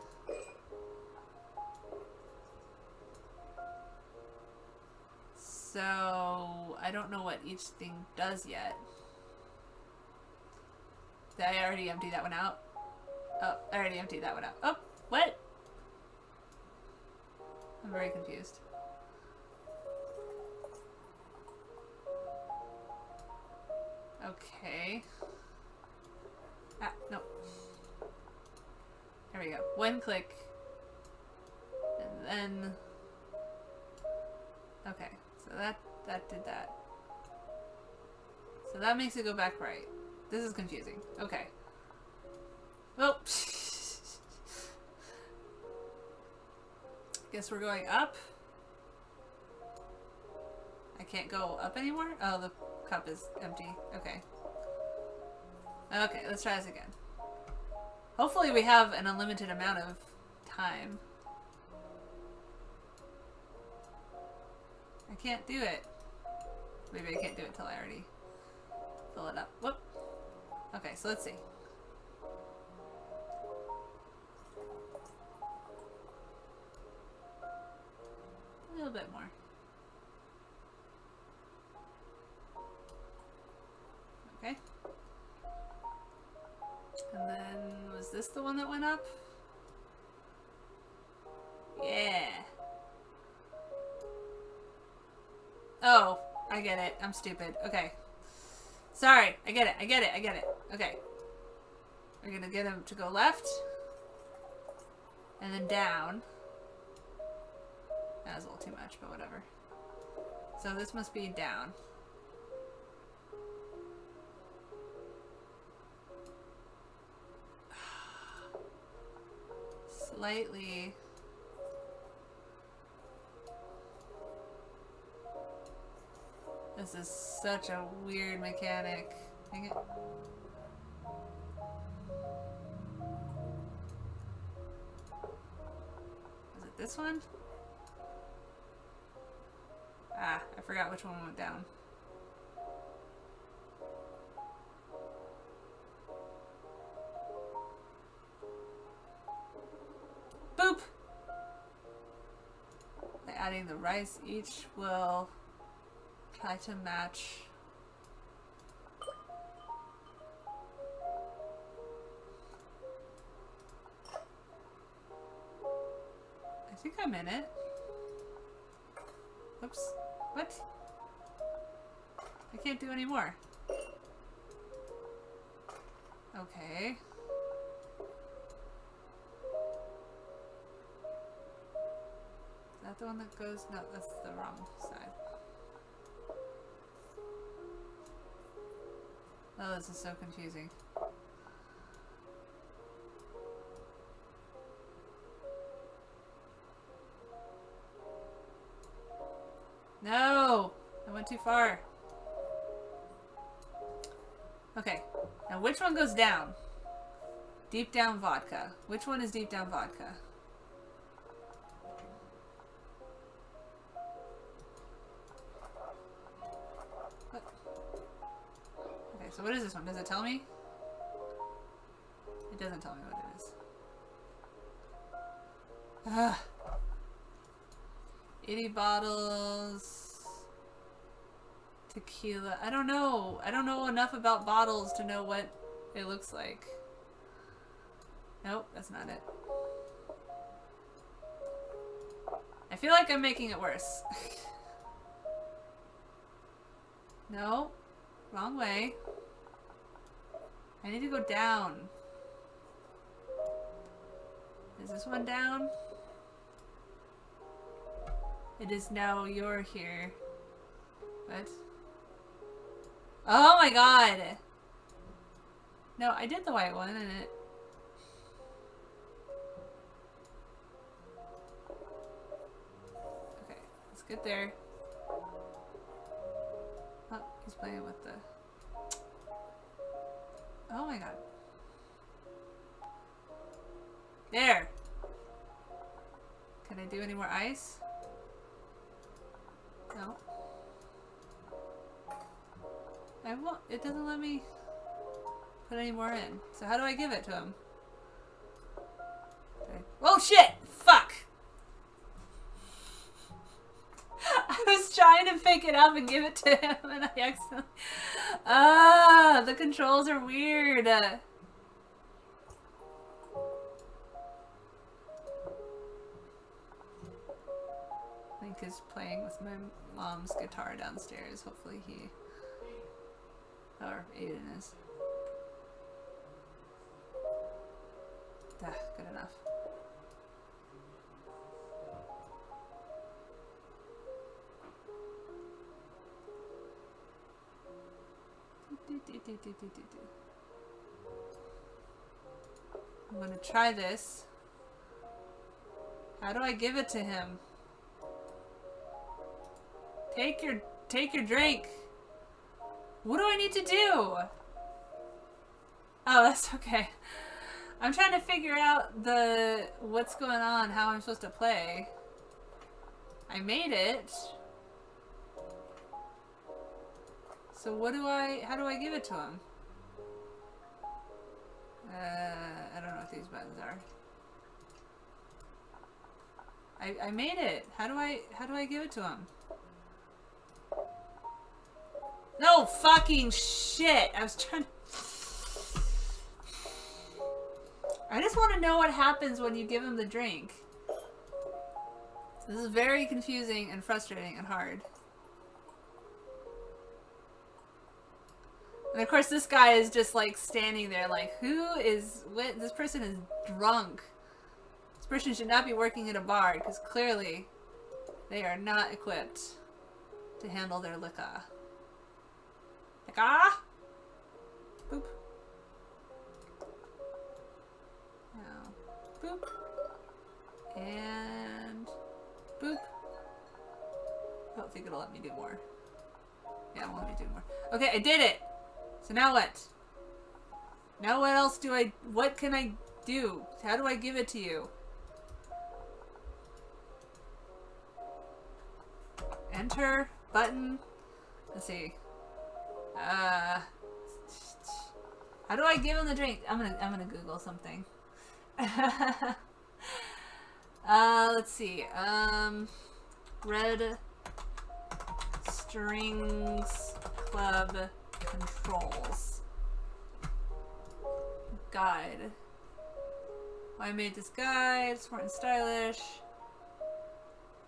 [SPEAKER 1] So, I don't know what each thing does yet. Did I already empty that one out? Oh, I already emptied that one out. Oh, what? I'm very confused. Okay. Ah, no. There we go. One click. And then... okay. So that did that. So that makes it go back right. This is confusing. Okay. Well, guess we're going up. I can't go up anymore? Oh, the cup is empty. Okay. Okay, let's try this again. Hopefully we have an unlimited amount of time. I can't do it. Maybe I can't do it till I already fill it up. Whoop. Okay, so let's see. A little bit more. Okay. And then, was this the one that went up? Yeah. Oh, I get it. I'm stupid. Okay. Sorry. I get it. I get it. I get it. Okay. We're gonna get him to go left. And then down. That was a little too much, but whatever. So this must be down. Slightly. This is such a weird mechanic. Dang it. Is it this one? Ah, I forgot which one went down. Boop! By adding the rice, each will try to match. I think I'm in it. Oops. What? I can't do any more. Okay. Is that the one that goes? No, that's the wrong side. Oh, this is so confusing. No! I went too far. Okay. Now which one goes down? Deep down vodka. Which one is deep down vodka? What? Okay, so what is this one? Does it tell me? It doesn't tell me what it is. Ugh. 80 bottles. Tequila. I don't know. I don't know enough about bottles to know what it looks like. Nope, that's not it. I feel like I'm making it worse. No. Wrong way. I need to go down. Is this one down? It is now you're here. What? Oh my god! No, I did the white one and it... Okay, let's get there. Oh, he's playing with the... Oh my god. There! Can I do any more ice? No. I won't. It doesn't let me put any more in. So how do I give it to him? Okay. Oh shit! Fuck! I was trying to pick it up and give it to him and I accidentally... Ah! The controls are weird! Link is playing with my mom's guitar downstairs. Hopefully he... Or Aiden is. Good enough. I'm gonna try this. How do I give it to him? Take your drink. What do I need to do? Oh, that's okay. I'm trying to figure out what's going on, how I'm supposed to play. I made it. So how do I give it to him? I don't know what these buttons are. I made it. How do I give it to him? No fucking shit! I was trying to... I just want to know what happens when you give him the drink. This is very confusing and frustrating and hard. And of course this guy is just like standing there like, this person is drunk. This person should not be working at a bar because clearly they are not equipped to handle their liquor. Liquor? Boop. Now, boop. And boop. I don't think it'll let me do more. Yeah, it won't let me do more. Okay, I did it! So now what? Now what else what can I do? How do I give it to you? Enter, button, let's see. How do I give him the drink? I'm gonna Google something. Let's see. Red Strings Club controls. Guide. I made this guide. Smart and stylish.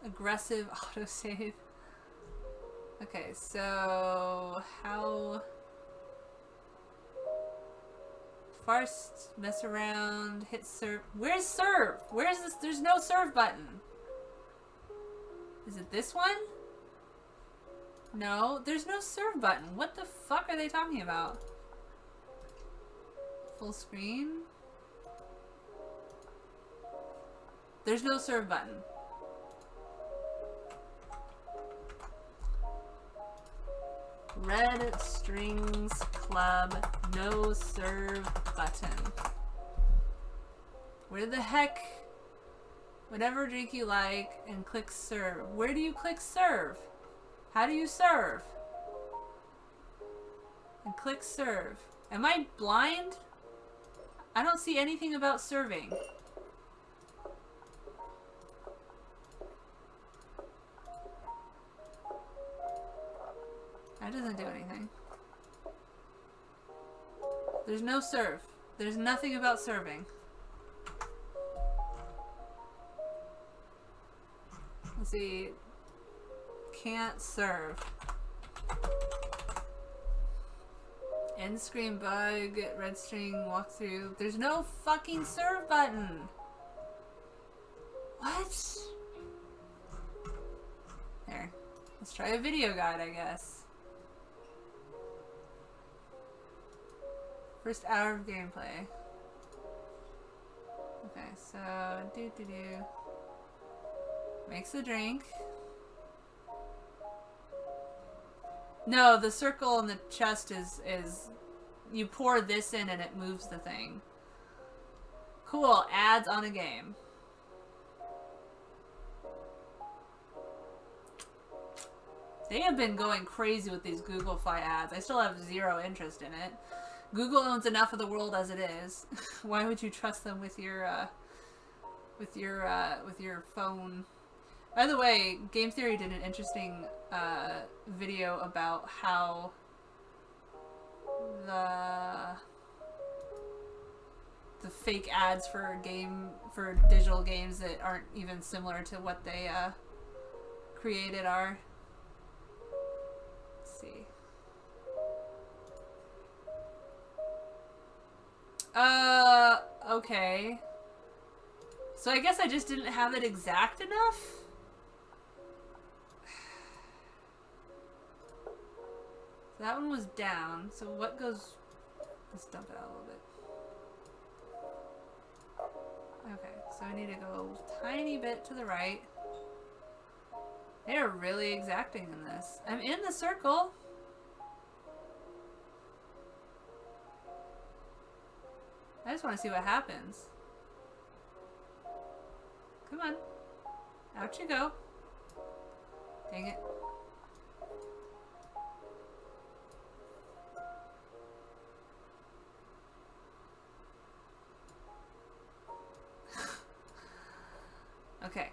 [SPEAKER 1] Aggressive autosave. Okay, so how... First, mess around, hit serve. Where's serve? Where's this? There's no serve button. Is it this one? No, there's no serve button. What the fuck are they talking about? Full screen? There's no serve button. Red Strings Club no serve button. Where the heck? Whatever drink you like and click serve. Where do you click serve? How do you serve? And click serve. Am I blind? I don't see anything about serving. That doesn't do anything. There's no serve. There's nothing about serving. Let's see. Can't serve. End screen bug, red string walkthrough. There's no fucking serve button. What? There. Let's try a video guide, I guess. First hour of gameplay. Okay, so makes the drink. No, the circle in the chest is you pour this in and it moves the thing. Cool, ads on a game. They have been going crazy with these Google Fi ads. I still have zero interest in it. Google owns enough of the world as it is. Why would you trust them with your phone? By the way, Game Theory did an interesting video about how the fake ads for digital games that aren't even similar to what they created are. Let's see. Okay. So I guess I just didn't have it exact enough? So that one was down. So what goes... Let's dump it out a little bit. Okay, so I need to go a tiny bit to the right. They're really exacting in this. I'm in the circle. I just want to see what happens. Come on. Out you go. Dang it. Okay.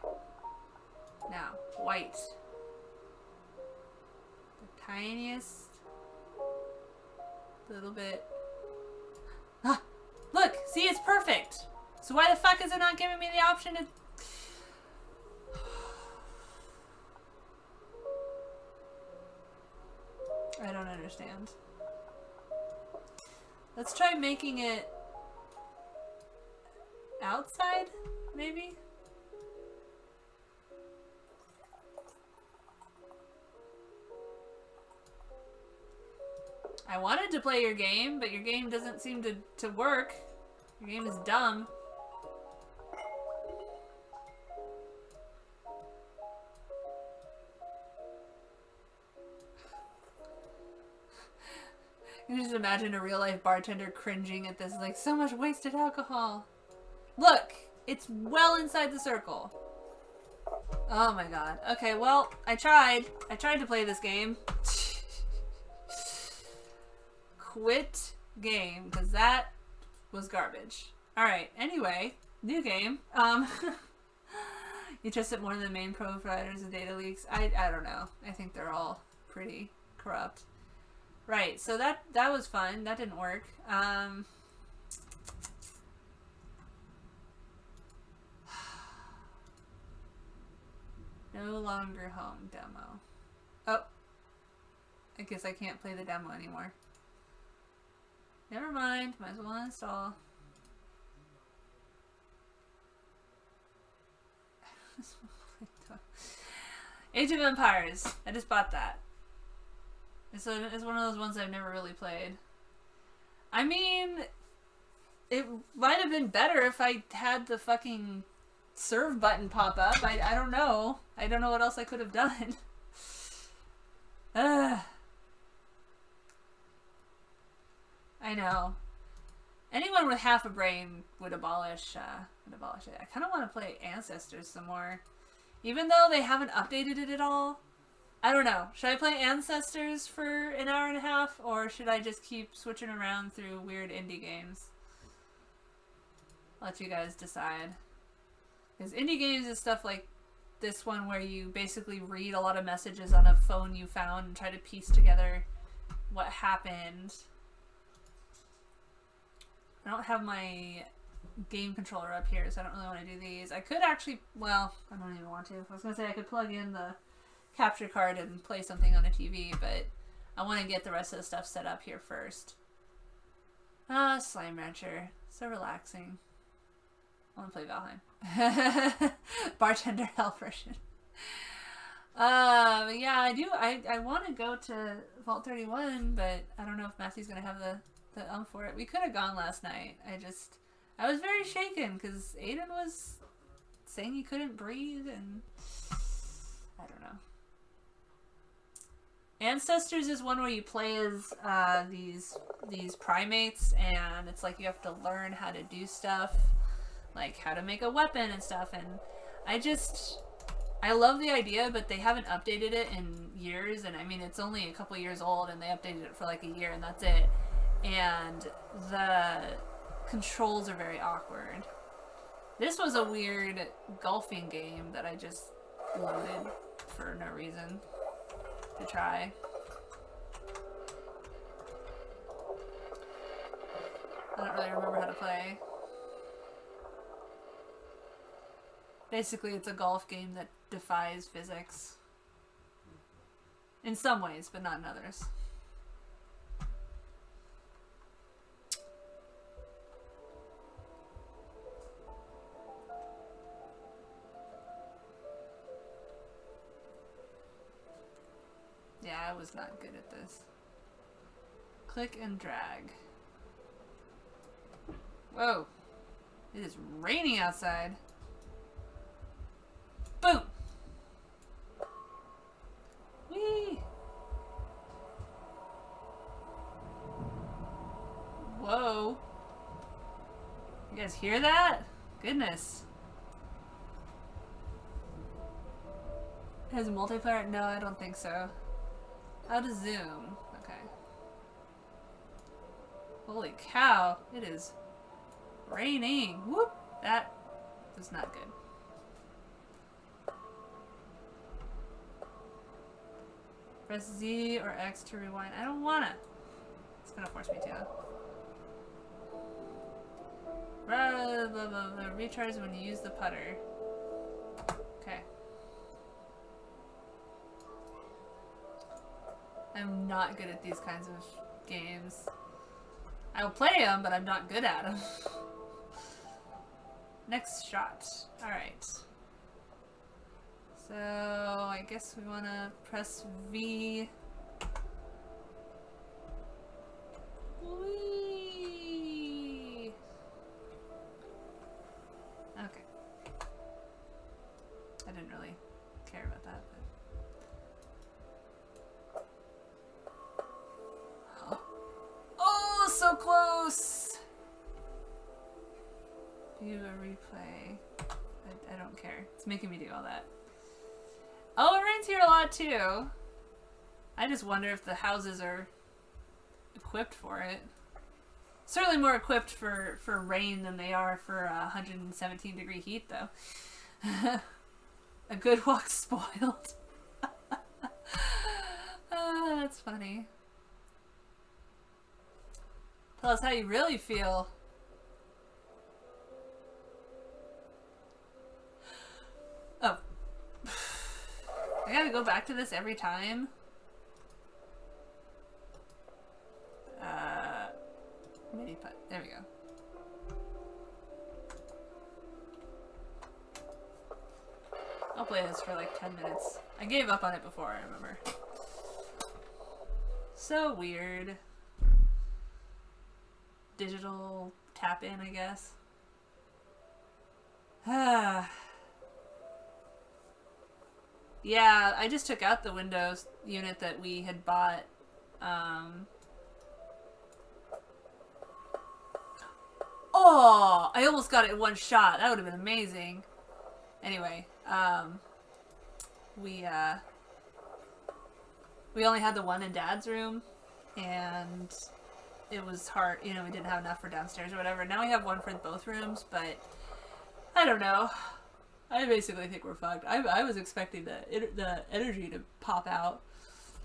[SPEAKER 1] Now, white. The tiniest little bit. Ah! Look! See, it's perfect! So why the fuck is it not giving me the option to... I don't understand. Let's try making it outside, maybe? I wanted to play your game, but your game doesn't seem to work. Your game is dumb. You can just imagine a real life bartender cringing at this, like, so much wasted alcohol. Look! It's well inside the circle. Oh my god. Okay, well, I tried. I tried to play this game. Quit game, because that was garbage. Alright, anyway, new game. You trust it more than the main providers of data leaks? I don't know. I think they're all pretty corrupt. Right, so that was fun. That didn't work. No longer home demo. Oh. I guess I can't play the demo anymore. Never mind. Might as well uninstall. Age of Empires. I just bought that. It's one of those ones I've never really played. I mean, it might have been better if I had the fucking serve button pop up. I don't know. I don't know what else I could have done. I know. Anyone with half a brain would abolish it. I kind of want to play Ancestors some more. Even though they haven't updated it at all. I don't know. Should I play Ancestors for an hour and a half? Or should I just keep switching around through weird indie games? I'll let you guys decide. Because indie games is stuff like this one where you basically read a lot of messages on a phone you found and try to piece together what happened. I don't have my game controller up here, so I don't really want to do these. I could actually, well, I don't even want to. I was going to say I could plug in the capture card and play something on a TV, but I want to get the rest of the stuff set up here first. Ah, Slime Rancher. So relaxing. I want to play Valheim. Bartender Hell version. Yeah, I want to go to Vault 31, but I don't know if Matthew's going to have the for it. We could have gone last night. I was very shaken because Aiden was saying he couldn't breathe, and I don't know. Ancestors is one where you play as these primates, and it's like you have to learn how to do stuff, like how to make a weapon and stuff. And I love the idea, but they haven't updated it in years. And I mean, it's only a couple years old, and they updated it for like a year, and that's it. And the controls are very awkward. This was a weird golfing game that I just loaded for no reason to try. I don't really remember how to play. Basically, it's a golf game that defies physics. In some ways, but not in others. Yeah, I was not good at this. Click and drag. Whoa. It is raining outside. Boom! Whee! Whoa. You guys hear that? Goodness. Has a multiplayer? No, I don't think so. How to zoom? Okay. Holy cow! It is raining. Whoop! That was not good. Press Z or X to rewind. I don't wanna. It's gonna force me to. Blah, blah, blah, blah. Recharge when you use the putter. Okay. I'm not good at these kinds of games. I'll play them, but I'm not good at them. Next shot. Alright. So, I guess we want to press V. Whee! Okay. I didn't really care about that, but... So close! View a replay. I don't care. It's making me do all that. Oh, it rains here a lot too. I just wonder if the houses are equipped for it. Certainly more equipped for rain than they are for 117 degree heat though. A good walk spoiled. That's funny. Tell us how you really feel. Oh. I gotta go back to this every time. Mini putt. There we go. I'll play this for like 10 minutes. I gave up on it before, I remember. So weird. Digital tap in, I guess. Yeah, I just took out the Windows unit that we had bought Oh, I almost got it in one shot. That would have been amazing. Anyway, we only had the one in Dad's room, and it was hard. You know, we didn't have enough for downstairs or whatever. Now we have one for both rooms, but I don't know. I basically think we're fucked. I was expecting the energy to pop out.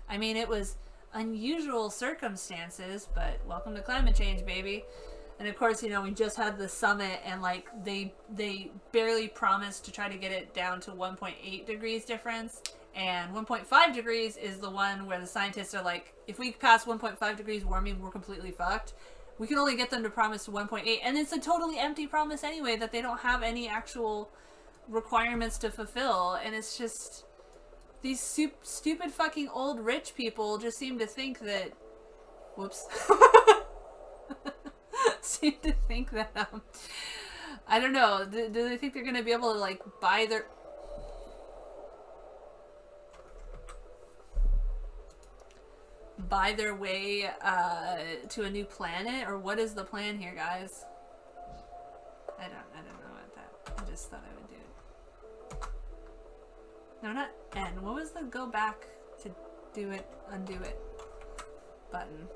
[SPEAKER 1] I mean, it was unusual circumstances, but welcome to climate change, baby. And of course, you know, we just had the summit, and like they barely promised to try to get it down to 1.8 degrees difference, and 1.5 degrees is the one where the scientists are like, if we pass 1.5 degrees warming, we're completely fucked. We can only get them to promise 1.8, and it's a totally empty promise anyway that they don't have any actual requirements to fulfill, and it's just these stupid fucking old rich people just seem to think that, whoops, seem to think that I don't know, do they think they're gonna be able to like buy their way to a new planet, or what is the plan here, guys? I don't know about that. I just thought I would do it. No, not N. What was the go back to do it, undo it button?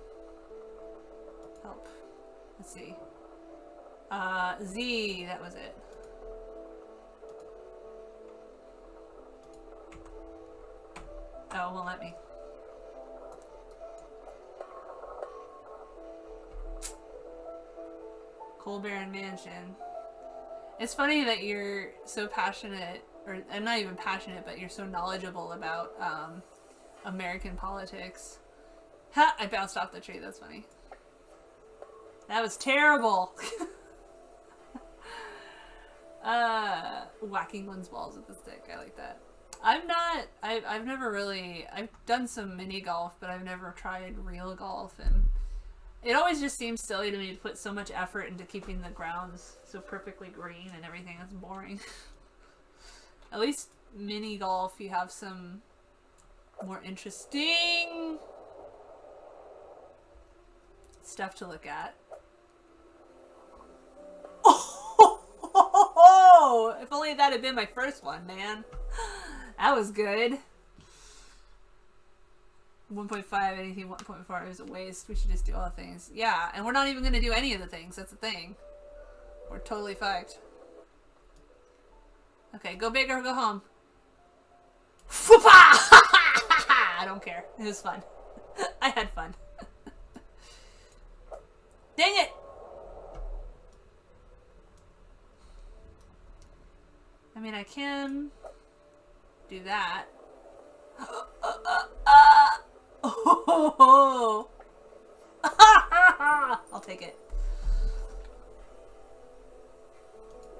[SPEAKER 1] Help. Let's see. Z, that was it. Oh, won't let me. Colburn Mansion. It's funny that you're so passionate, or I'm not even passionate, but you're so knowledgeable about American politics. Ha! I bounced off the tree. That's funny. That was terrible. Whacking one's balls with the stick. I like that. I've never really, I've done some mini golf, but I've never tried real golf, and it always just seems silly to me to put so much effort into keeping the grounds so perfectly green and everything. That's boring. At least mini golf, you have some more interesting stuff to look at. Oh, if only that had been my first one, man. That was good. 1.5, anything 1.4 is a waste. We should just do all the things. Yeah, and we're not even going to do any of the things. That's the thing. We're totally fucked. Okay, go big or go home. I don't care. It was fun. I had fun. Dang it! I mean, I can do that. Oh. I'll take it.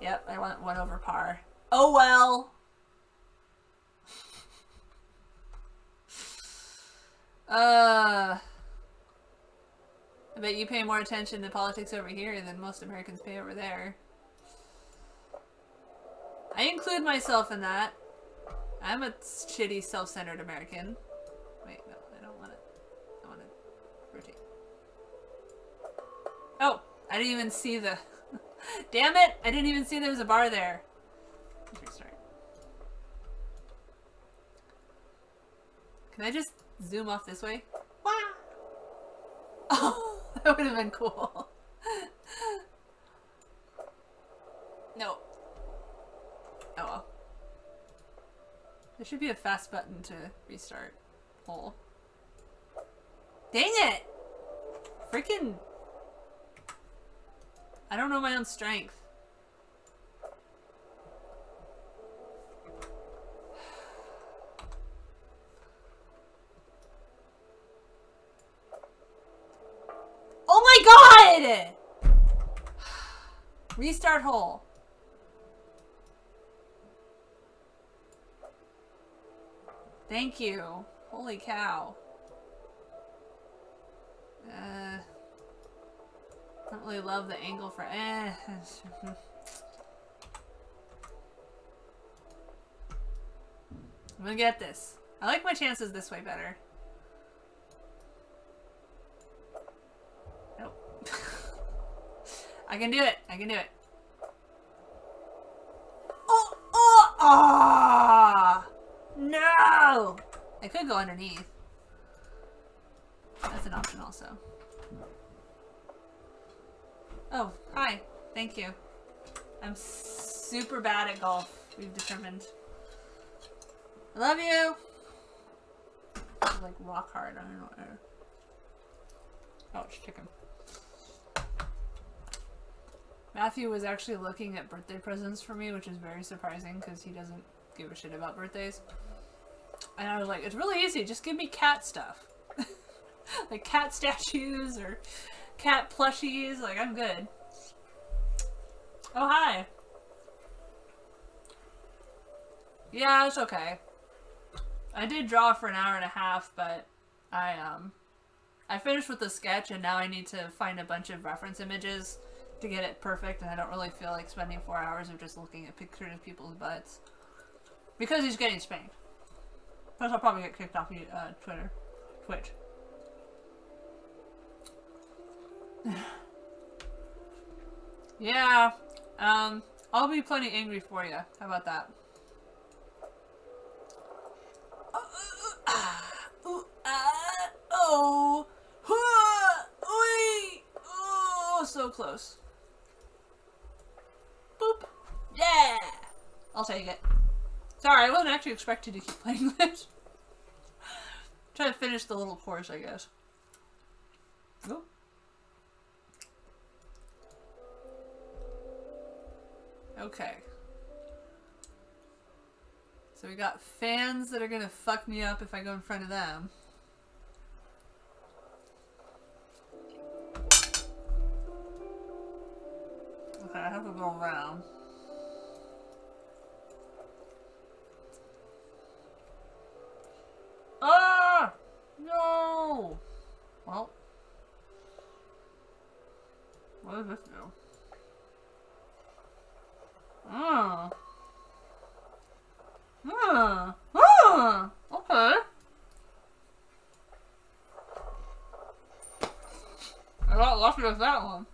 [SPEAKER 1] Yep, I want 1 over par. Oh well. I bet you pay more attention to politics over here than most Americans pay over there. I include myself in that. I'm a shitty, self-centered American. Wait, no, I don't want it. I want to rotate. Oh, I didn't even see the... Damn it! I didn't even see there was a bar there. Let's restart. Can I just zoom off this way? Wah! Oh, that would have been cool. No. Oh well. There should be a fast button to restart. Hole. Dang it! Freaking... I don't know my own strength. Oh my god! Restart hole. Thank you. Holy cow. Don't really love the angle for I'm gonna get this. I like my chances this way better. Nope. I can do it. I can do it. Oh! Oh! Ah! No! I could go underneath. That's an option also. Oh, hi. Thank you. I'm super bad at golf, we've determined. I love you! Like rock hard, I don't know. Oh, it's chicken. Matthew was actually looking at birthday presents for me, which is very surprising because he doesn't give a shit about birthdays. And I was like, it's really easy, just give me cat stuff. Like cat statues or cat plushies, like I'm good. Oh, hi. Yeah, it's okay. I did draw for an hour and a half, but I finished with the sketch and now I need to find a bunch of reference images to get it perfect, and I don't really feel like spending 4 hours of just looking at pictures of people's butts. Because he's getting spanked. Plus I'll probably get kicked off Twitch. Yeah, I'll be plenty angry for you. How about that? Oh, so close. Boop. Yeah! I'll take it. Sorry, I wasn't actually expecting to keep playing this. Try to finish the little course, I guess. Oop. Okay. So we got fans that are gonna fuck me up if I go in front of them. Okay, I have to go around. Ah! No! Well. What does this do? Okay. I got lucky with that one.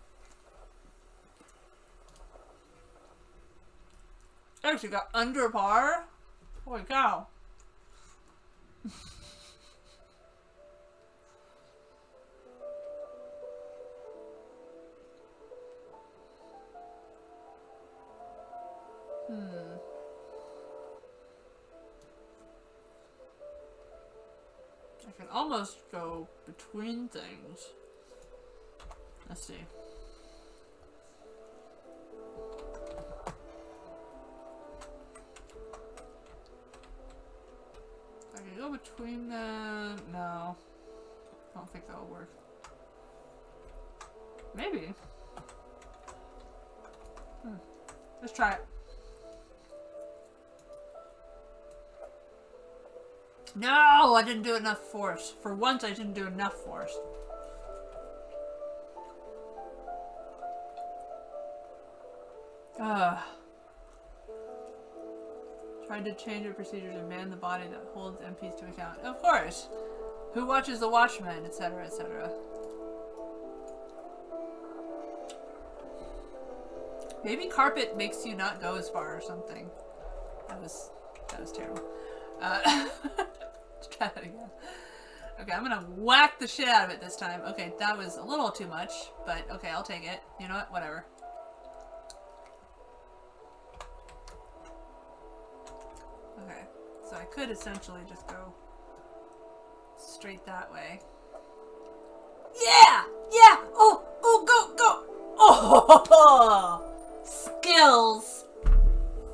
[SPEAKER 1] Actually got under par? Holy cow. I can almost go between things. Let's see. I can go between them. No. I don't think that'll work. Maybe. Let's try it. No, I didn't do enough force. For once, I didn't do enough force. Tried to change your procedure to man the body that holds MPs to account. Of course. Who watches the Watchmen, etc., etc. Maybe carpet makes you not go as far or something. That was terrible. Let's try that again. Okay, I'm gonna whack the shit out of it this time. Okay, that was a little too much, but okay, I'll take it. You know what? Whatever. Okay, so I could essentially just go straight that way. Yeah! Yeah! Oh! Oh, go! Go! Oh! Skills!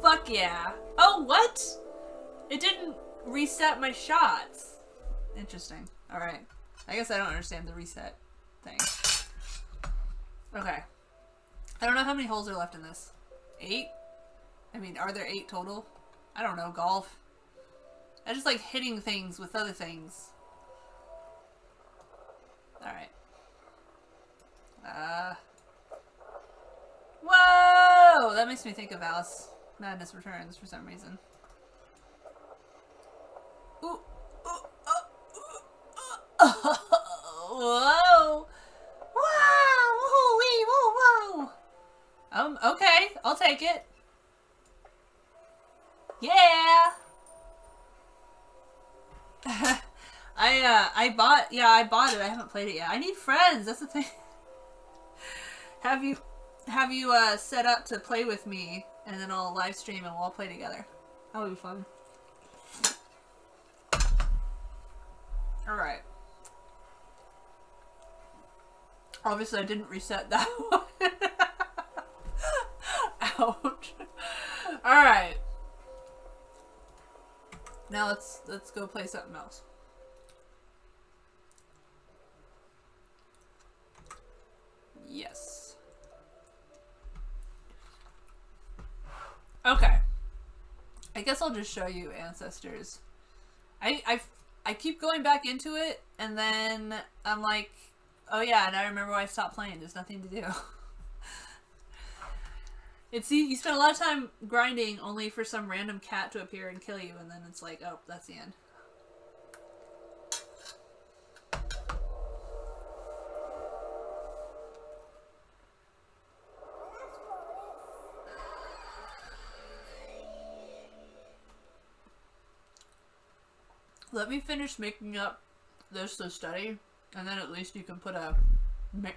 [SPEAKER 1] Fuck yeah. Oh, what? It didn't reset my shots. Interesting. Alright. I guess I don't understand the reset thing. Okay. I don't know how many holes are left in this. 8? I mean, are there 8 total? I don't know. Golf. I just like hitting things with other things. Alright. Whoa! That makes me think of Alice Madness Returns for some reason. Ooh, ooh, whoa! Wow! Whoa! Whoa! Whoa! I bought it. I haven't played it yet. I need friends. That's the thing. Have you set up to play with me, and then I'll live stream and we'll all play together. That would be fun. All right. Obviously, I didn't reset that one. Ouch. All right. Now let's go play something else. Yes. Okay. I guess I'll just show you Ancestors. I keep going back into it, and then I'm like, oh yeah, and I remember why I stopped playing. There's nothing to do. You spend a lot of time grinding only for some random cat to appear and kill you, and then it's like, oh, that's the end. Let me finish making up this to study, and then at least you can put a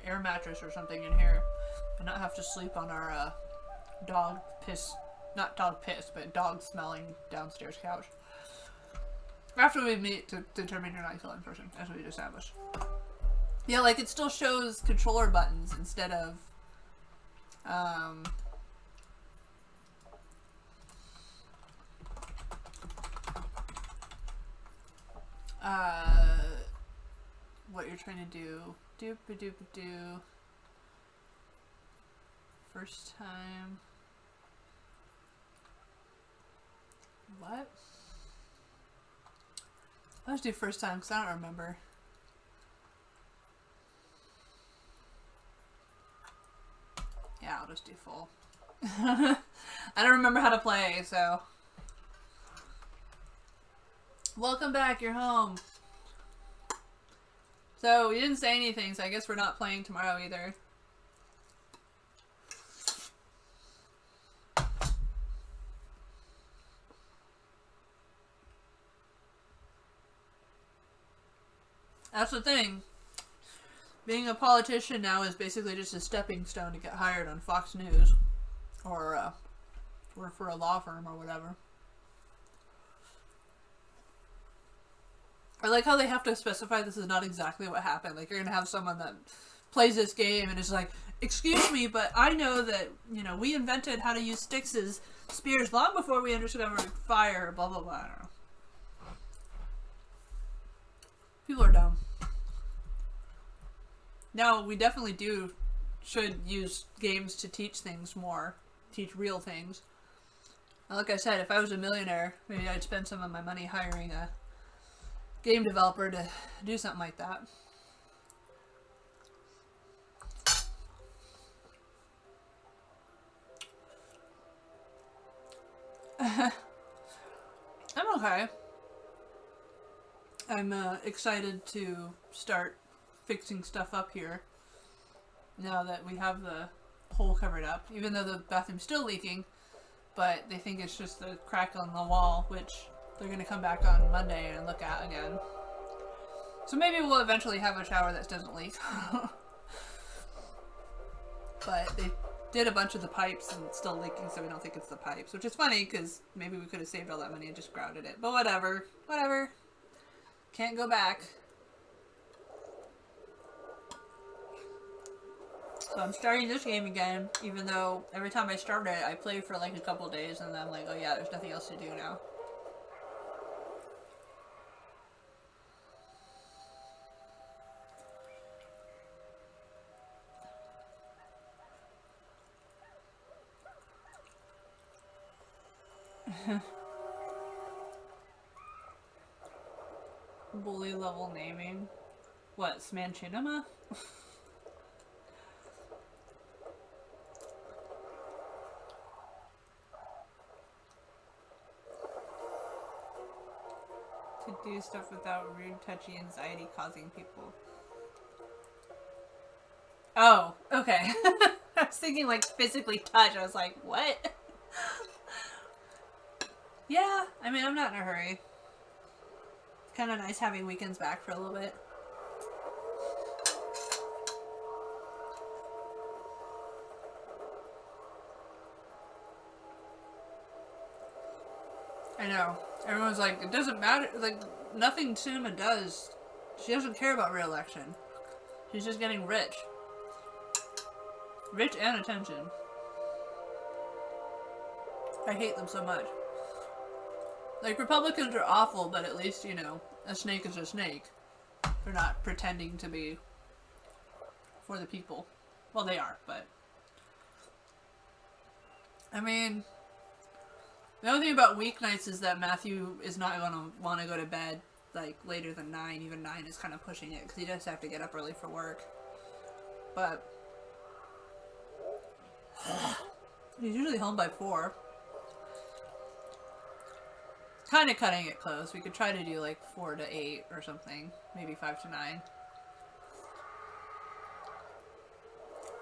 [SPEAKER 1] air mattress or something in here and not have to sleep on our dog piss, not dog piss, but dog smelling downstairs couch. After we meet to determine you're not a killing person, as we established. Yeah, like it still shows controller buttons instead of what you're trying to do. Doop-a-doop-a-doo. First time. What? Let's do first time because I don't remember. Yeah, I'll just do full. I don't remember how to play, so. Welcome back, you're home. So, we didn't say anything, so I guess we're not playing tomorrow either. That's the thing. Being a politician now is basically just a stepping stone to get hired on Fox News. Or for a law firm or whatever. I like how they have to specify this is not exactly what happened. Like, you're going to have someone that plays this game and is like, excuse me, but I know that, you know, we invented how to use sticks as spears long before we understood how to fire, blah, blah, blah. I don't know. People are dumb. Now, we definitely should use games to teach things more. Teach real things. Now, like I said, if I was a millionaire, maybe I'd spend some of my money hiring a game developer to do something like that. I'm okay. I'm excited to start fixing stuff up here now that we have the hole covered up, even though the bathroom's still leaking, but they think it's just the crack on the wall, which they're going to come back on Monday and look at again. So maybe we'll eventually have a shower that doesn't leak. But they did a bunch of the pipes and it's still leaking, so we don't think it's the pipes, which is funny because maybe we could have saved all that money and just grouted it. But whatever. Whatever. Can't go back. So I'm starting this game again, even though every time I start it, I play for like a couple days and then I'm like, oh yeah, there's nothing else to do now. Bully level naming. What, Smanchinima? To do stuff without rude, touchy, anxiety causing people. Oh, okay. I was thinking like physically touch. I was like, what? Yeah, I mean, I'm not in a hurry. Kind of nice having weekends back for a little bit. I know. Everyone's like, it doesn't matter. Like, nothing Cinema does. She doesn't care about re-election. She's just getting rich. Rich and attention. I hate them so much. Like, Republicans are awful, but at least, you know, a snake is a snake. They're not pretending to be for the people. Well, they are, but... I mean... The only thing about weeknights is that Matthew is not going to want to go to bed, like, later than 9. Even 9 is kind of pushing it, because he does have to get up early for work. But... he's usually home by 4. Kind of cutting it close. We could try to do, like, 4 to 8 or something. Maybe 5 to 9.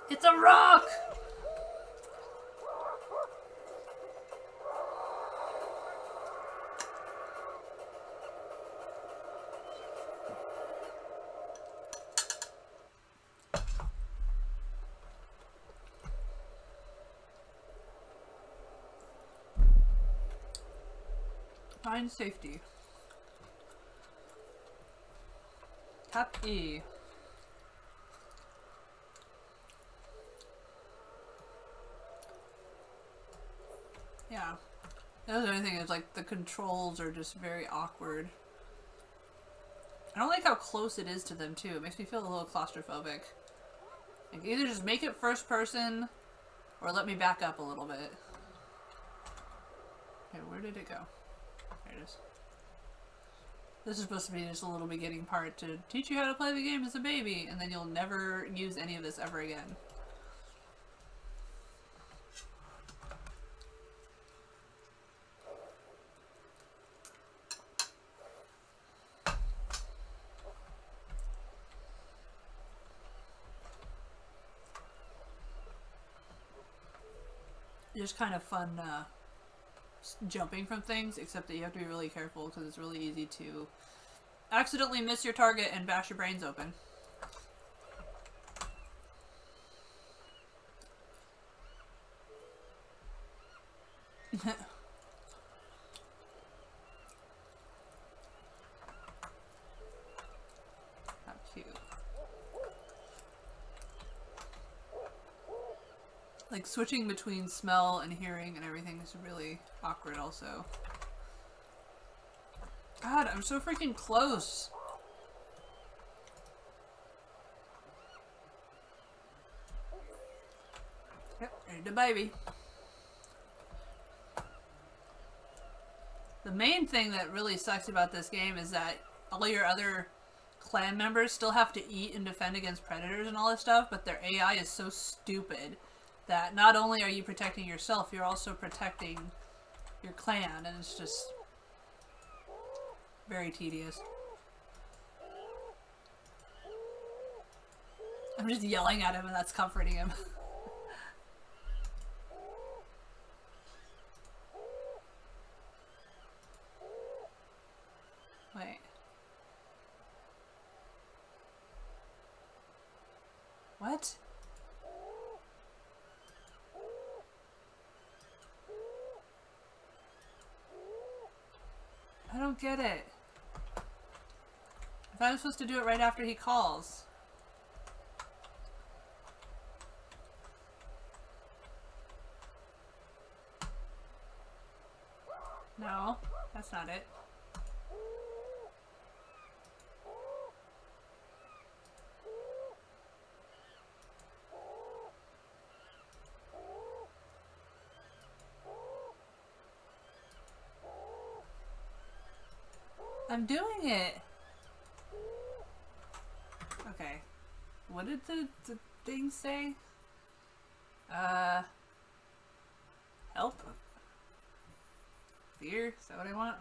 [SPEAKER 1] It's a rock! Find safety. Tap E. Yeah. The other thing is, like, the controls are just very awkward. I don't like how close it is to them, too. It makes me feel a little claustrophobic. Like, either just make it first person, or let me back up a little bit. Okay, where did it go? There it is. This is supposed to be just a little beginning part to teach you how to play the game as a baby, and then you'll never use any of this ever again. Just kind of fun jumping from things, except that you have to be really careful because it's really easy to accidentally miss your target and bash your brains open. How cute. Like, switching between smell and hearing and everything is really awkward also. God, I'm so freaking close. Yep, there's the baby. The main thing that really sucks about this game is that all your other clan members still have to eat and defend against predators and all this stuff, but their AI is so stupid that not only are you protecting yourself, you're also protecting your clan, and it's just very tedious. I'm just yelling at him and that's comforting him. Wait. What? I don't get it. I thought I was supposed to do it right after he calls. No, that's not it. I'm doing it. Okay. What did the thing say? Help? Fear? Is that what I want?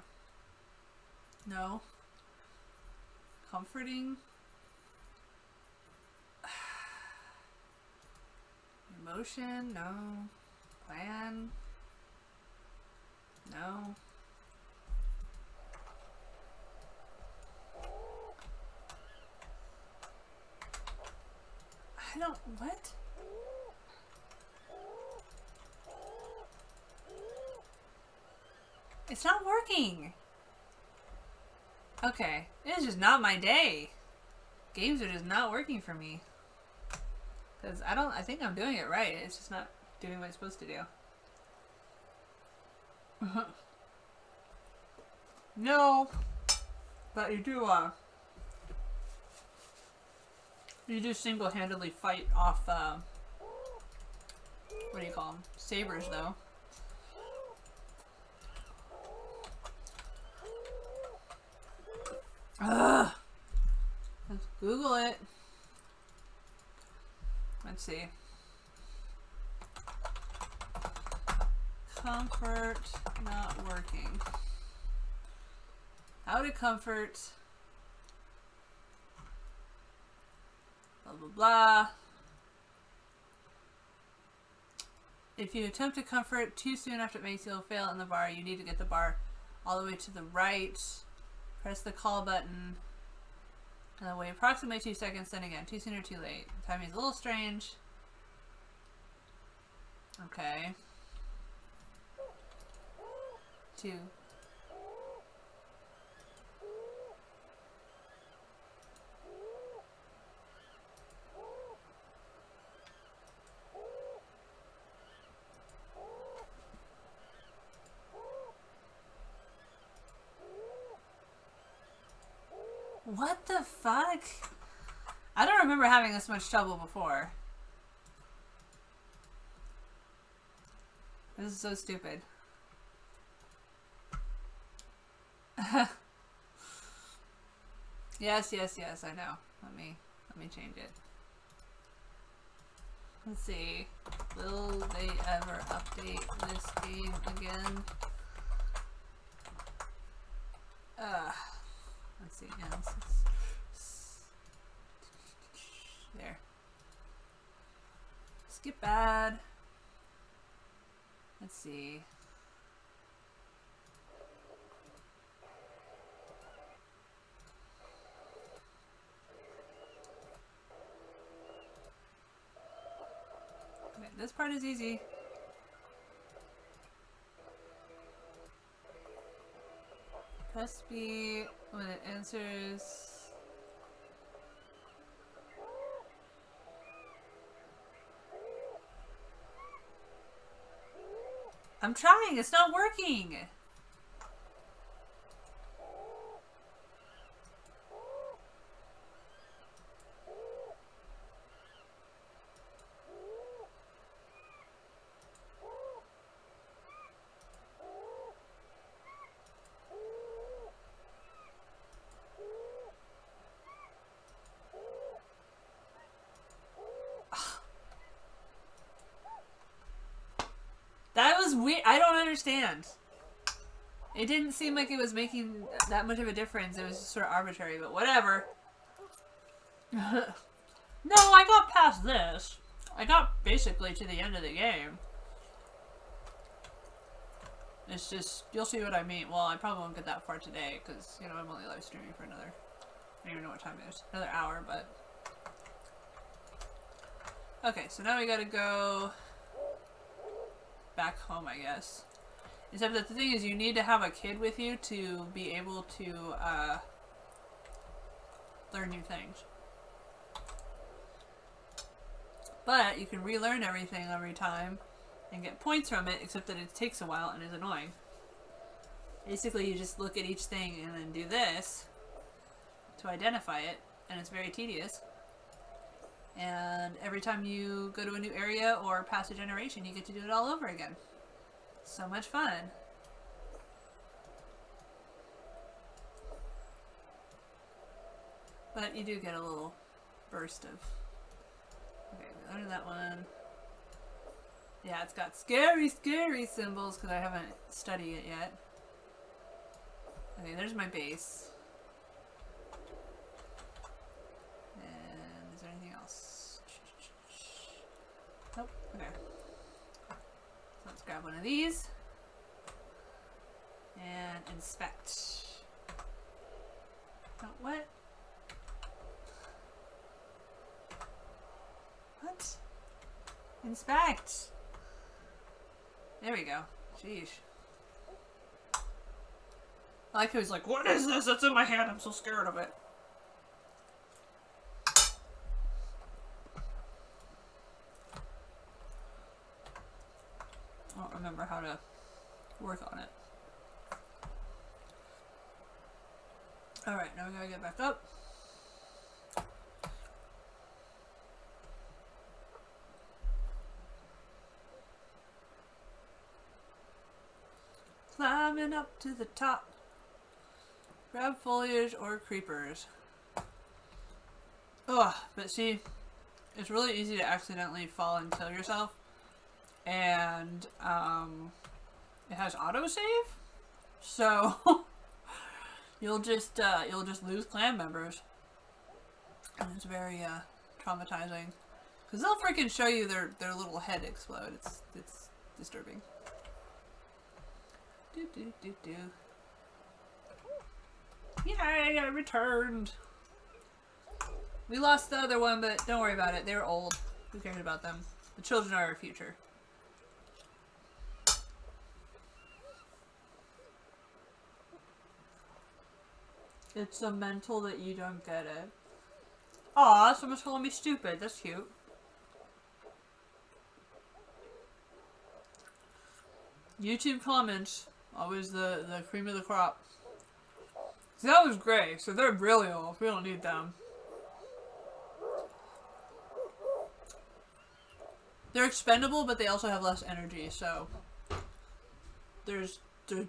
[SPEAKER 1] No. Comforting? Emotion? No. Plan? No. don't... What? It's not working. Okay. It's just not my day. Games are just not working for me. Because I think I'm doing it right. It's just not doing what it's supposed to do. No. But you do single-handedly fight off, what do you call them? Sabers, though. Ugh. Let's Google it. Let's see. Comfort not working. How to comfort. Blah, blah, blah. If you attempt to comfort too soon after it makes, you'll fail in the bar. You need to get the bar all the way to the right. Press the call button. And then wait approximately 2 seconds, then again. Too soon or too late. Timing is a little strange. Okay. 2. What the fuck? I don't remember having this much trouble before. This is so stupid. Yes, I know. Let me change it. Let's see. Will they ever update this game again? Let's see. There. Skip ad. Let's see. Okay, this part is easy. Press B when it answers. I'm trying, it's not working. That was weird. I don't understand. It didn't seem like it was making that much of a difference. It was just sort of arbitrary, but whatever. No, I got past this. I got basically to the end of the game. It's just, you'll see what I mean. Well, I probably won't get that far today, because, you know, I'm only live streaming for another, I don't even know what time it is. Another hour, but... Okay, so now we gotta go back home, I guess. Except that the thing is, you need to have a kid with you to be able to learn new things. But you can relearn everything every time and get points from it, except that it takes a while and is annoying. Basically, you just look at each thing and then do this to identify it, and it's very tedious. And every time you go to a new area or pass a generation, you get to do it all over again. So much fun. But you do get a little burst of... Okay, we learned that one. Yeah, it's got scary, scary symbols because I haven't studied it yet. Okay, there's my base. And is there anything else? Nope. Okay. So let's grab one of these. And inspect. Oh, what? Inspect! There we go. Sheesh. I like how he's like, what is this? That's in my hand. I'm so scared of it. I don't remember how to work on it. Alright, now we gotta get back up. Climbing up to the top. Grab foliage or creepers. Ugh, but see, it's really easy to accidentally fall and kill yourself. And, it has autosave. So, you'll just lose clan members. And it's very, traumatizing. Because they'll freaking show you their little head explode. It's disturbing. Do do do do. Yay! I returned. We lost the other one, but don't worry about it. They were old. Who cares about them? The children are our future. It's so mental that you don't get it. Aw, someone's calling me stupid. That's cute. YouTube comments. Always the cream of the crop. See, that was gray, so they're really old. We don't need them. They're expendable, but they also have less energy, so there's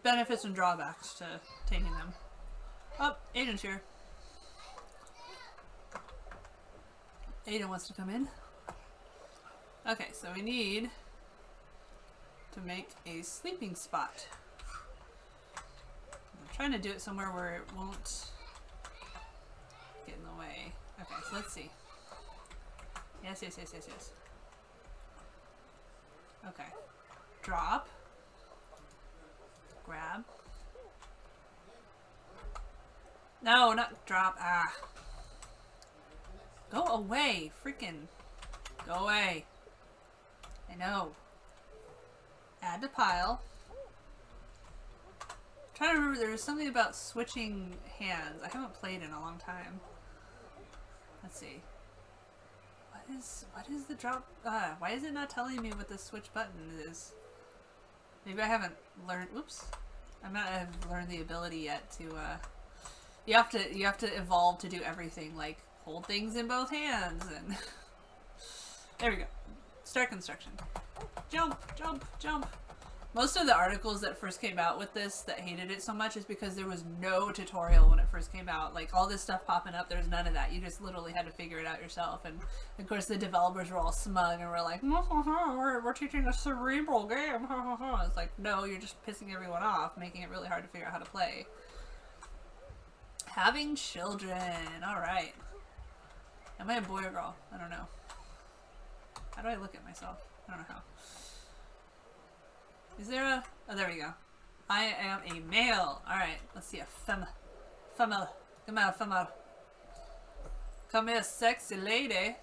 [SPEAKER 1] benefits and drawbacks to taking them. Oh, Aiden's here. Aiden wants to come in. Okay, so we need to make a sleeping spot. I'm trying to do it somewhere where it won't get in the way. Okay, so let's see. Yes, yes, yes, yes, yes. Okay. Drop. Grab. No, not drop. Ah. Go away. Freaking. Go away. I know. Add to pile. I'm trying to remember, there was something about switching hands. I haven't played in a long time. Let's see. What is the drop? Why is it not telling me what the switch button is? Maybe I haven't learned. Oops. I might have learned the ability yet to. You have to evolve to do everything, like hold things in both hands and. There we go. Start construction. Jump, jump, jump. Most of the articles that first came out with this that hated it so much is because there was no tutorial when it first came out. Like all this stuff popping up, there's none of that. You just literally had to figure it out yourself. And of course the developers were all smug and were like, we're teaching a cerebral game. It's like, no, you're just pissing everyone off, making it really hard to figure out how to play. Having children. Alright. Am I a boy or girl? I don't know. How do I look at myself? I don't know how. Is there a... Oh, there we go. I am a male. Alright, let's see a female. Come here, female. Come here, sexy lady.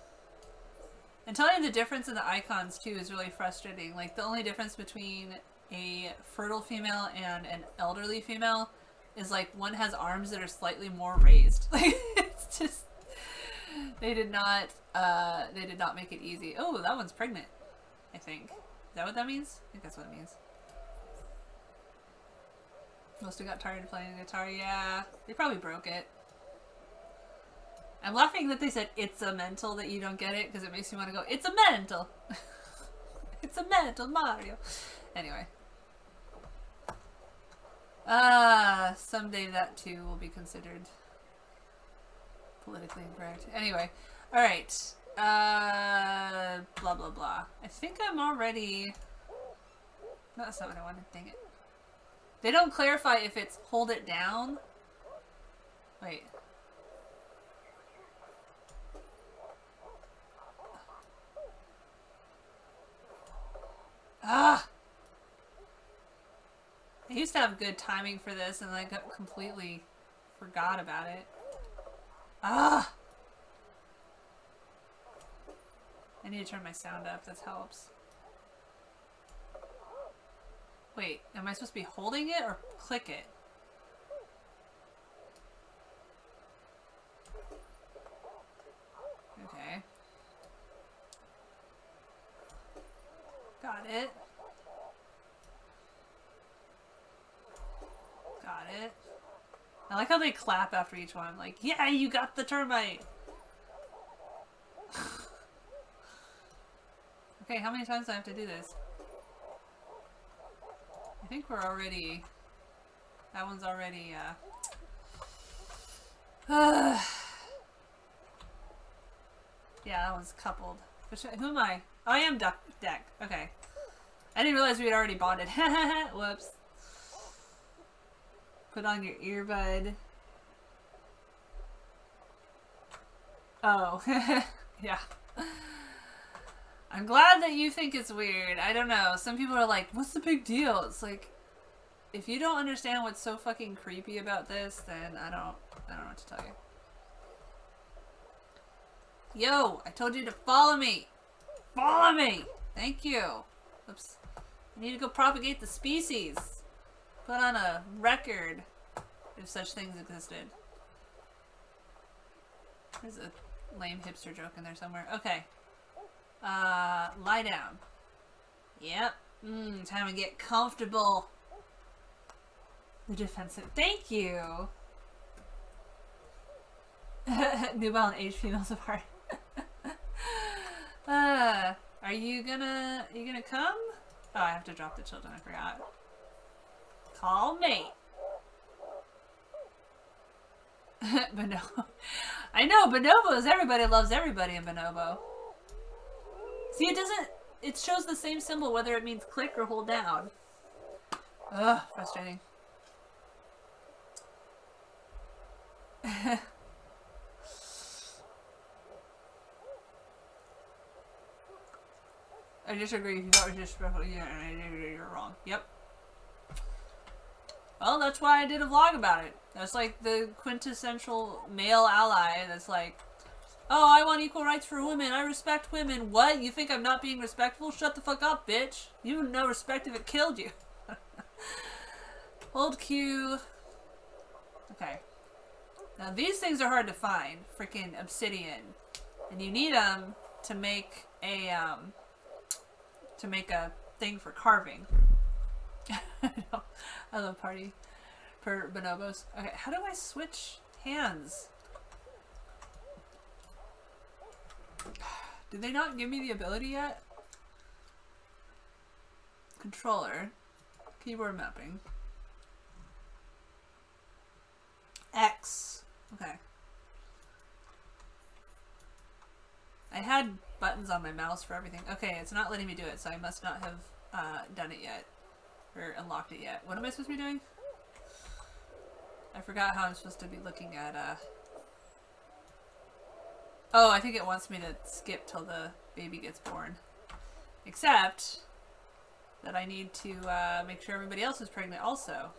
[SPEAKER 1] And telling the difference in the icons, too, is really frustrating. Like, the only difference between a fertile female and an elderly female is, like, one has arms that are slightly more raised. Like, it's just... They did not make it easy. Oh, that one's pregnant, I think. Is that what that means? I think that's what it means. Must have got tired of playing the guitar. Yeah, they probably broke it. I'm laughing that they said it's a mental that you don't get it because it makes me want to go, it's a mental. It's a mental, Mario. Anyway. Someday that too will be considered politically incorrect. Anyway. Alright. Blah blah blah. I think I'm already... No, that's not what I wanted. Dang it. They don't clarify if it's hold it down. Wait. Ah! I used to have good timing for this and I completely forgot about it. Ah! I need to turn my sound up. That helps. Wait, am I supposed to be holding it or click it? Okay. Got it. Got it. I like how they clap after each one. Like, yeah, you got the termite! Okay, how many times do I have to do this? I think we're already... That one's already, yeah, that one's coupled. Which, who am I? Oh, I am Deck. Okay. I didn't realize we had already bonded. Whoops. Put on your earbud. Oh. Yeah. I'm glad that you think it's weird. I don't know. Some people are like, what's the big deal? It's like, if you don't understand what's so fucking creepy about this, then I don't know what to tell you. Yo, I told you to follow me. Follow me. Thank you. Oops. I need to go propagate the species. Put on a record if such things existed. There's a lame hipster joke in there somewhere. Okay. Lie down. Yep. Time to get comfortable. The defensive. Thank you. Nubile and age females apart. Are you gonna come? Oh, I have to drop the children. I forgot. Call me. Bonobo. I know, Bonobos. Everybody loves everybody in Bonobo. See, it doesn't... It shows the same symbol whether it means click or hold down. Ugh, frustrating. I disagree. If you thought it was disrespectful, you're wrong. Yep. Well, that's why I did a vlog about it. That's like the quintessential male ally that's like, oh, I want equal rights for women. I respect women. What? You think I'm not being respectful? Shut the fuck up, bitch. You wouldn't know respect if it killed you. Hold Q. Okay. Now these things are hard to find. Freaking obsidian. And you need them to make a thing for carving. I love party for bonobos. Okay, how do I switch hands? Did they not give me the ability yet? Controller. Keyboard mapping. X. Okay. I had buttons on my mouse for everything. Okay, it's not letting me do it, so I must not have done it yet. Or unlocked it yet. What am I supposed to be doing? I forgot how I'm supposed to be looking at, Oh, I think it wants me to skip till the baby gets born. Except that I need to make sure everybody else is pregnant also.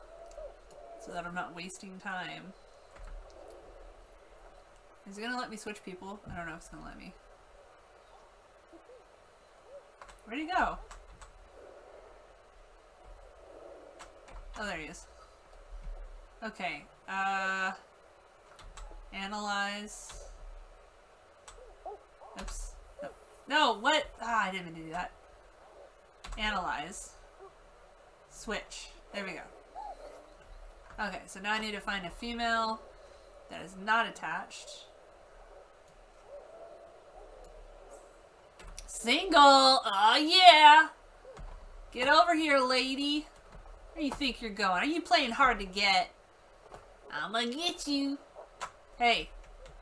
[SPEAKER 1] So that I'm not wasting time. Is it gonna let me switch people? I don't know if it's gonna let me. Where'd he go? Oh, there he is. Okay. Analyze. Oops. No. No, what? Ah, I didn't mean to do that. Analyze. Switch. There we go. Okay, so now I need to find a female that is not attached. Single! Oh yeah! Get over here, lady. Where do you think you're going? Are you playing hard to get? I'm gonna get you. Hey,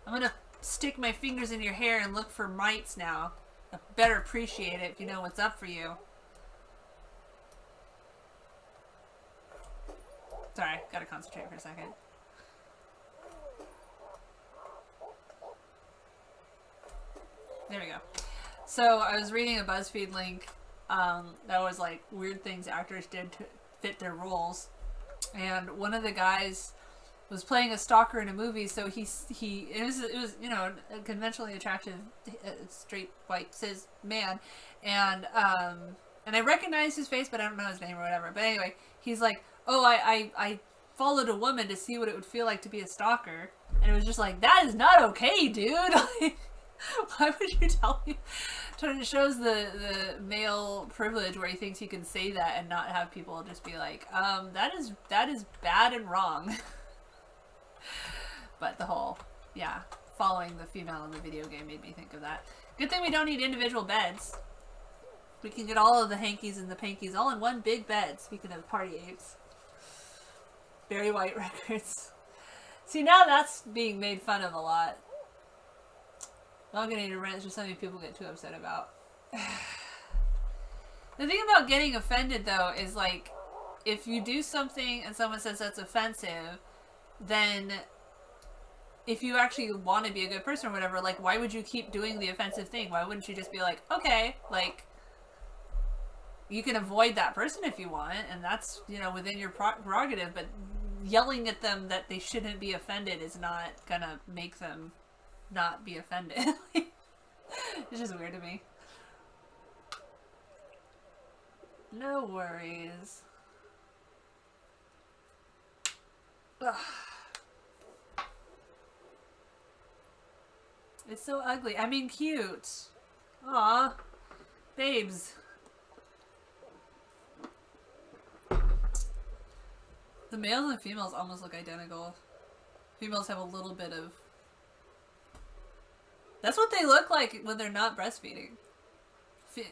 [SPEAKER 1] I'm gonna stick my fingers in your hair and look for mites now. I better appreciate it if you know what's up for you. Sorry, gotta concentrate for a second. There we go. So I was reading a BuzzFeed link that was like weird things actors did to fit their roles, and one of the guys was playing a stalker in a movie, so it was you know, a conventionally attractive straight white cis man, and I recognized his face, but I don't know his name or whatever. But anyway, he's like, oh, I followed a woman to see what it would feel like to be a stalker, and it was just like, that is not okay, dude. Like, why would you tell me? It shows the male privilege where he thinks he can say that and not have people just be like, that is bad and wrong. But the whole, yeah, following the female in the video game made me think of that. Good thing we don't need individual beds. We can get all of the hankies and the pankies all in one big bed, speaking of party apes. Barry White records. See, now that's being made fun of a lot. Loginator rent is just something people get too upset about. The thing about getting offended, though, is like, if you do something and someone says that's offensive, then if you actually want to be a good person or whatever, like, why would you keep doing the offensive thing? Why wouldn't you just be like, okay, like, you can avoid that person if you want, and that's, you know, within your prerogative, but yelling at them that they shouldn't be offended is not gonna make them not be offended. It's just weird to me. No worries. Ugh. It's so ugly. I mean, cute. Aw. Babes. The males and females almost look identical. Females have a little bit of... That's what they look like when they're not breastfeeding.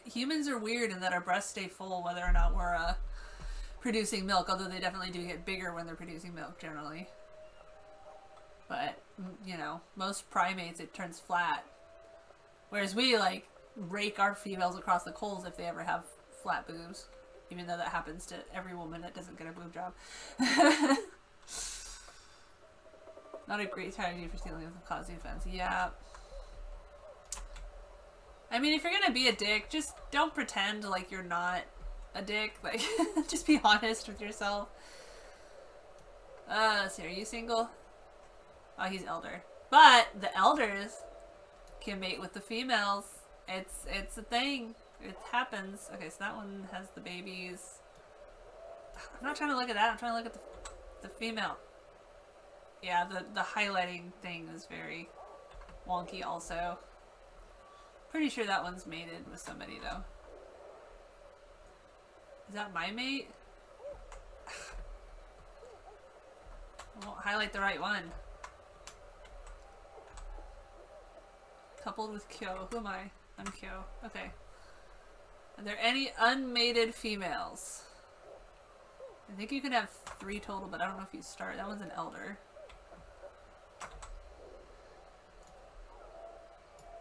[SPEAKER 1] Humans are weird in that our breasts stay full whether or not we're producing milk, although they definitely do get bigger when they're producing milk generally. But, you know, most primates it turns flat. Whereas we, like, rake our females across the coals if they ever have flat boobs. Even though that happens to every woman that doesn't get a boob job. Not a great strategy for stealing with causing offense. Yeah. I mean, if you're gonna be a dick, just don't pretend like you're not a dick. Like, just be honest with yourself. Let's see, are you single? Oh, he's elder. But the elders can mate with the females. It's a thing. It happens. Okay, so that one has the babies. I'm not trying to look at that. I'm trying to look at the female. Yeah, the highlighting thing is very wonky also. Pretty sure that one's mated with somebody, though. Is that my mate? I won't highlight the right one. Coupled with Kyo. Who am I? I'm Kyo. Okay. Are there any unmated females? I think you can have 3 total, but I don't know if you start. That one's an elder.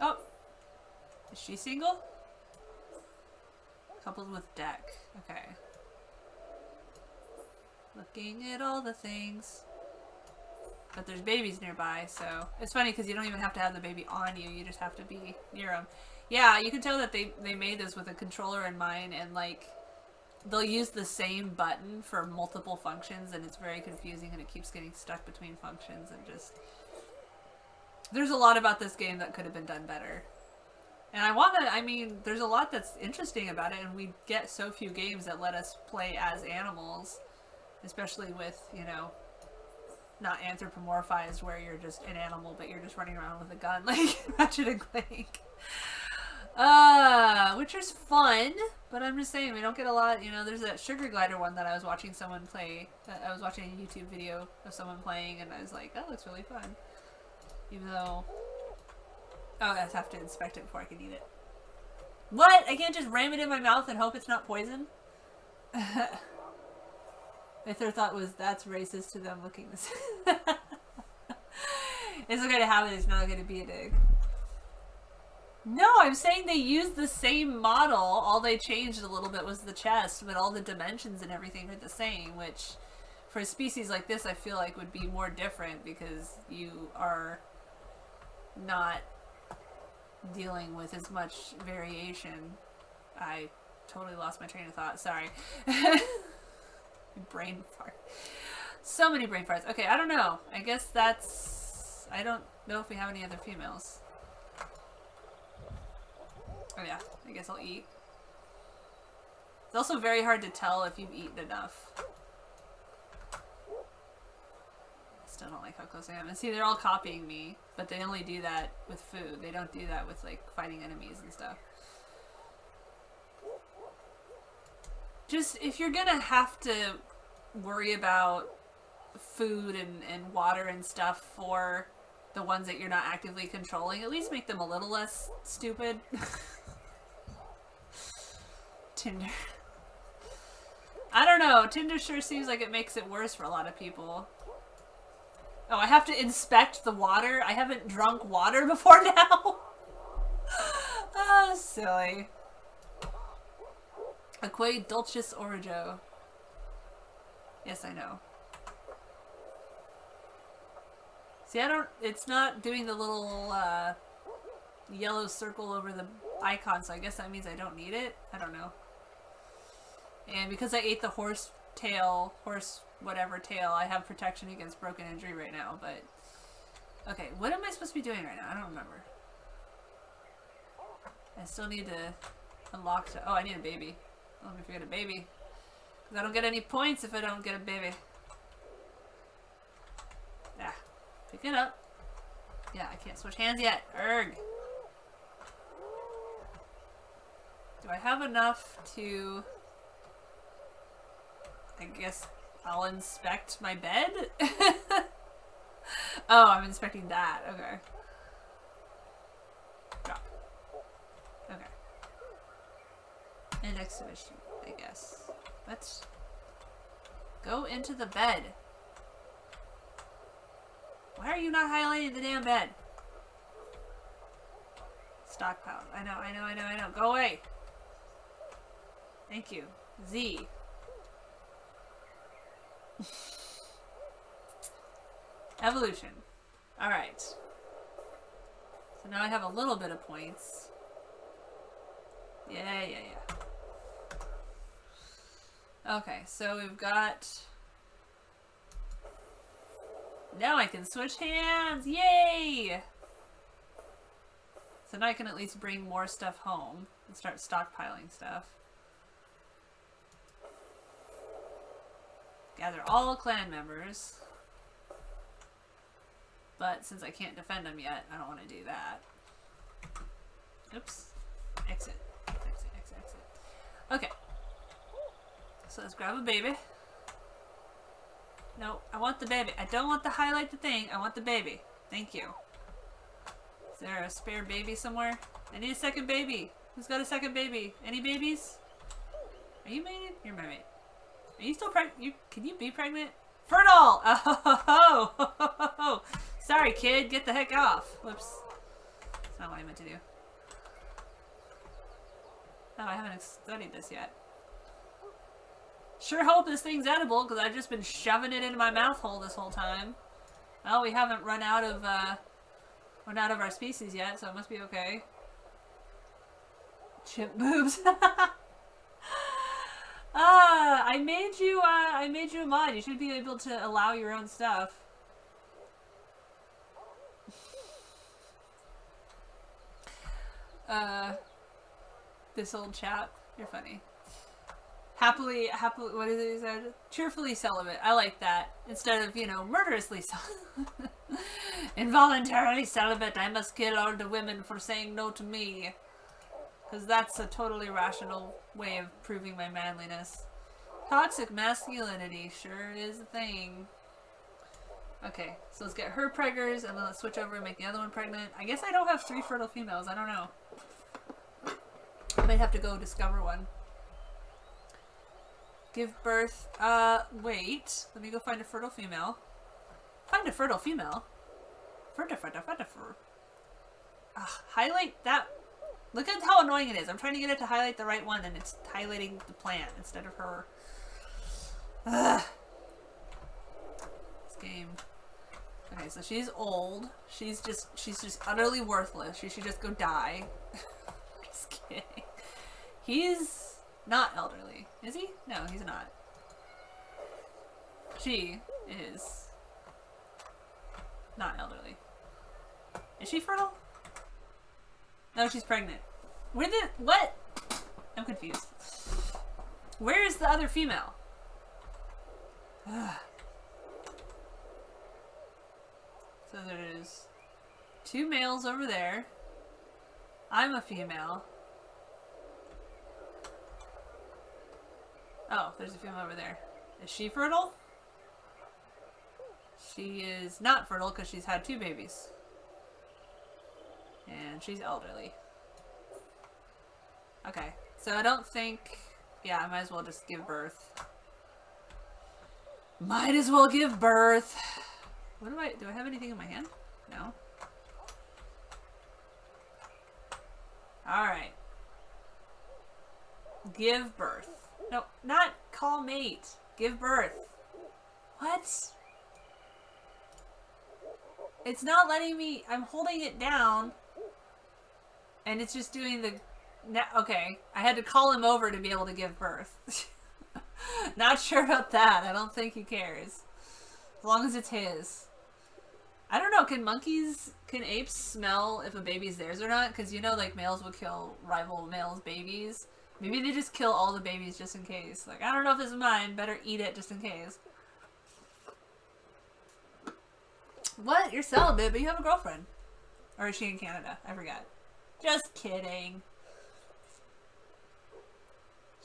[SPEAKER 1] Oh! Is she single? Coupled with Deck. Okay. Looking at all the things. But there's babies nearby, so... It's funny because you don't even have to have the baby on you. You just have to be near them. Yeah, you can tell that they made this with a controller in mind, and like... They'll use the same button for multiple functions, and it's very confusing, and it keeps getting stuck between functions, and just... There's a lot about this game that could have been done better. And I mean, there's a lot that's interesting about it, and we get so few games that let us play as animals. Especially with, you know, not anthropomorphized, where you're just an animal, but you're just running around with a gun, like Ratchet and Clank. Which is fun, but I'm just saying, we don't get a lot, you know, there's that Sugar Glider one that I was watching someone play, I was watching a YouTube video of someone playing, and I was like, that looks really fun. Even though... Oh, I have to inspect it before I can eat it. What? I can't just ram it in my mouth and hope it's not poison? If their thought was, that's racist to them looking this. It's okay to have it, it's not okay to be a dick. No, I'm saying they used the same model. All they changed a little bit was the chest, but all the dimensions and everything are the same, which for a species like this I feel like would be more different because you are not dealing with as much variation. I totally lost my train of thought, sorry. Brain fart. So many brain farts. Okay, I don't know. I guess that's... I don't know if we have any other females. Oh yeah, I guess I'll eat. It's also very hard to tell if you've eaten enough. Still don't like how close I am. And see, they're all copying me, but they only do that with food. They don't do that with, like, fighting enemies and stuff. Just, if you're gonna have to worry about food and water and stuff for the ones that you're not actively controlling, at least make them a little less stupid. Tinder. I don't know. Tinder sure seems like it makes it worse for a lot of people. Oh, I have to inspect the water? I haven't drunk water before now? Oh, silly. Aquae dulcis origo. Yes, I know. See, I don't... It's not doing the little yellow circle over the icon, so I guess that means I don't need it? I don't know. And because I ate the horse tail, horse whatever tail, I have protection against broken injury right now, but... Okay, what am I supposed to be doing right now? I don't remember. I still need to unlock... Oh, I need a baby. Let me forget a baby. Because I don't get any points if I don't get a baby. Ah. Pick it up. Yeah, I can't switch hands yet. Erg. Do I have enough to... I guess I'll inspect my bed? Oh, I'm inspecting that. Okay. Drop. Okay. And exhibition, I guess. Let's go into the bed. Why are you not highlighting the damn bed? Stockpile. I know. Go away. Thank you. Z. Evolution. Alright. So now I have a little bit of points. Yeah. Okay, so we've got... Now I can switch hands! Yay! So now I can at least bring more stuff home and start stockpiling stuff. Gather all clan members. But since I can't defend them yet, I don't want to do that. Oops. Exit. Okay. So let's grab a baby. No, I want the baby. I don't want to highlight the thing. I want the baby. Thank you. Is there a spare baby somewhere? I need a second baby. Who's got a second baby? Any babies? Are you mated? You're my mate. Are you still pregnant? Can you be pregnant? Fertile! Oh! Sorry, kid. Get the heck off. Whoops. That's not what I meant to do. Oh, I haven't studied this yet. Sure hope this thing's edible, because I've just been shoving it into my mouth hole this whole time. Well, we haven't run out of our species yet, so it must be okay. Chimp boobs. I made you a mod. You should be able to allow your own stuff. This old chap. You're funny. Happily, what is it he said? Cheerfully celibate. I like that. Instead of, murderously celibate. Involuntarily celibate. I must kill all the women for saying no to me. Because that's a totally rational way of proving my manliness. Toxic masculinity sure is a thing. Okay, so let's get her preggers, and then let's switch over and make the other one pregnant. I guess I don't have 3 fertile females. I don't know. I might have to go discover one. Give birth. Wait. Let me go find a fertile female. Find a fertile female? Fertile. Highlight that. Look at how annoying it is. I'm trying to get it to highlight the right one, and it's highlighting the plant instead of her. Ugh. This game. Okay, so she's old. She's just utterly worthless. She should just go die. Just kidding. He's not elderly. Is he? No, he's not. She. is not elderly. Is she fertile? No, she's pregnant. What? I'm confused. Where is the other female? Ugh. So there's 2 males over there. I'm a female. Oh, there's a female over there. Is she fertile? She is not fertile because she's had 2 babies. And she's elderly. Okay, so I don't think... Yeah, I might as well just give birth. Might as well give birth. What do I have anything in my hand? No. Alright. Give birth. No, not call mate. Give birth. What? It's not letting me... I'm holding it down. And it's just doing the... Okay. I had to call him over to be able to give birth. Not sure about that. I don't think he cares. As long as it's his. I don't know. Can apes smell if a baby's theirs or not? Because you know, like, males will kill rival males' babies. Maybe they just kill all the babies just in case. Like, I don't know if this is mine. Better eat it just in case. What? You're celibate, but you have a girlfriend. Or is she in Canada? I forgot. Just kidding.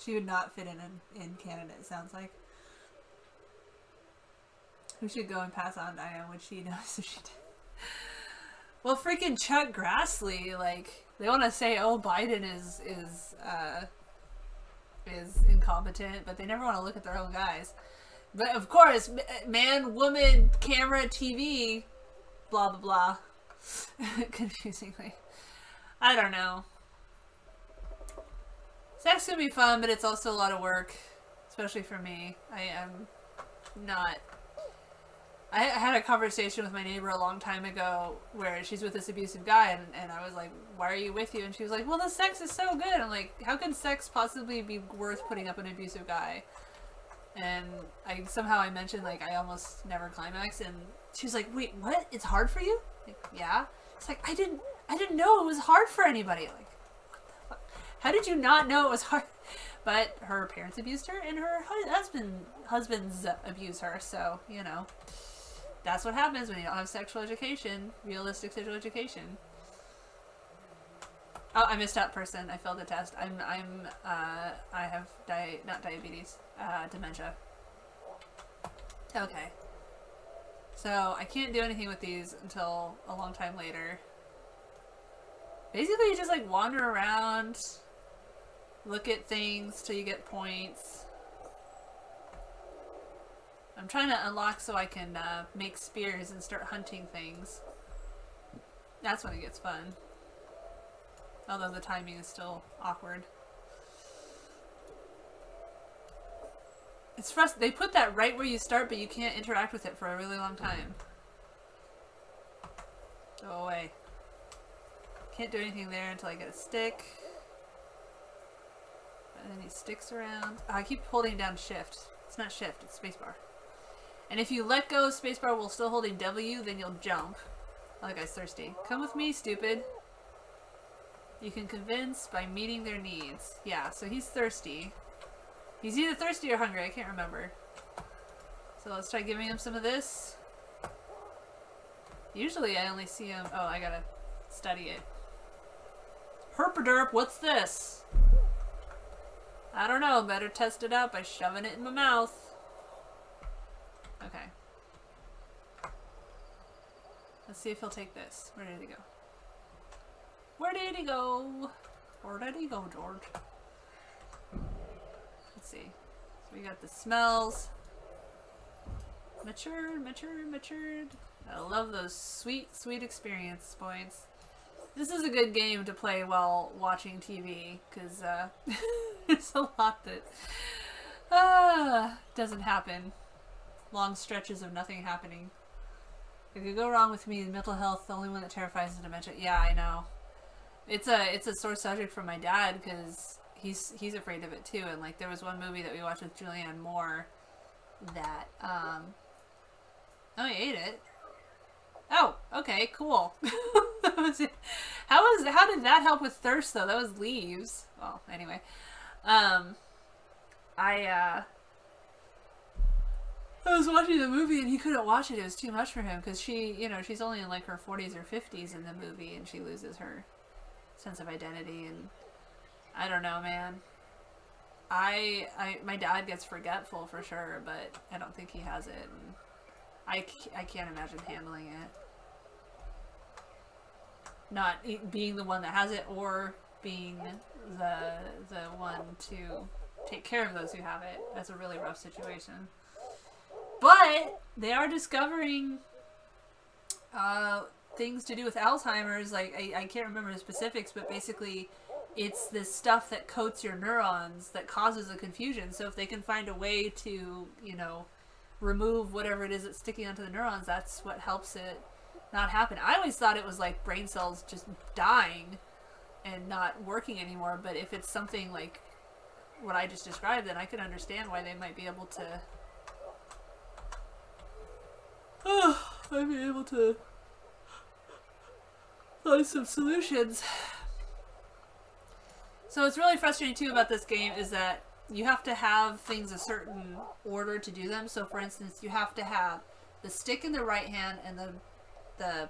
[SPEAKER 1] She would not fit in Canada, it sounds like. We should go and pass on Diane when she knows if she did. Well, freaking Chuck Grassley, like, they want to say, oh, Biden is incompetent, but they never want to look at their own guys. But of course, man, woman, camera, TV, blah, blah, blah. Confusingly. I don't know. Sex can be fun, but it's also a lot of work, especially for me. I am not... I had a conversation with my neighbor a long time ago where she's with this abusive guy, and I was like, why are you with you? And she was like, well, the sex is so good. I'm like, how can sex possibly be worth putting up an abusive guy? And somehow I mentioned, like, I almost never climax, and she's like, wait, what? It's hard for you? Like, yeah. It's like, I didn't know it was hard for anybody. Like, what the fuck? How did you not know it was hard? But her parents abused her, and her husbands abuse her, so, you know. That's what happens when you don't have sexual education, realistic sexual education. Oh, I missed out person. I failed the test. I have not diabetes, dementia. Okay. So I can't do anything with these until a long time later. Basically, you just like wander around, look at things till you get points. I'm trying to unlock so I can make spears and start hunting things. That's when it gets fun. Although the timing is still awkward. It's frustrating. They put that right where you start, but you can't interact with it for a really long time. Go away. Can't do anything there until I get a stick. And then he sticks around. Oh, I keep holding down shift. It's not shift, it's spacebar. And if you let go of spacebar while still holding W, then you'll jump. Oh, that guy's thirsty. Come with me, stupid. You can convince by meeting their needs. Yeah, so he's thirsty. He's either thirsty or hungry, I can't remember. So let's try giving him some of this. Usually I only see him... Oh, I gotta study it. Herpaderp, what's this? I don't know, better test it out by shoving it in my mouth. Okay. Let's see if he'll take this. Where did he go? Where did he go? Where did he go, George? Let's see. So we got the smells. Matured, matured, matured. I love those sweet, sweet experience points. This is a good game to play while watching TV, because there's a lot that doesn't happen. Long stretches of nothing happening. It could go wrong with me. Mental health, the only one that terrifies is dementia. Yeah, I know. It's a sore subject for my dad because he's afraid of it too. And like there was one movie that we watched with Julianne Moore that Oh, he ate it. Oh, okay, cool. How did that help with thirst though? That was leaves. Well, anyway. I was watching the movie and he couldn't watch it. It was too much for him because she's only in like her 40s or 50s in the movie and she loses her sense of identity and I don't know, man. My dad gets forgetful for sure, but I don't think he has it. And I can't imagine handling it. Not being the one that has it or being the one to take care of those who have it. That's a really rough situation. But they are discovering things to do with Alzheimer's. Like I can't remember the specifics, but basically it's this stuff that coats your neurons that causes a confusion. So if they can find a way to, remove whatever it is that's sticking onto the neurons, that's what helps it not happen. I always thought it was like brain cells just dying and not working anymore, but if it's something like what I just described, then I could understand why they might be able to find some solutions. So what's really frustrating too about this game is that you have to have things a certain order to do them. So for instance, you have to have the stick in the right hand and the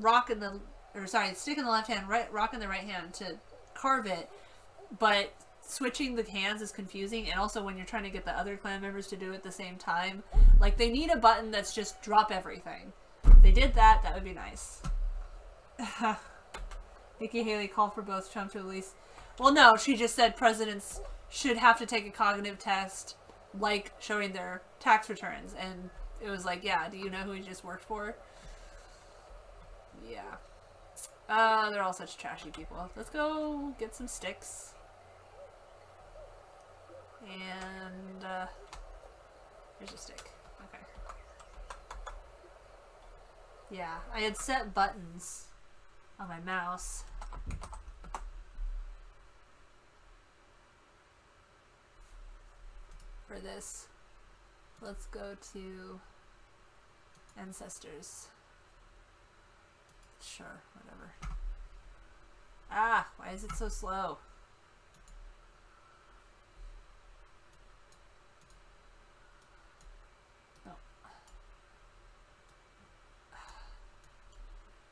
[SPEAKER 1] rock in the, stick in the left hand, rock in the right hand to carve it, but switching the hands is confusing, and also when you're trying to get the other clan members to do it at the same time, like they need a button that's just drop everything. If they did that, that would be nice. Nikki Haley called for both Trump to release. Well, no, she just said presidents should have to take a cognitive test, like showing their tax returns, and it was like, yeah, do you know who he just worked for? Yeah. They're all such trashy people. Let's go get some sticks. And, here's a stick. Okay. Yeah, I had set buttons on my mouse. For this. Let's go to Ancestors. Sure, whatever. Ah, why is it so slow? No.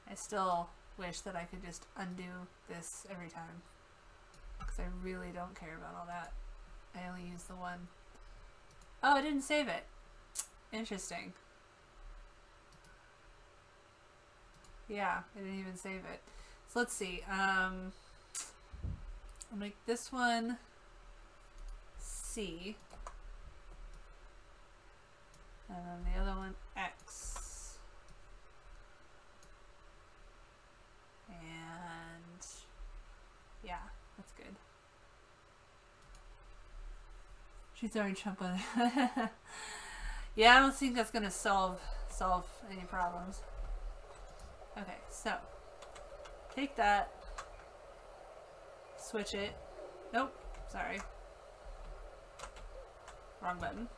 [SPEAKER 1] I still wish that I could just undo this every time. Because I really don't care about all that. I only use the one. Oh, I didn't save it. Interesting. Yeah, I didn't even save it. So let's see. I'll make this one C. And then the other one X. And yeah, that's good. She's already Trump on it. Yeah, I don't think that's gonna solve any problems. Okay, so take that, switch it. Nope, sorry. Wrong button.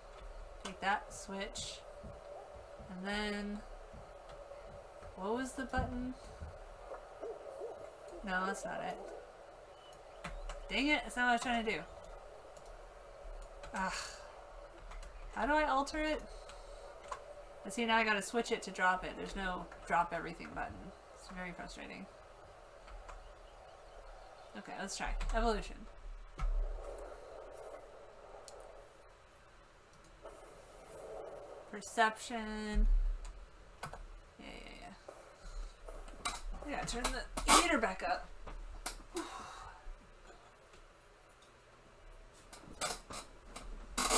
[SPEAKER 1] Take that, switch, and then what was the button? No, that's not it. Dang it, that's not what I was trying to do. Ah. How do I alter it? But see, now I gotta switch it to drop it. There's no drop everything button. It's very frustrating. Okay, let's try. Evolution. Perception. Yeah. I gotta turn the heater back up.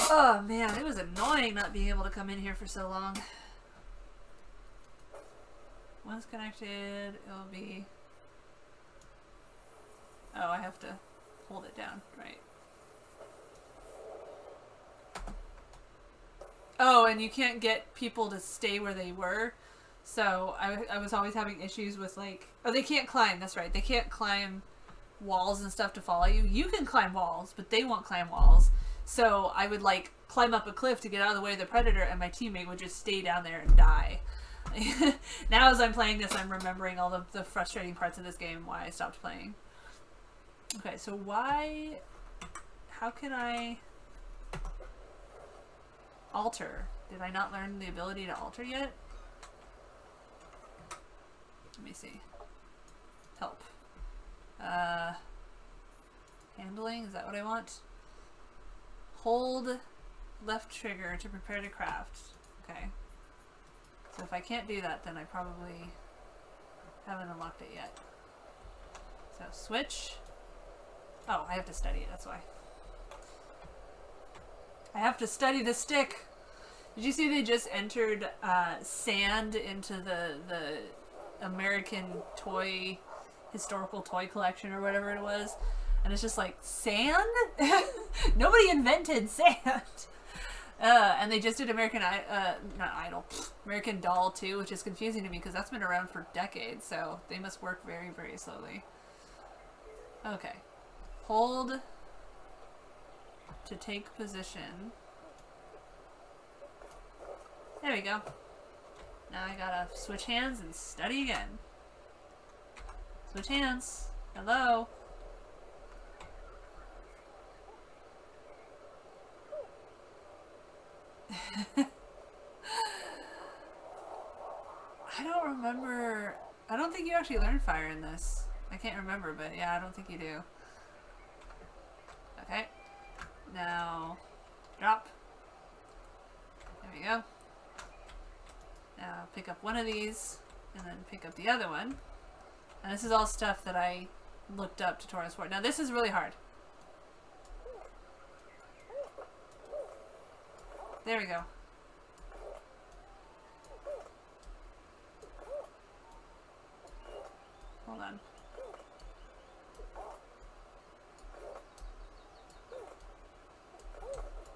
[SPEAKER 1] Oh man, it was annoying not being able to come in here for so long. Once connected, it'll be... Oh, I have to hold it down, right. Oh, and you can't get people to stay where they were. So I was always having issues with like... Oh, they can't climb, that's right. They can't climb walls and stuff to follow you. You can climb walls, but they won't climb walls. So I would like climb up a cliff to get out of the way of the predator, and my teammate would just stay down there and die. Now as I'm playing this, I'm remembering all the frustrating parts of this game and why I stopped playing. Okay, so why... How can I... alter? Did I not learn the ability to alter yet? Let me see. Help. Handling, is that what I want? Hold left trigger to prepare to craft. Okay. So if I can't do that, then I probably haven't unlocked it yet. So switch. Oh, I have to study it, that's why. I have to study the stick! Did you see they just entered sand into the American toy, historical toy collection or whatever it was? And it's just like, sand? Nobody invented sand! And they just did American American Doll too, which is confusing to me because that's been around for decades, so they must work very, very slowly. Okay. Hold to take position. There we go. Now I gotta switch hands and study again. Switch hands. Hello. I don't remember. I don't think you actually learn fire in this. I can't remember, but yeah, I don't think you do. Okay. Now, drop. There we go. Now pick up one of these, and then pick up the other one. And this is all stuff that I looked up tutorials for. Now this is really hard. There we go. Hold on.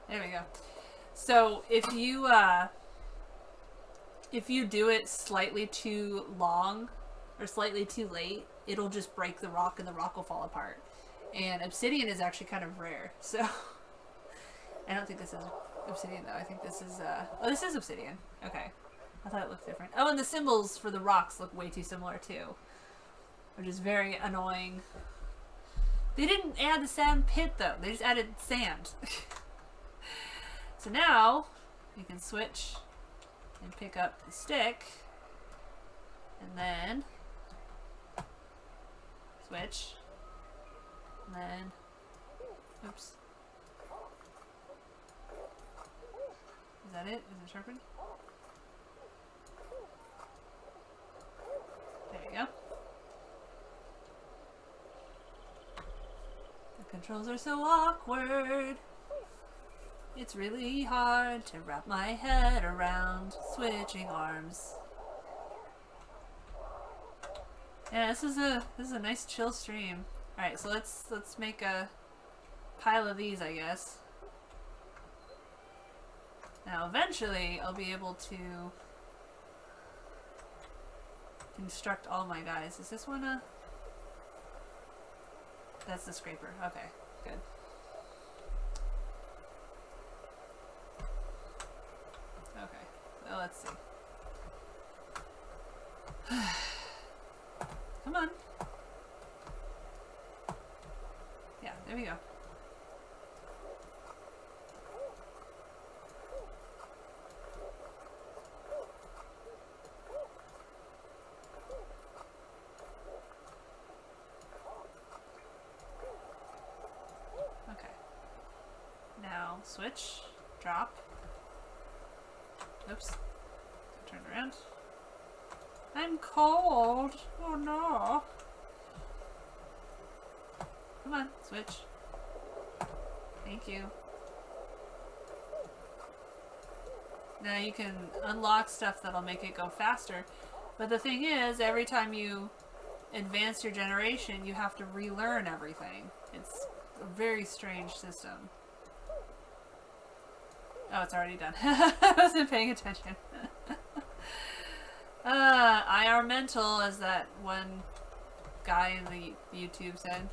[SPEAKER 1] There we go. So if you do it slightly too long or slightly too late, it'll just break the rock and the rock will fall apart. And obsidian is actually kind of rare, so I don't think this is obsidian though. I think this is oh, this is obsidian. Okay. I thought it looked different. Oh, and the symbols for the rocks look way too similar too, which is very annoying. They didn't add the sand pit though. They just added sand. So now you can switch and pick up the stick, and then switch, and then, oops. Is that it? Is it sharpened? There you go. The controls are so awkward. It's really hard to wrap my head around switching arms. Yeah, this is a nice chill stream. All right, so let's make a pile of these, I guess. Now, eventually, I'll be able to construct all my guys. Is this one a... That's the scraper. Okay, good. Okay, well, let's see. Come on. Yeah, there we go. Okay. Now, switch, drop. Oops. Turn around. I'm cold. Oh no. Come on, switch. Thank you. Now you can unlock stuff that'll make it go faster. But the thing is, every time you advance your generation, you have to relearn everything. It's a very strange system. Oh, it's already done. I wasn't paying attention. IR mental, as that one guy in the YouTube said.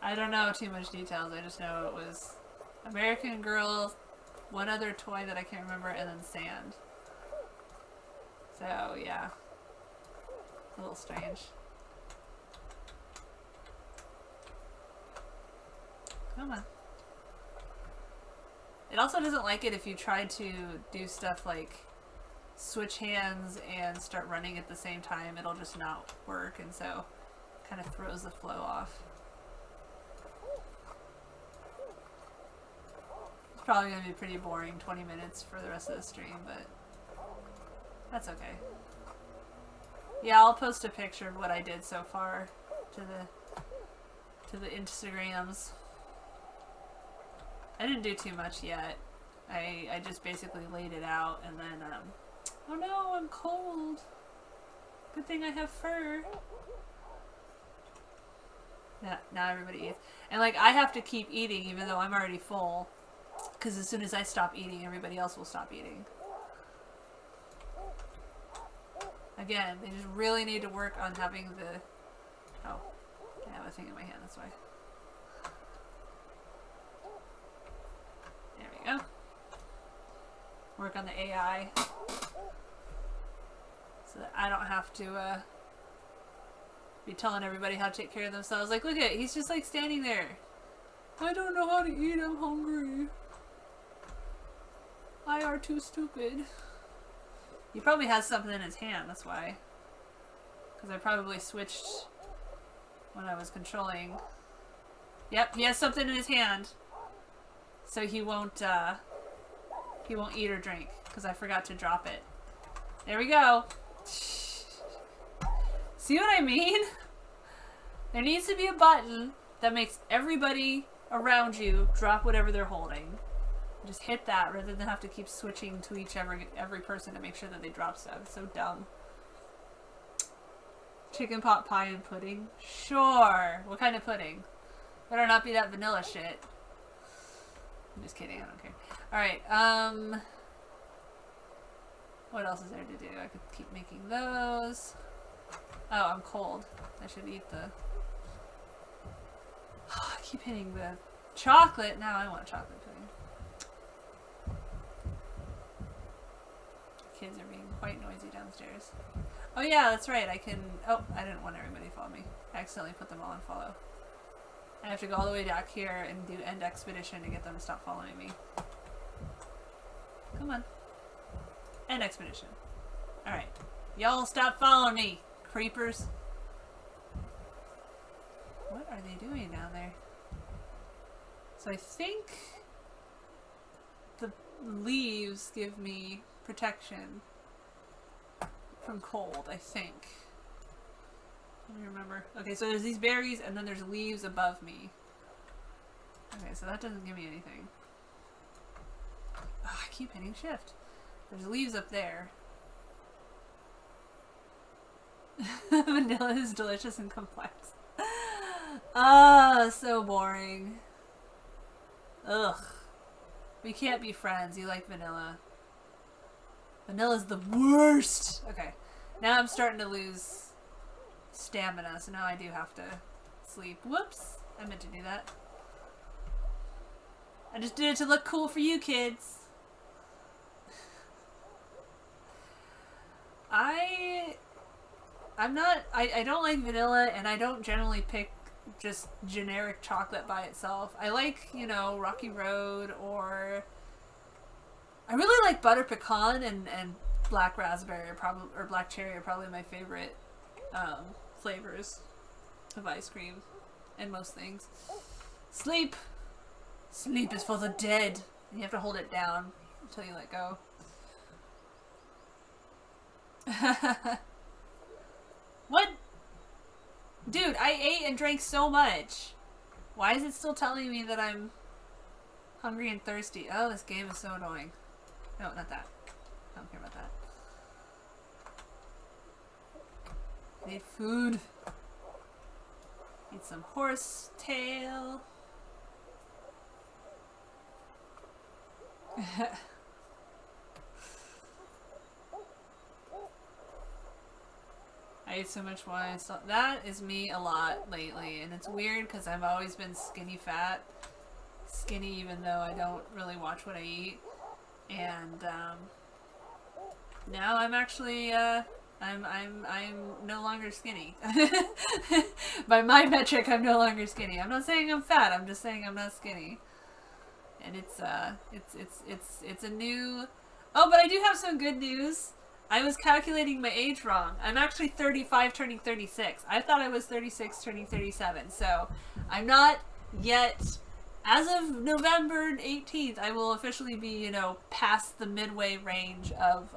[SPEAKER 1] I don't know too much details. I just know it was American Girl, one other toy that I can't remember, and then sand. So, yeah. A little strange. Come on. It also doesn't like it if you try to do stuff like switch hands and start running at the same time. It'll just not work, and so kind of throws the flow off. It's probably going to be pretty boring 20 minutes for the rest of the stream, but that's okay. Yeah, I'll post a picture of what I did so far to the Instagrams. I didn't do too much yet. I just basically laid it out and then, oh no, I'm cold. Good thing I have fur. Yeah, now everybody eats. And like, I have to keep eating even though I'm already full. Because as soon as I stop eating, everybody else will stop eating. Again, they just really need to work on having the... Oh, I have a thing in my hand, that's why. There we go. Work on the AI. So that I don't have to be telling everybody how to take care of themselves. Like, look at it, he's just like standing there. I don't know how to eat, I'm hungry. I are too stupid. He probably has something in his hand, that's why. Because I probably switched when I was controlling. Yep, he has something in his hand. So he won't eat or drink. Because I forgot to drop it. There we go. See what I mean? There needs to be a button that makes everybody around you drop whatever they're holding. Just hit that rather than have to keep switching to every person to make sure that they drop stuff. It's so dumb. Chicken pot pie and pudding? Sure. What kind of pudding? Better not be that vanilla shit. I'm just kidding, I don't care. Alright, what else is there to do? I could keep making those. Oh, I'm cold. I should eat the... I keep hitting the chocolate. Now I want chocolate pudding. Kids are being quite noisy downstairs. Oh yeah, that's right. I can... Oh, I didn't want everybody to follow me. I accidentally put them all on follow. I have to go all the way back here and do end expedition to get them to stop following me. Come on. End expedition. Alright. Y'all stop following me, creepers. What are they doing down there? So I think the leaves give me protection from cold, I think. Let me remember. Okay, so there's these berries and then there's leaves above me. Okay, so that doesn't give me anything. Oh, I keep hitting shift. There's leaves up there. Vanilla is delicious and complex. Ah, so boring. Ugh. We can't be friends. You like vanilla. Vanilla's the worst! Okay. Now I'm starting to lose stamina, so now I do have to sleep. Whoops! I meant to do that. I just did it to look cool for you kids. I don't like vanilla, and I don't generally pick just generic chocolate by itself. I like, you know, Rocky Road, or I really like butter pecan and black raspberry or black cherry are probably my favorite flavors of ice cream and most things. Sleep! Sleep is for the dead. You have to hold it down until you let go. What? Dude, I ate and drank so much. Why is it still telling me that I'm hungry and thirsty? Oh, this game is so annoying. No, not that. I don't care about that. I need food. Need some horse tail. I ate so much wine. So that is me a lot lately, and it's weird because I've always been skinny fat. Skinny even though I don't really watch what I eat. And now I'm actually I'm no longer skinny. By my metric, I'm no longer skinny. I'm not saying I'm fat. I'm just saying I'm not skinny. And it's a new. Oh, but I do have some good news. I was calculating my age wrong. I'm actually 35 turning 36. I thought I was 36 turning 37. So I'm not yet. As of November 18th, I will officially be, you know, past the midway range of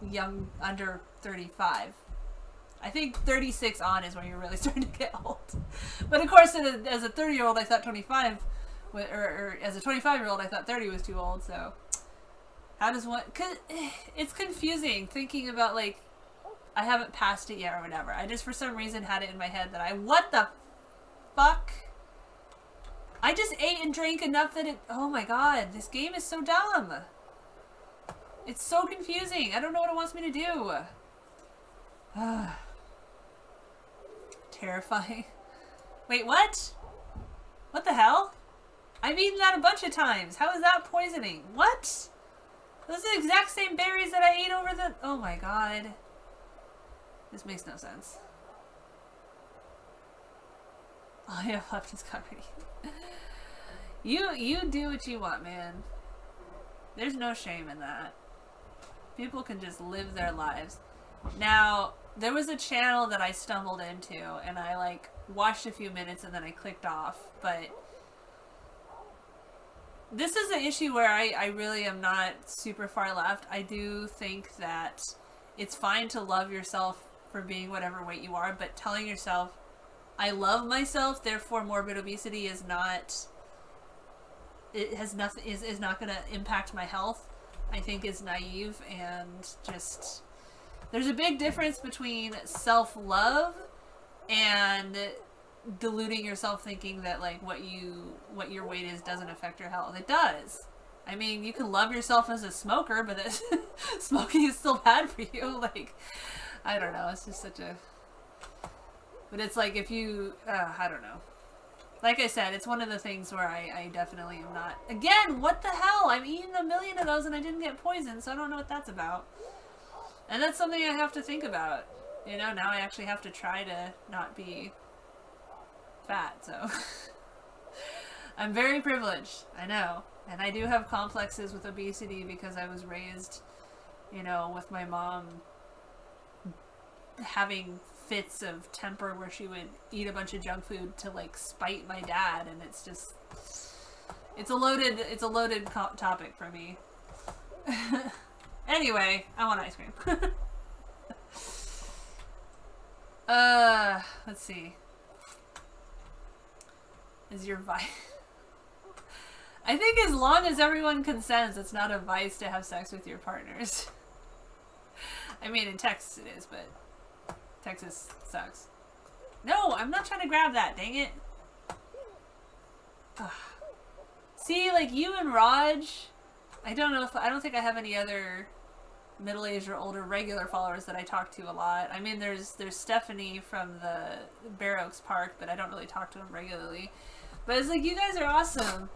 [SPEAKER 1] young under 35. I think 36 on is when you're really starting to get old. But of course, as a 30-year-old, I thought 25, or as a 25-year-old, I thought 30 was too old. So how does one? Cause it's confusing thinking about like I haven't passed it yet or whatever. I just for some reason had it in my head that what the fuck. I just ate and drank enough that it... Oh my god, this game is so dumb. It's so confusing. I don't know what it wants me to do. Terrifying. Wait, what? What the hell? I've eaten that a bunch of times. How is that poisoning? What? Those are the exact same berries that I ate over the... Oh my god. This makes no sense. All I have left is coffee. You do what you want, man. There's no shame in that. People can just live their lives. Now, there was a channel that I stumbled into, and I, like, watched a few minutes and then I clicked off, but this is an issue where I really am not super far left. I do think that it's fine to love yourself for being whatever weight you are, but telling yourself, I love myself, therefore morbid obesity is not... It has nothing is not going to impact my health, I think is naive and just there's a big difference between self-love and deluding yourself thinking that like what your weight is doesn't affect your health. It does. I mean, you can love yourself as a smoker, but smoking is still bad for you. Like, I don't know. It's just such a. But it's like if you, I don't know. Like I said, it's one of the things where I definitely am not... Again, what the hell? I'm eating a million of those and I didn't get poisoned, so I don't know what that's about. And that's something I have to think about. You know, now I actually have to try to not be fat, so... I'm very privileged, I know. And I do have complexes with obesity because I was raised, you know, with my mom having fits of temper where she would eat a bunch of junk food to like spite my dad, and it's just it's a loaded topic for me. Anyway, I want ice cream. Let's see. Is your vice? I think as long as everyone consents, it's not a vice to have sex with your partners. I mean, in Texas it is, but Texas sucks. No, I'm not trying to grab that, dang it. Ugh. See, like you and Raj, I don't think I have any other middle-aged or older regular followers that I talk to a lot. I mean, there's Stephanie from the Bear Oaks Park, but I don't really talk to him regularly. But it's like, you guys are awesome.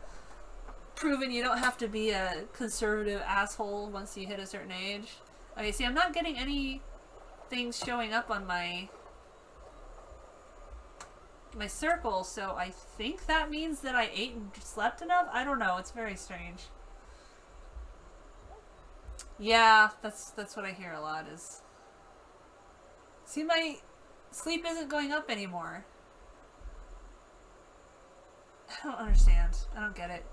[SPEAKER 1] Proving you don't have to be a conservative asshole once you hit a certain age. Okay, see, I'm not getting any things showing up on my circle, so I think that means that I ate and slept enough? I don't know, it's very strange. Yeah, that's what I hear a lot is... See, my sleep isn't going up anymore. I don't understand. I don't get it.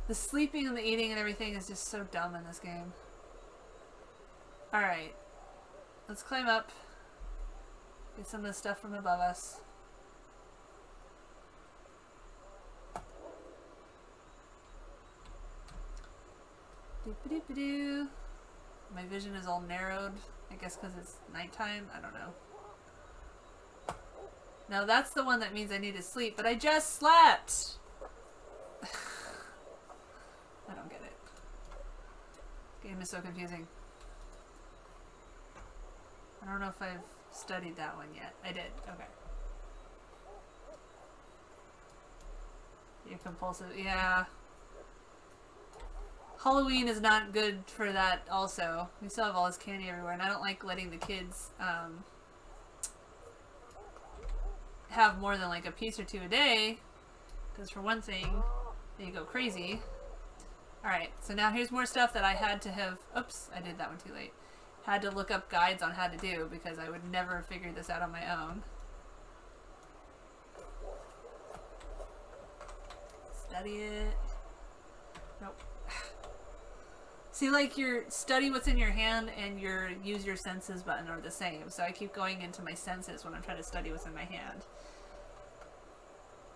[SPEAKER 1] The sleeping and the eating and everything is just so dumb in this game. Alright. Let's climb up. Get some of the stuff from above us. Doop-a-doop-a-doo. My vision is all narrowed. I guess because it's nighttime. I don't know. No, that's the one that means I need to sleep, but I just slept! I don't get it. This game is so confusing. I don't know if I've studied that one yet. I did. Okay. You're compulsive. Yeah. Halloween is not good for that also. We still have all this candy everywhere, and I don't like letting the kids have more than like a piece or two a day, because for one thing, they go crazy. Alright, so now here's more stuff that I had to have... Oops, I did that one too late. Had to look up guides on how to do, because I would never figure this out on my own. Study it. Nope. See, like, your study what's in your hand and your use your senses button are the same, so I keep going into my senses when I'm trying to study what's in my hand.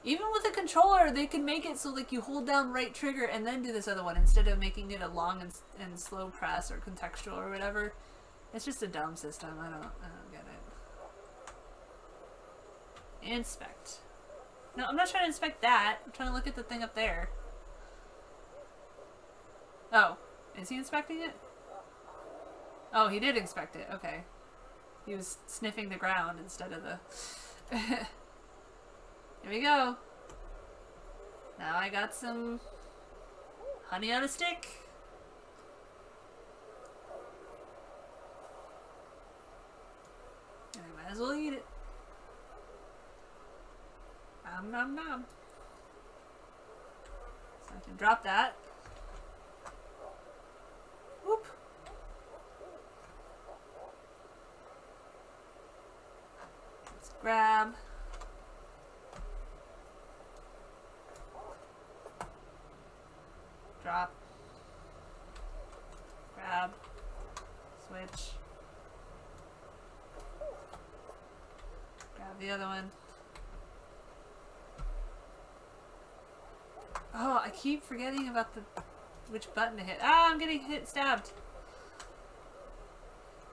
[SPEAKER 1] Even with a controller, they can make it so like you hold down right trigger and then do this other one instead of making it a long and slow press or contextual or whatever. It's just a dumb system. I don't get it. Inspect. No, I'm not trying to inspect that. I'm trying to look at the thing up there. Oh, is he inspecting it? Oh, he did inspect it. Okay. He was sniffing the ground instead of the... Here we go. Now I got some honey on a stick. And I might as well eat it. Nom nom nom. So I can drop that. Whoop. Let's grab. Drop. Grab. Switch. Grab the other one. Oh, I keep forgetting about which button to hit. Ah, I'm getting stabbed.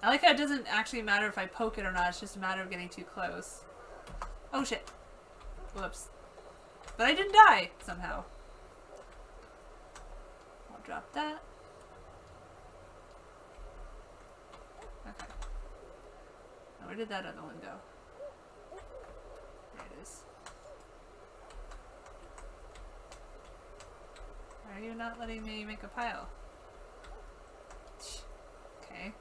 [SPEAKER 1] I like how it doesn't actually matter if I poke it or not. It's just a matter of getting too close. Oh shit. Whoops. But I didn't die somehow. Drop that. Okay. Now where did that other one go? There it is. Why are you not letting me make a pile? Okay.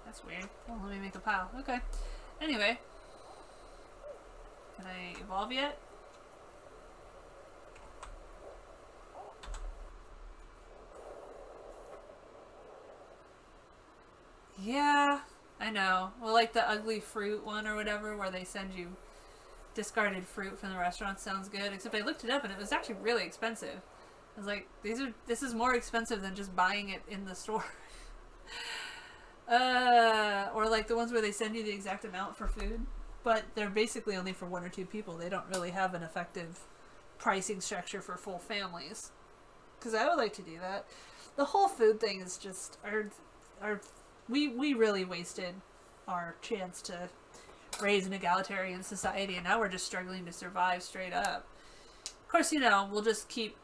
[SPEAKER 1] That's weird. Won't let me make a pile. Okay. Anyway. Can I evolve yet? Yeah, I know. Well, like the ugly fruit one or whatever, where they send you discarded fruit from the restaurant sounds good. Except I looked it up and it was actually really expensive. I was like, this is more expensive than just buying it in the store. Or like the ones where they send you the exact amount for food. But they're basically only for 1 or 2 people. They don't really have an effective pricing structure for full families. Because I would like to do that. The whole food thing is just... We really wasted our chance to raise an egalitarian society. And now we're just struggling to survive straight up. Of course, you know, we'll just keep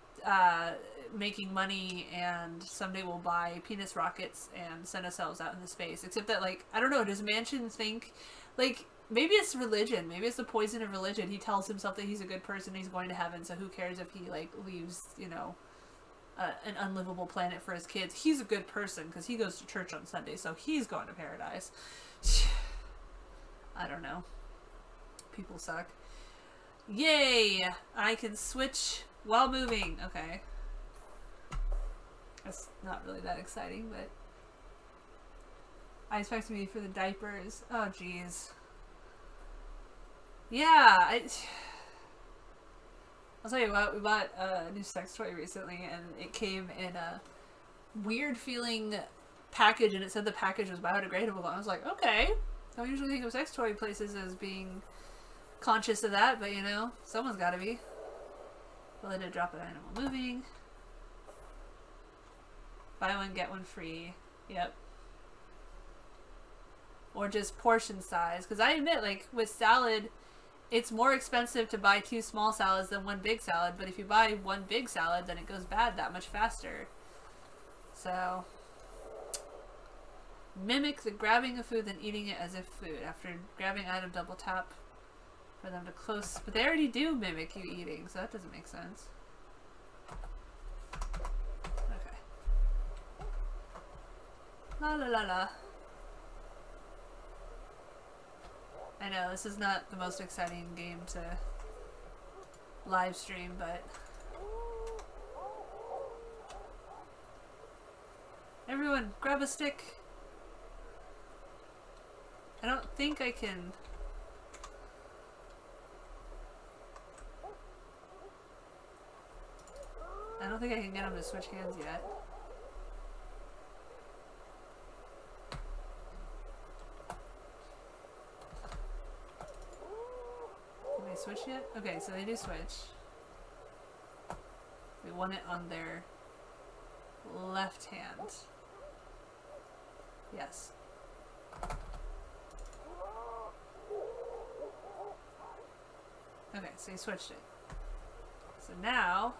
[SPEAKER 1] making money. And someday we'll buy penis rockets and send ourselves out into space. Except that, like, I don't know. Does Mansion think... Like... Maybe it's religion. Maybe it's the poison of religion. He tells himself that he's a good person. He's going to heaven. So who cares if he like leaves, you know, an unlivable planet for his kids? He's a good person because he goes to church on Sunday. So he's going to paradise. I don't know. People suck. Yay! I can switch while moving. Okay. That's not really that exciting, but I expect me for the diapers. Oh, jeez. Yeah, I'll tell you what, we bought a new sex toy recently, and it came in a weird feeling package, and it said the package was biodegradable, and I was like, okay, I don't usually think of sex toy places as being conscious of that, but you know, someone's gotta be. Ability to drop an animal moving. Buy one, get one free. Yep. Or just portion size, because I admit, like, with salad... It's more expensive to buy 2 small salads than 1 big salad, but if you buy 1 big salad, then it goes bad that much faster. So, mimic the grabbing of food then eating it as if food. After grabbing item, double tap for them to close. But they already do mimic you eating, so that doesn't make sense. Okay. La la la la. I know, this is not the most exciting game to live stream, but everyone, grab a stick. I don't think I can. I don't think I can get them to switch hands yet. Can they switch yet? Okay, so they do switch. We want it on their left hand. Yes. Okay, so he switched it. So now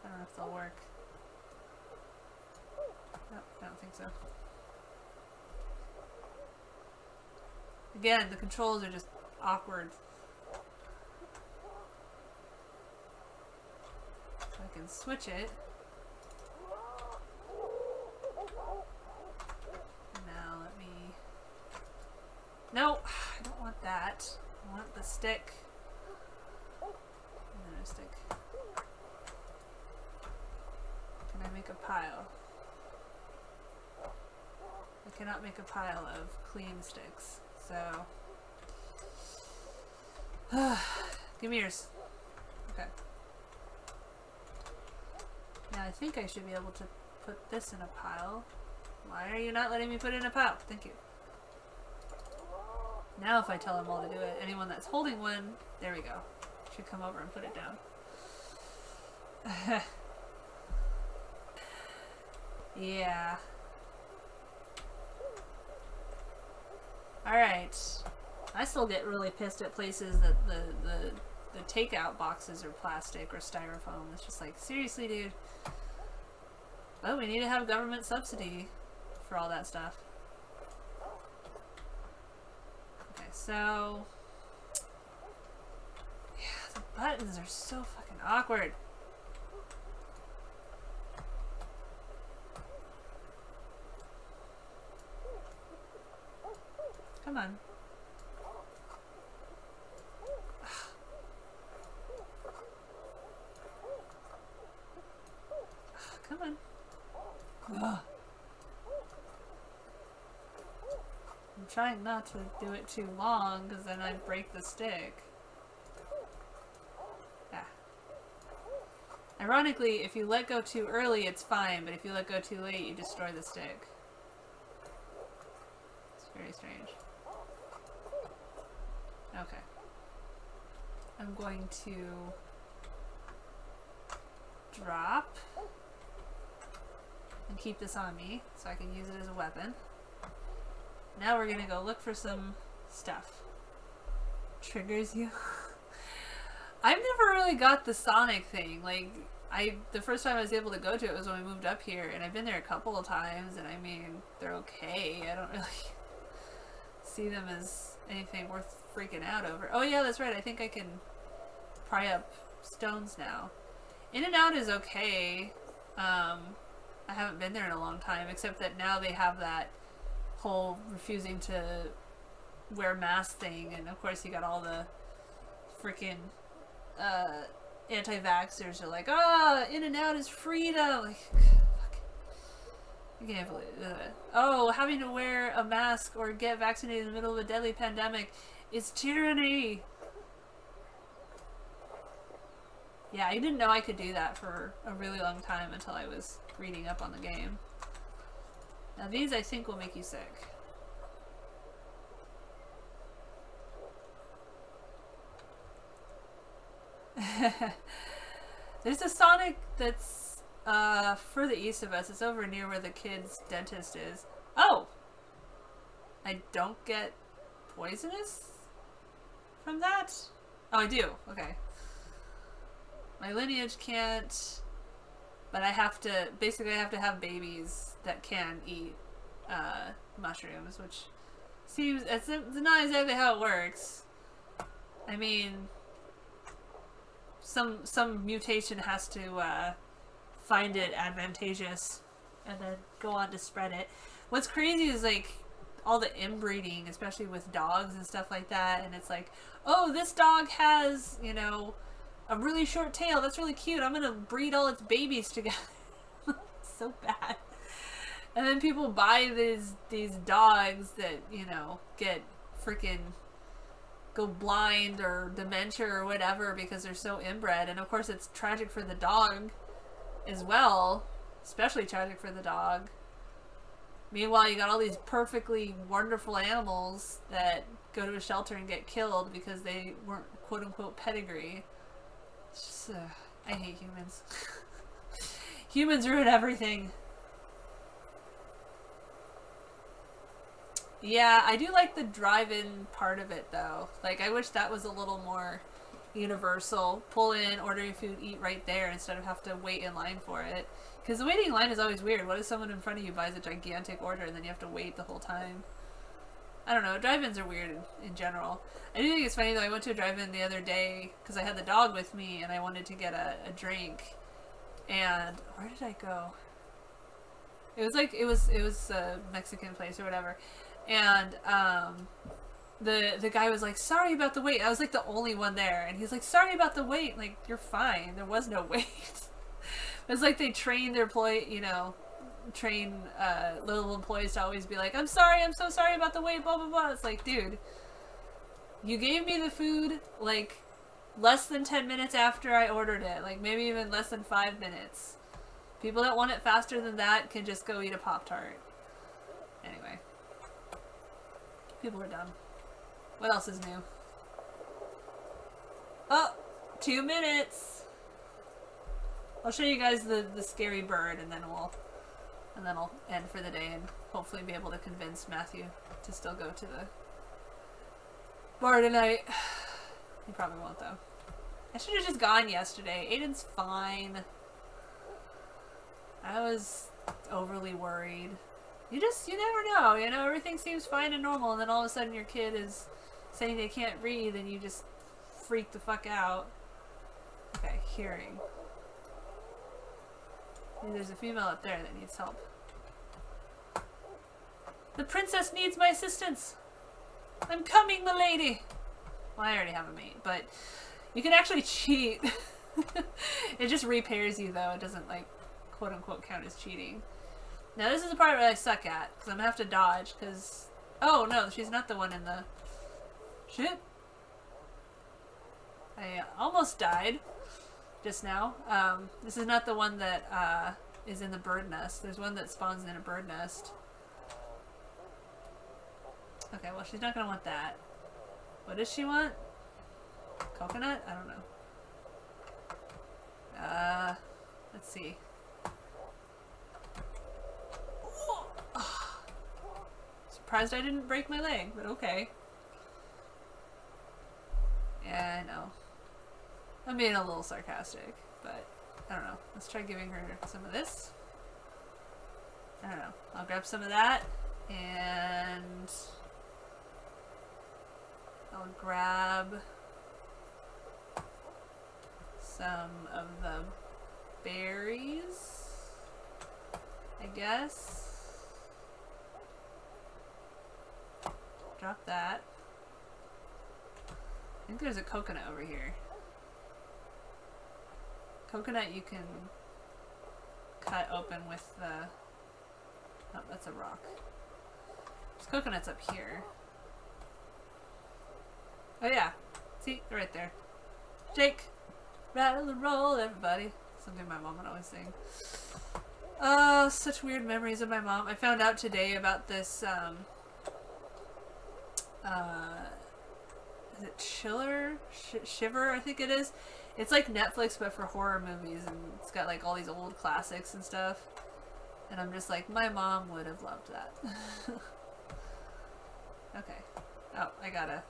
[SPEAKER 1] I don't know if they'll work. Nope, I don't think so. Again, the controls are just awkward. So I can switch it. Now let me... No! I don't want that. I want the stick. And then a stick. Can I make a pile? I cannot make a pile of clean sticks. So, give me yours. Okay. Now I think I should be able to put this in a pile. Why are you not letting me put it in a pile? Thank you. Now if I tell them all to do it, anyone that's holding one, there we go, should come over and put it down. Yeah. Alright. I still get really pissed at places that the takeout boxes are plastic or styrofoam. It's just like, seriously, dude. Well, we need to have government subsidy for all that stuff. Okay, so... yeah, the buttons are so fucking awkward. Come on. Come on. Ugh. I'm trying not to do it too long because then I break the stick. Ah. Ironically, if you let go too early, it's fine, but if you let go too late, you destroy the stick. It's very strange. Okay. I'm going to drop and keep this on me so I can use it as a weapon. Now we're gonna go look for some stuff. Triggers you? I've never really got the Sonic thing. Like, the first time I was able to go to it was when we moved up here, and I've been there a couple of times, and I mean, they're okay. I don't really see them as anything worth freaking out over. Oh yeah, that's right. I think I can pry up stones now. In and Out is okay. I haven't been there in a long time, except that now they have that whole refusing to wear masks thing, and of course you got all the freaking anti-vaxxers are like, ah, In and Out is freedom. Like, fuck. I can't believe it. Oh, having to wear a mask or get vaccinated in the middle of a deadly pandemic is tyranny. Yeah, I didn't know I could do that for a really long time until I was reading up on the game. Now these I think will make you sick. There's a Sonic that's further east of us. It's over near where the kid's dentist is. Oh! I don't get poisonous from that? Oh, I do. Okay. My lineage can't, but I have to, basically I have to have babies that can eat mushrooms, which seems, it's not exactly how it works. I mean, some mutation has to find it advantageous and then go on to spread it. What's crazy is like all the inbreeding, especially with dogs and stuff like that, and it's like, oh, this dog has, you know, a really short tail, that's really cute, I'm gonna breed all its babies together. So bad. And then people buy these dogs that, you know, get freaking go blind or dementia or whatever because they're so inbred, and of course it's tragic for the dog as well, especially tragic for the dog. Meanwhile, you got all these perfectly wonderful animals that go to a shelter and get killed because they weren't quote-unquote pedigree. It's just, I hate humans. Humans ruin everything. Yeah, I do like the drive-in part of it, though. Like, I wish that was a little more universal. Pull in, order your food, eat right there instead of have to wait in line for it. Because the waiting in line is always weird. What if someone in front of you buys a gigantic order and then you have to wait the whole time? I don't know. Drive-ins are weird in general. I do think it's funny, though. I went to a drive-in the other day because I had the dog with me and I wanted to get a drink. And where did I go? It was like, it was a Mexican place or whatever. And the guy was like, sorry about the wait. I was like the only one there. And he's like, sorry about the wait. Like, you're fine. There was no wait. It's like they train their little employees to always be like, I'm sorry, I'm so sorry about the wait, blah, blah, blah. It's like, dude, you gave me the food, like, less than 10 minutes after I ordered it. Like, maybe even less than 5 minutes. People that want it faster than that can just go eat a Pop-Tart. Anyway. People are dumb. What else is new? Oh! 2 minutes! I'll show you guys the scary bird and then I'll end for the day and hopefully be able to convince Matthew to still go to the bar tonight. He probably won't, though. I should have just gone yesterday. Aiden's fine. I was overly worried. You never know, you know, everything seems fine and normal, and then all of a sudden your kid is saying they can't read and you just freak the fuck out. Okay, hearing. There's a female up there that needs help. The princess needs my assistance! I'm coming, milady! Well, I already have a mate, but you can actually cheat. It just repairs you, though. It doesn't, like, quote-unquote count as cheating. Now, this is the part where I suck at, because I'm going to have to dodge, because... Oh, no, she's not the one in the... Shit! I almost died just now. This is not the one that is in the bird nest. There's one that spawns in a bird nest. Okay, well, she's not going to want that. What does she want? Coconut? I don't know. Let's see. Surprised I didn't break my leg, but okay. Yeah, I know. I'm being a little sarcastic, but I don't know. Let's try giving her some of this. I don't know. I'll grab some of that, and I'll grab some of the berries, I guess. Drop that. I think there's a coconut over here. Coconut you can cut open with the... Oh, that's a rock. There's coconuts up here. Oh yeah. See? They're right there. Shake! Rattle and roll, everybody. Something my mom would always sing. Oh, such weird memories of my mom. I found out today about this, is it Shiver, I think it is. It's like Netflix, but for horror movies, and it's got like all these old classics and stuff. And I'm just like, my mom would have loved that. Okay. Oh, I gotta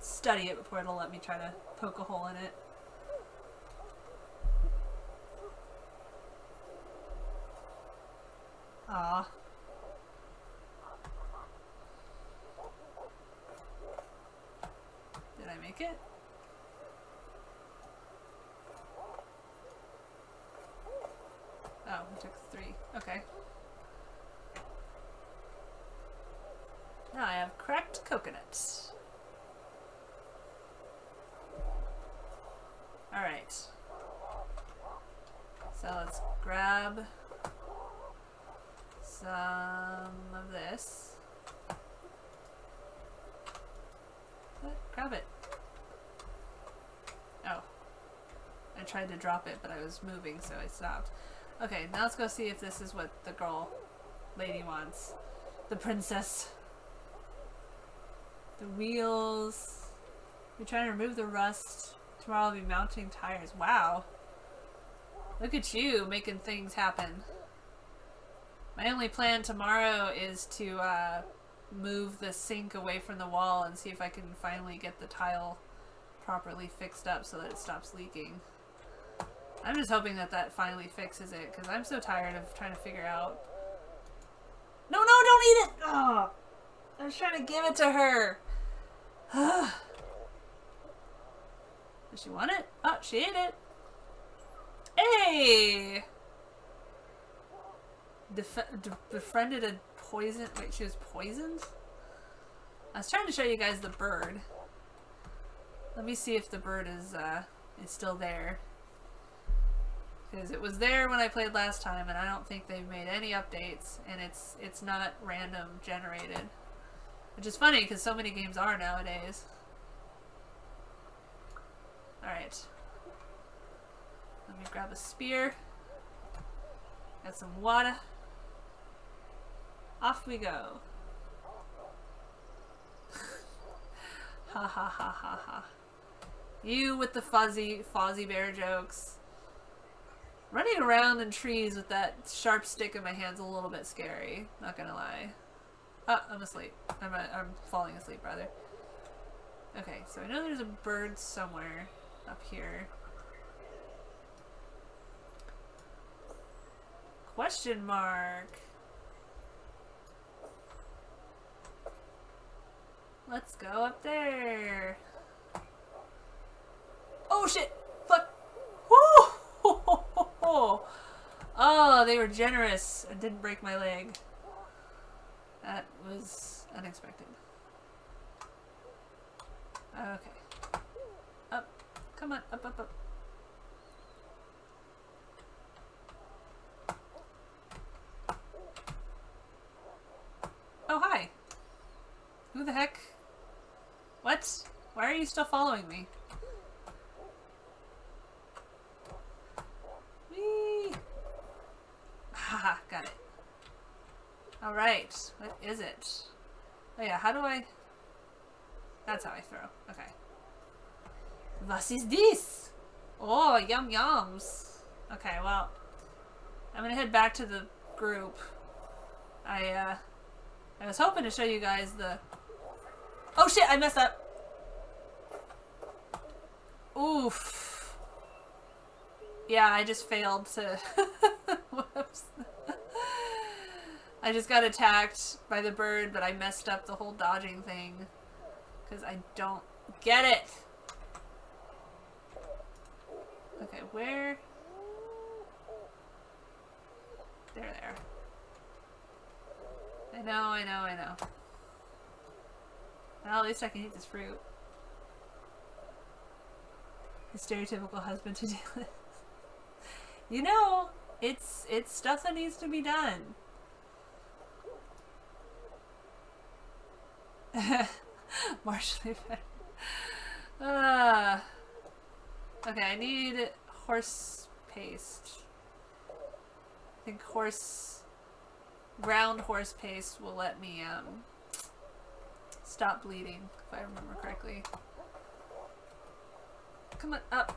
[SPEAKER 1] study it before it'll let me try to poke a hole in it. Aw. Did I make it? Oh, we took 3. Okay. Now I have cracked coconuts. Alright. So let's grab some of this. Grab it. Oh. I tried to drop it, but I was moving, so I stopped. Okay, now let's go see if this is what the lady wants. The princess. The wheels. We're trying to remove the rust. Tomorrow I'll be mounting tires. Wow. Look at you making things happen. My only plan tomorrow is to move the sink away from the wall and see if I can finally get the tile properly fixed up so that it stops leaking. I'm just hoping that that finally fixes it, because I'm so tired of trying to figure out... No, don't eat it! Oh, I was trying to give it to her. Does she want it? Oh, she ate it. Hey! Befriended a poison... Wait, she was poisoned? I was trying to show you guys the bird. Let me see if the bird is still there. Because it was there when I played last time, and I don't think they've made any updates, and it's not random generated. Which is funny, because so many games are nowadays. Alright. Let me grab a spear. Got some water. Off we go. Ha ha ha ha ha. You with the Fozzie Bear jokes. Running around in trees with that sharp stick in my hand's a little bit scary, not gonna lie. Oh, I'm asleep. I'm falling asleep, rather. Okay, so I know there's a bird somewhere up here. Question mark. Let's go up there. Oh shit! Fuck! Woo! Oh, they were generous and didn't break my leg. That was unexpected. Okay. Up. Come on. Up, up, up. Oh, hi. Who the heck? What? Why are you still following me? Whee! Haha, got it. Alright, what is it? Oh yeah, how do I... That's how I throw. Okay. Was ist this? Oh, yum yums. Okay, well, I'm gonna head back to the group. I was hoping to show you guys the... Oh shit, I messed up! Oof. Yeah, I just failed to... Whoops. I just got attacked by the bird, but I messed up the whole dodging thing. Because I don't get it! Okay, where... There. I know. Well, at least I can eat this fruit. The stereotypical husband to deal with. You know, it's stuff that needs to be done. Marshally better. Okay, I need horse paste. I think ground horse paste will let me stop bleeding, if I remember correctly. Come on, up.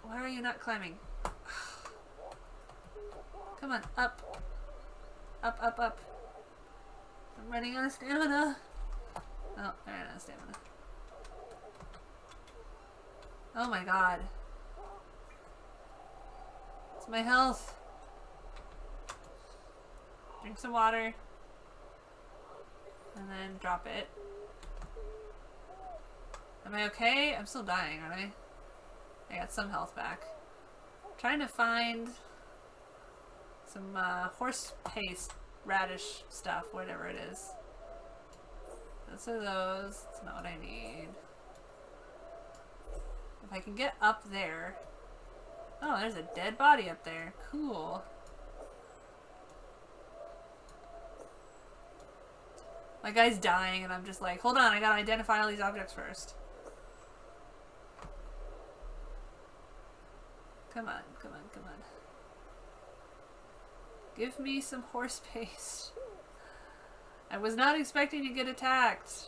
[SPEAKER 1] Why are you not climbing? Come on, up. Up. I'm running out of stamina. Oh, I ran out of stamina. Oh my god. It's my health. Drink some water. And then drop it. Am I okay? I'm still dying, aren't I? I got some health back. I'm trying to find some horse paste, radish stuff, whatever it is. Those are those. That's not what I need. If I can get up there. Oh, there's a dead body up there. Cool. My guy's dying and I'm just like, hold on, I gotta identify all these objects first. Come on, come on, come on. Give me some horse paste. I was not expecting to get attacked.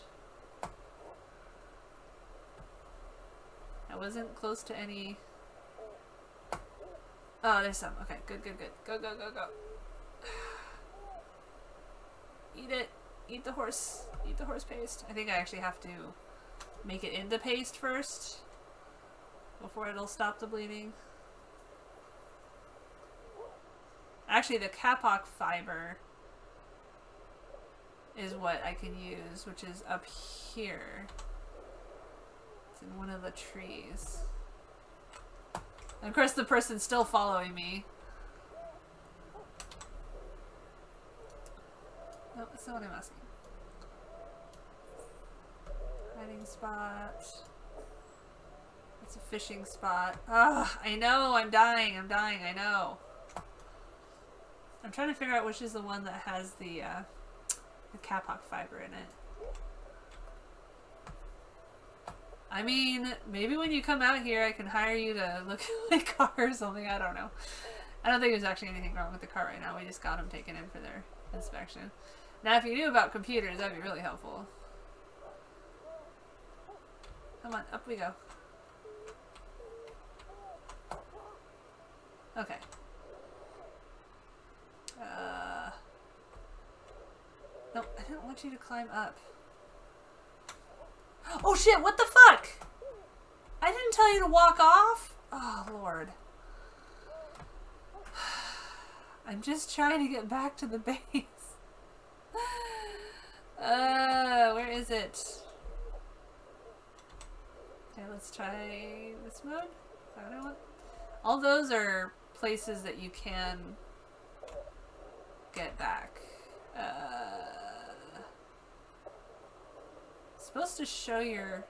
[SPEAKER 1] I wasn't close to any... Oh, there's some. Okay, good, good, good. Go, go, go, go. Eat it. Eat the horse. Eat the horse paste. I think I actually have to make it into paste first before it'll stop the bleeding. Actually, the kapok fiber is what I can use, which is up here. It's in one of the trees. And of course, the person's still following me. No, that's not what I'm asking. Hiding spot. It's a fishing spot. Ah, I know, I'm dying, I know. I'm trying to figure out which is the one that has the kapok fiber in it. I mean, maybe when you come out here I can hire you to look at my car or something, I don't know. I don't think there's actually anything wrong with the car right now, we just got them taken in for their inspection. Now if you knew about computers, that'd be really helpful. Come on, up we go. Okay. No, I didn't want you to climb up. Oh shit, what the fuck? I didn't tell you to walk off? Oh, Lord. I'm just trying to get back to the base. Where is it? Okay, let's try this mode. I don't know what. All those are places that you can get back. It's supposed to show your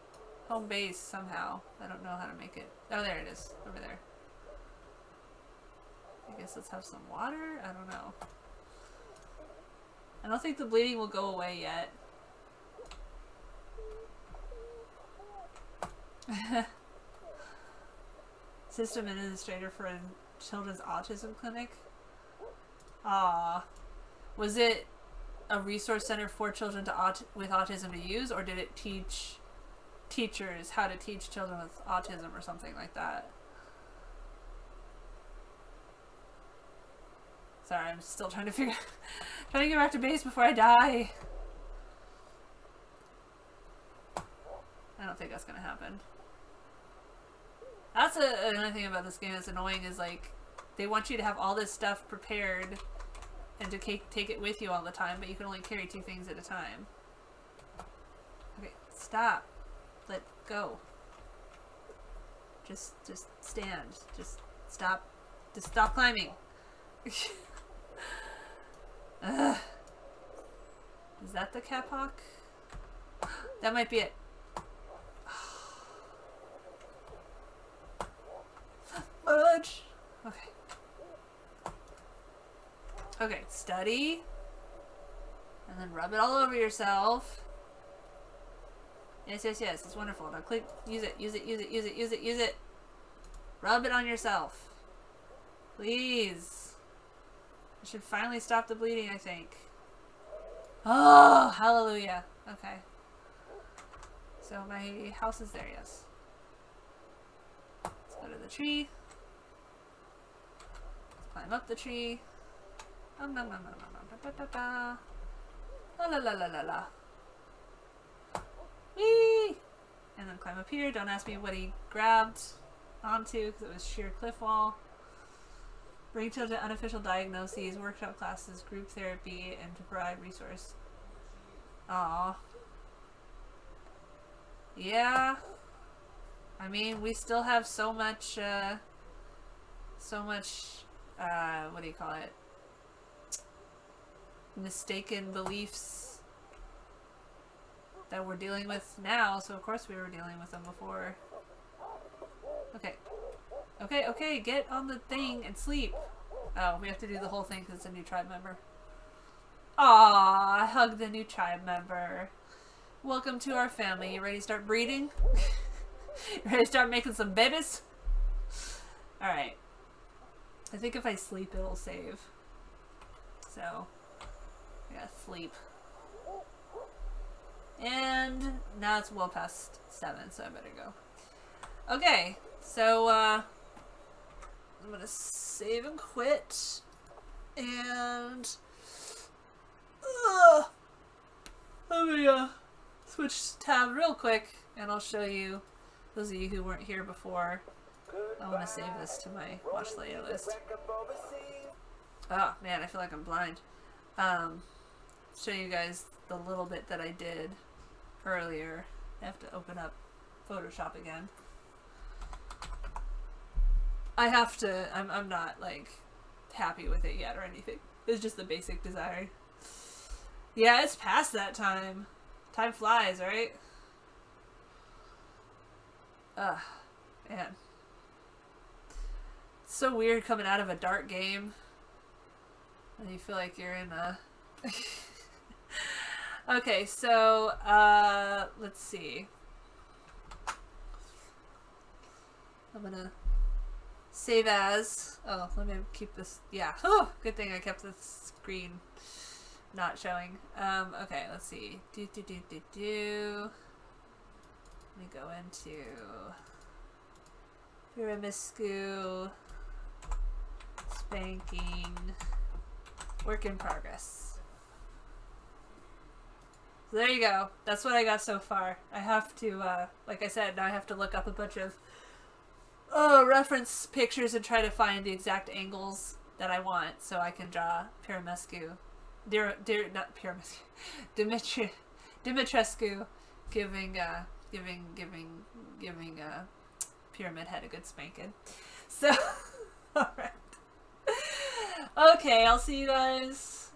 [SPEAKER 1] home base somehow. I don't know how to make it. Oh, there it is. Over there. I guess let's have some water? I don't know. I don't think the bleeding will go away yet. System administrator for a children's autism clinic. Ah, was it a resource center for children with autism to use, or did it teach teachers how to teach children with autism or something like that? Sorry, I'm still trying to trying to get back to base before I die. I don't think that's gonna happen. That's another thing about this game that's annoying is like they want you to have all this stuff prepared and to take it with you all the time, but you can only carry 2 things at a time. Okay, stop. Let go. Just stand. Just stop. Just stop climbing. Ugh. Is that the kapok? That might be it. Fudge. Okay. Okay, study. And then rub it all over yourself. Yes, yes, yes. It's wonderful. Now click. Use it. Use it. Use it. Use it. Use it. Use it. Rub it on yourself. Please. I should finally stop the bleeding, I think. Oh, hallelujah. Okay. So my house is there, yes. Let's go to the tree. Let's climb up the tree. La la la la la la. Whee! And then climb climb up here. Don't ask me what he grabbed onto because it was sheer cliff wall. Bring children unofficial diagnoses, workshop classes, group therapy, and to provide resource. Aww. Yeah. I mean, we still have so much, what do you call it? Mistaken beliefs that we're dealing with now, so of course we were dealing with them before. Okay. Okay, okay, get on the thing and sleep. Oh, we have to do the whole thing because it's a new tribe member. Aww, hug the new tribe member. Welcome to our family. You ready to start breeding? You ready to start making some babies? Alright. I think if I sleep, it'll save. So, I gotta sleep. And now it's well past 7, so I better go. Okay, so, I'm gonna save and quit. And, let me, switch tab real quick, and I'll show you, those of you who weren't here before. I want to save this to my watch later list. Oh man, I feel like I'm blind. Show you guys the little bit that I did earlier. I have to open up Photoshop again. I have to, I'm not like happy with it yet or anything. It's just the basic design. Yeah, it's past that time. Time flies, right? Ugh, man. It's so weird coming out of a dark game. And you feel like you're in a... Okay, so, let's see. I'm gonna save as. Oh, let me keep this. Yeah. Oh, good thing I kept the screen not showing. Okay, let's see. Let me go into Pyramidescu, spanking, work in progress. So there you go. That's what I got so far. I have to, like I said, now I have to look up a bunch of reference pictures and try to find the exact angles that I want so I can draw Pyramidescu. Not Pyramidescu. Dimitrescu giving Pyramid Head a good spanking. So, alright. Okay, I'll see you guys.